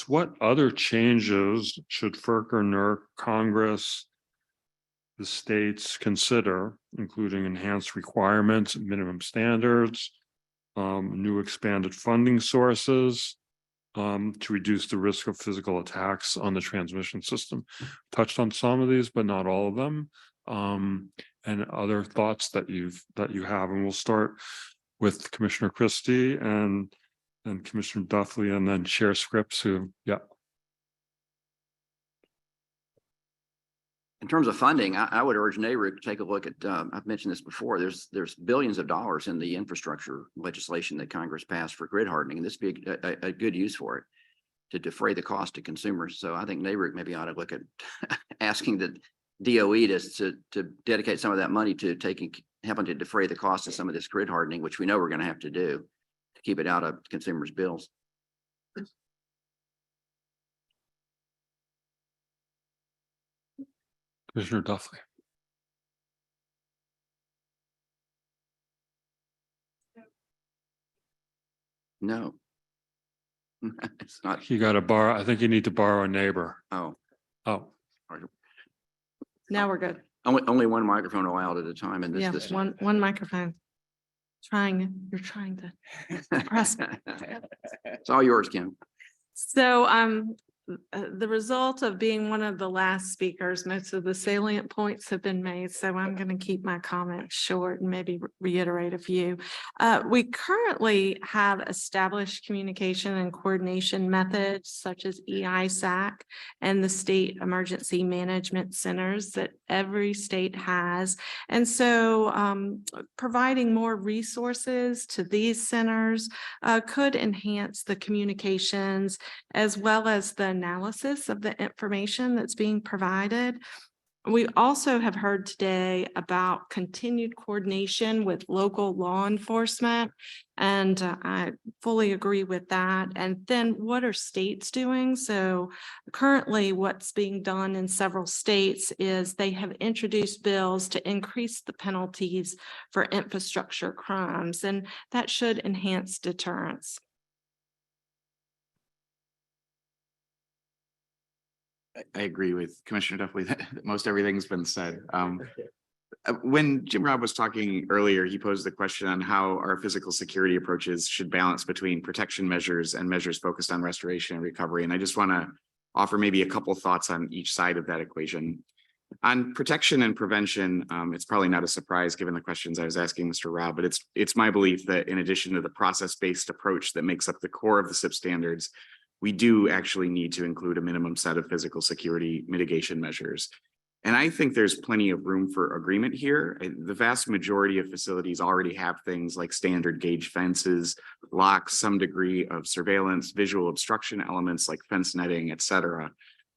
what other changes should FERC or NERC, Congress, the states consider, including enhanced requirements, minimum standards, new expanded funding sources, to reduce the risk of physical attacks on the transmission system? Touched on some of these, but not all of them. And other thoughts that you have, and we'll start with Commissioner Christie and Commissioner Duffley, and then Chair Scripps, who, yeah. In terms of funding, I would urge NERC to take a look at, I've mentioned this before, there's billions of dollars in the infrastructure legislation that Congress passed for grid hardening, and this would be a good use for it to defray the cost to consumers. So I think NERC maybe ought to look at asking the DOE to dedicate some of that money to helping to defray the cost of some of this grid hardening, which we know we're going to have to do to keep it out of consumers' bills. Commissioner Duffley. No. It's not. You got to borrow. I think you need to borrow a neighbor. Oh. Oh. Now we're good. Only one microphone allowed at a time in this. Yeah, this one microphone. You're trying to press. It's all yours, Kim. So the result of being one of the last speakers, most of the salient points have been made, so I'm going to keep my comments short and maybe reiterate a few. We currently have established communication and coordination methods such as EISAC and the state emergency management centers that every state has. And so providing more resources to these centers could enhance the communications as well as the analysis of the information that's being provided. We also have heard today about continued coordination with local law enforcement, and I fully agree with that. And then what are states doing? So currently what's being done in several states is they have introduced bills to increase the penalties for infrastructure crimes, and that should enhance deterrence. I agree with Commissioner Duffley that most everything's been said. When Jim Robb was talking earlier, he posed the question on how our physical security approaches should balance between protection measures and measures focused on restoration and recovery. And I just want to offer maybe a couple thoughts on each side of that equation. On protection and prevention, it's probably not a surprise given the questions I was asking Mr. Robb, but it's my belief that in addition to the process-based approach that makes up the core of the SIP standards, we do actually need to include a minimum set of physical security mitigation measures. And I think there's plenty of room for agreement here. The vast majority of facilities already have things like standard gauge fences, locks, some degree of surveillance, visual obstruction elements like fence netting, et cetera.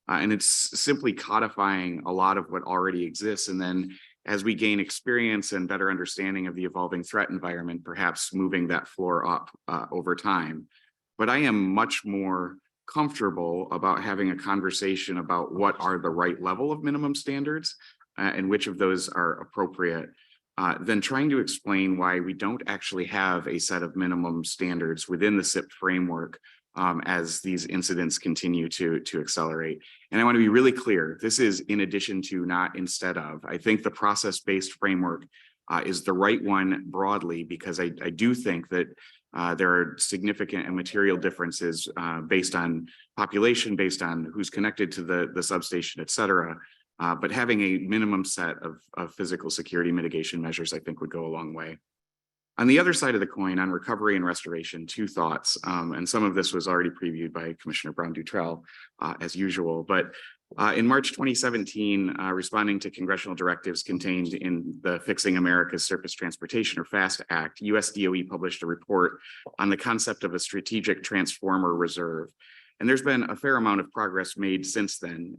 And it's simply codifying a lot of what already exists. And then as we gain experience and better understanding of the evolving threat environment, perhaps moving that floor up over time. But I am much more comfortable about having a conversation about what are the right level of minimum standards and which of those are appropriate than trying to explain why we don't actually have a set of minimum standards within the SIP framework as these incidents continue to accelerate. And I want to be really clear, this is in addition to, not instead of. I think the process-based framework is the right one broadly, because I do think that there are significant and material differences based on population, based on who's connected to the substation, et cetera. But having a minimum set of physical security mitigation measures, I think, would go a long way. On the other side of the coin, on recovery and restoration, two thoughts. And some of this was already previewed by Commissioner Brown-Dutrell, as usual. But in March 2017, responding to congressional directives contained in the Fixing America's Surface Transportation, or FAST Act, US DOE published a report on the concept of a strategic transformer reserve. And there's been a fair amount of progress made since then.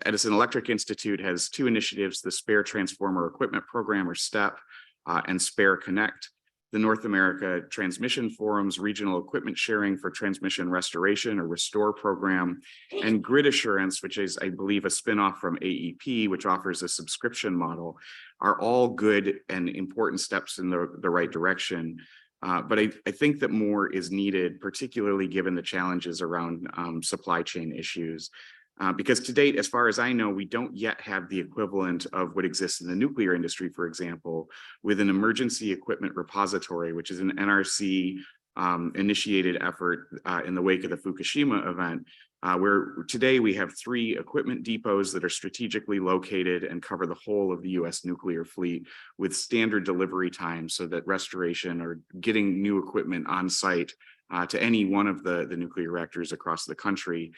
Edison Electric Institute has two initiatives, the Spare Transformer Equipment Program, or STEP, and Spare Connect. The North America Transmission Forum's Regional Equipment Sharing for Transmission Restoration, or RESTORE program, and Grid Assurance, which is, I believe, a spinoff from AEP, which offers a subscription model, are all good and important steps in the right direction. But I think that more is needed, particularly given the challenges around supply chain issues. Because to date, as far as I know, we don't yet have the equivalent of what exists in the nuclear industry, for example, with an emergency equipment repository, which is an NRC initiated effort in the wake of the Fukushima event, where today we have 3 equipment depots that are strategically located and cover the whole of the US nuclear fleet with standard delivery times, so that restoration or getting new equipment on site to any one of the nuclear reactors across the country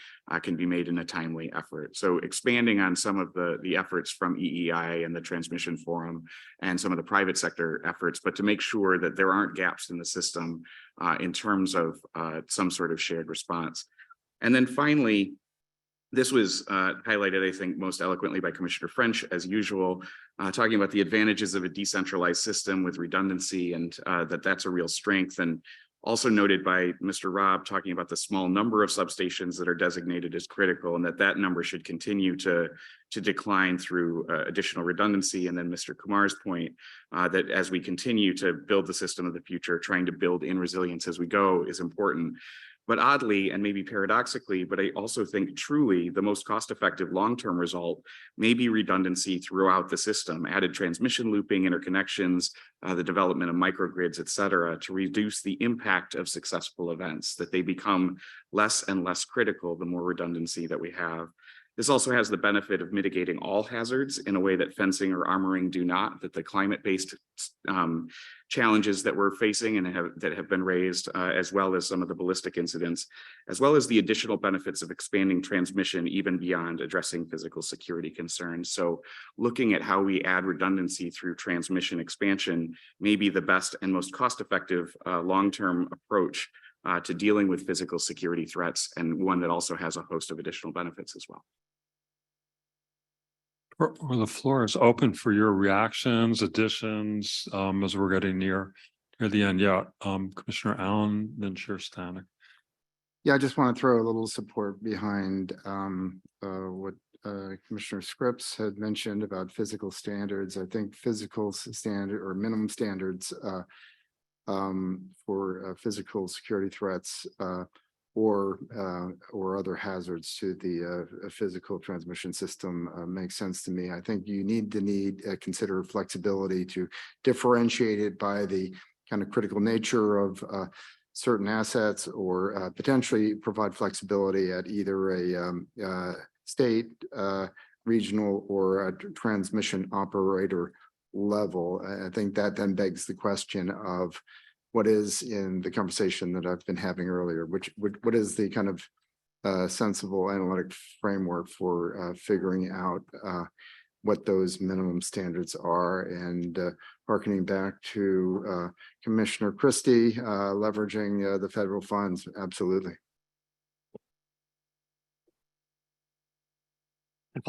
can be made in a timely effort. So expanding on some of the efforts from EEI and the Transmission Forum and some of the private sector efforts, but to make sure that there aren't gaps in the system in terms of some sort of shared response. And then finally, this was highlighted, I think, most eloquently by Commissioner French, as usual, talking about the advantages of a decentralized system with redundancy, and that's a real strength. And also noted by Mr. Robb, talking about the small number of substations that are designated as critical, and that number should continue to decline through additional redundancy. And then Mr. Kumar's point that as we continue to build the system of the future, trying to build in resilience as we go is important. But oddly, and maybe paradoxically, but I also think truly the most cost-effective long-term result may be redundancy throughout the system, added transmission looping, interconnections, the development of microgrids, et cetera, to reduce the impact of successful events, that they become less and less critical the more redundancy that we have. This also has the benefit of mitigating all hazards in a way that fencing or armoring do not, that the climate-based challenges that we're facing and that have been raised, as well as some of the ballistic incidents, as well as the additional benefits of expanding transmission even beyond addressing physical security concerns. So looking at how we add redundancy through transmission expansion may be the best and most cost-effective long-term approach to dealing with physical security threats, and one that also has a host of additional benefits as well. Well, the floor is open for your reactions, additions, as we're getting near the end. Yeah, Commissioner Allen, then Chair Stanek. Yeah, I just want to throw a little support behind what Commissioner Scripps had mentioned about physical standards. I think physical standard or minimum standards for physical security threats or other hazards to the physical transmission system makes sense to me. I think you need to consider flexibility to differentiate it by the kind of critical nature of certain assets, or potentially provide flexibility at either a state, regional, or a transmission operator level. I think that then begs the question of what is in the conversation that I've been having earlier, what is the kind of sensible analytic framework for figuring out what those minimum standards are, and hearkening back to Commissioner Christie, leveraging the federal funds. Absolutely. And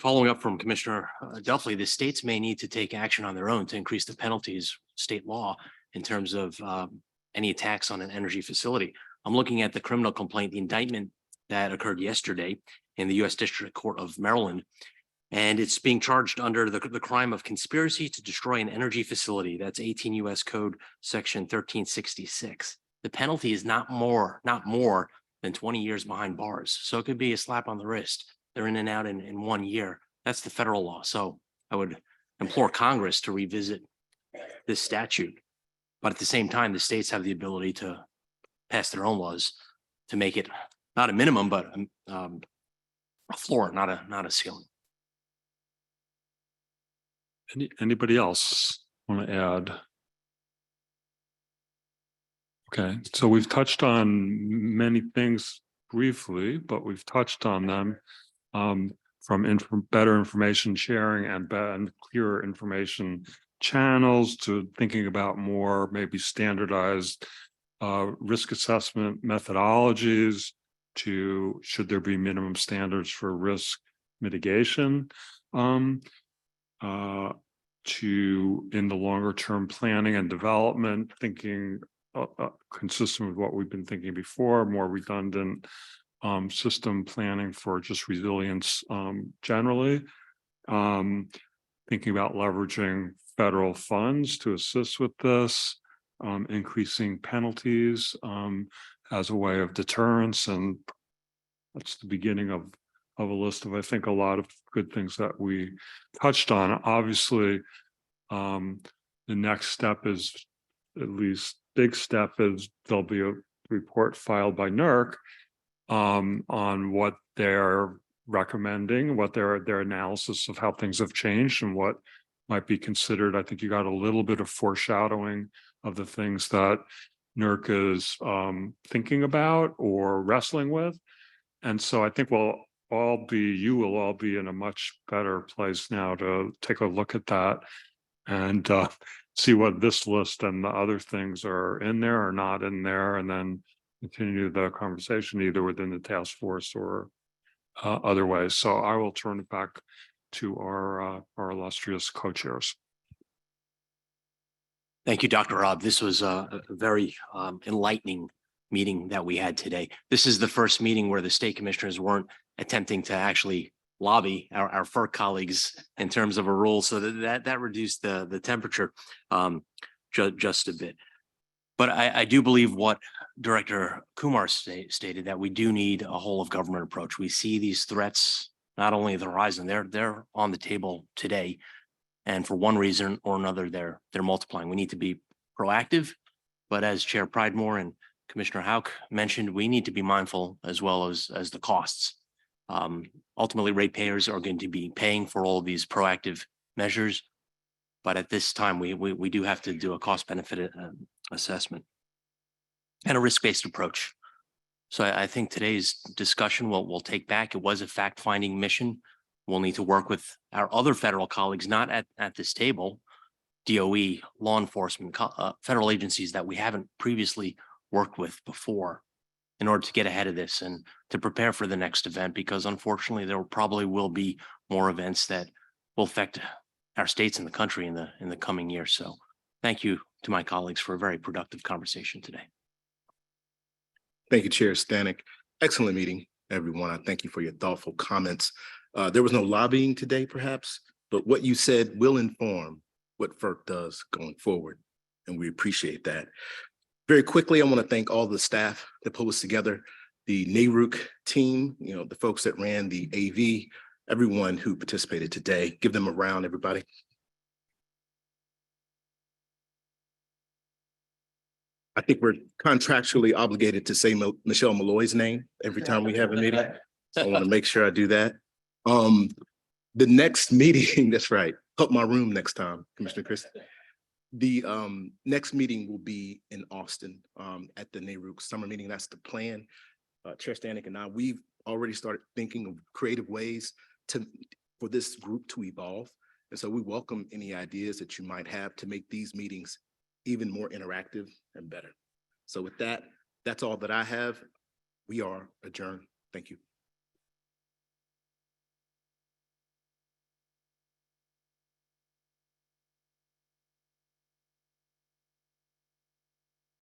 following up from Commissioner Duffley, the states may need to take action on their own to increase the penalties, state law, in terms of any attacks on an energy facility. I'm looking at the criminal complaint, the indictment that occurred yesterday in the U.S. District Court of Maryland, and it's being charged under the crime of conspiracy to destroy an energy facility. That's 18 U.S. Code Section 1366. The penalty is not more than 20 years behind bars. So it could be a slap on the wrist. They're in and out in 1 year. That's the federal law. So I would implore Congress to revisit this statute. But at the same time, the states have the ability to pass their own laws to make it not a minimum, but a floor, not a ceiling. Anybody else want to add? Okay, so we've touched on many things briefly, but we've touched on them from better information sharing and clearer information channels to thinking about more maybe standardized risk assessment methodologies, to should there be minimum standards for risk mitigation, to in the longer term planning and development, thinking consistent with what we've been thinking before, more redundant system planning for just resilience generally, thinking about leveraging federal funds to assist with this, increasing penalties as a way of deterrence. And that's the beginning of a list of, I think, a lot of good things that we touched on. Obviously, the next step is, at least big step, is there'll be a report filed by NERC on what they're recommending, what their analysis of how things have changed and what might be considered. I think you got a little bit of foreshadowing of the things that NERC is thinking about or wrestling with. And so I think you will all be in a much better place now to take a look at that and see what this list and the other things are in there or not in there, and then continue the conversation either within the task force or other ways. So I will turn it back to our illustrious co-chairs. Thank you, Dr. Rob. This was a very enlightening meeting that we had today. This is the first meeting where the state commissioners weren't attempting to actually lobby our FERC colleagues in terms of a rule, so that reduced the temperature just a bit. But I do believe what Director Kumar stated, that we do need a whole of government approach. We see these threats not only at the horizon, they're on the table today. And for one reason or another, they're multiplying. We need to be proactive. But as Chair Pridemore and Commissioner Hauk mentioned, we need to be mindful as well as the costs. Ultimately, ratepayers are going to be paying for all of these proactive measures. But at this time, we do have to do a cost benefit assessment and a risk-based approach. So I think today's discussion will take back. It was a fact-finding mission. We'll need to work with our other federal colleagues, not at this table, DOE, law enforcement, federal agencies that we haven't previously worked with before, in order to get ahead of this and to prepare for the next event, because unfortunately there probably will be more events that will affect our states and the country in the coming years. So thank you to my colleagues for a very productive conversation today. Thank you, Chair Stanek. Excellent meeting, everyone. I thank you for your thoughtful comments. There was no lobbying today, perhaps, but what you said will inform what FERC does going forward, and we appreciate that. Very quickly, I want to thank all the staff that pulled us together, the NERC team, the folks that ran the AV, everyone who participated today. Give them a round, everybody. I think we're contractually obligated to say Michelle Malloy's name every time we have a meeting. So I want to make sure I do that. The next meeting, that's right, help my room next time, Commissioner Chris. The next meeting will be in Austin at the NERC summer meeting. That's the plan. Chair Stanek and I, we've already started thinking of creative ways for this group to evolve. And so we welcome any ideas that you might have to make these meetings even more interactive and better. So with that, that's all that I have. We are adjourned. Thank you.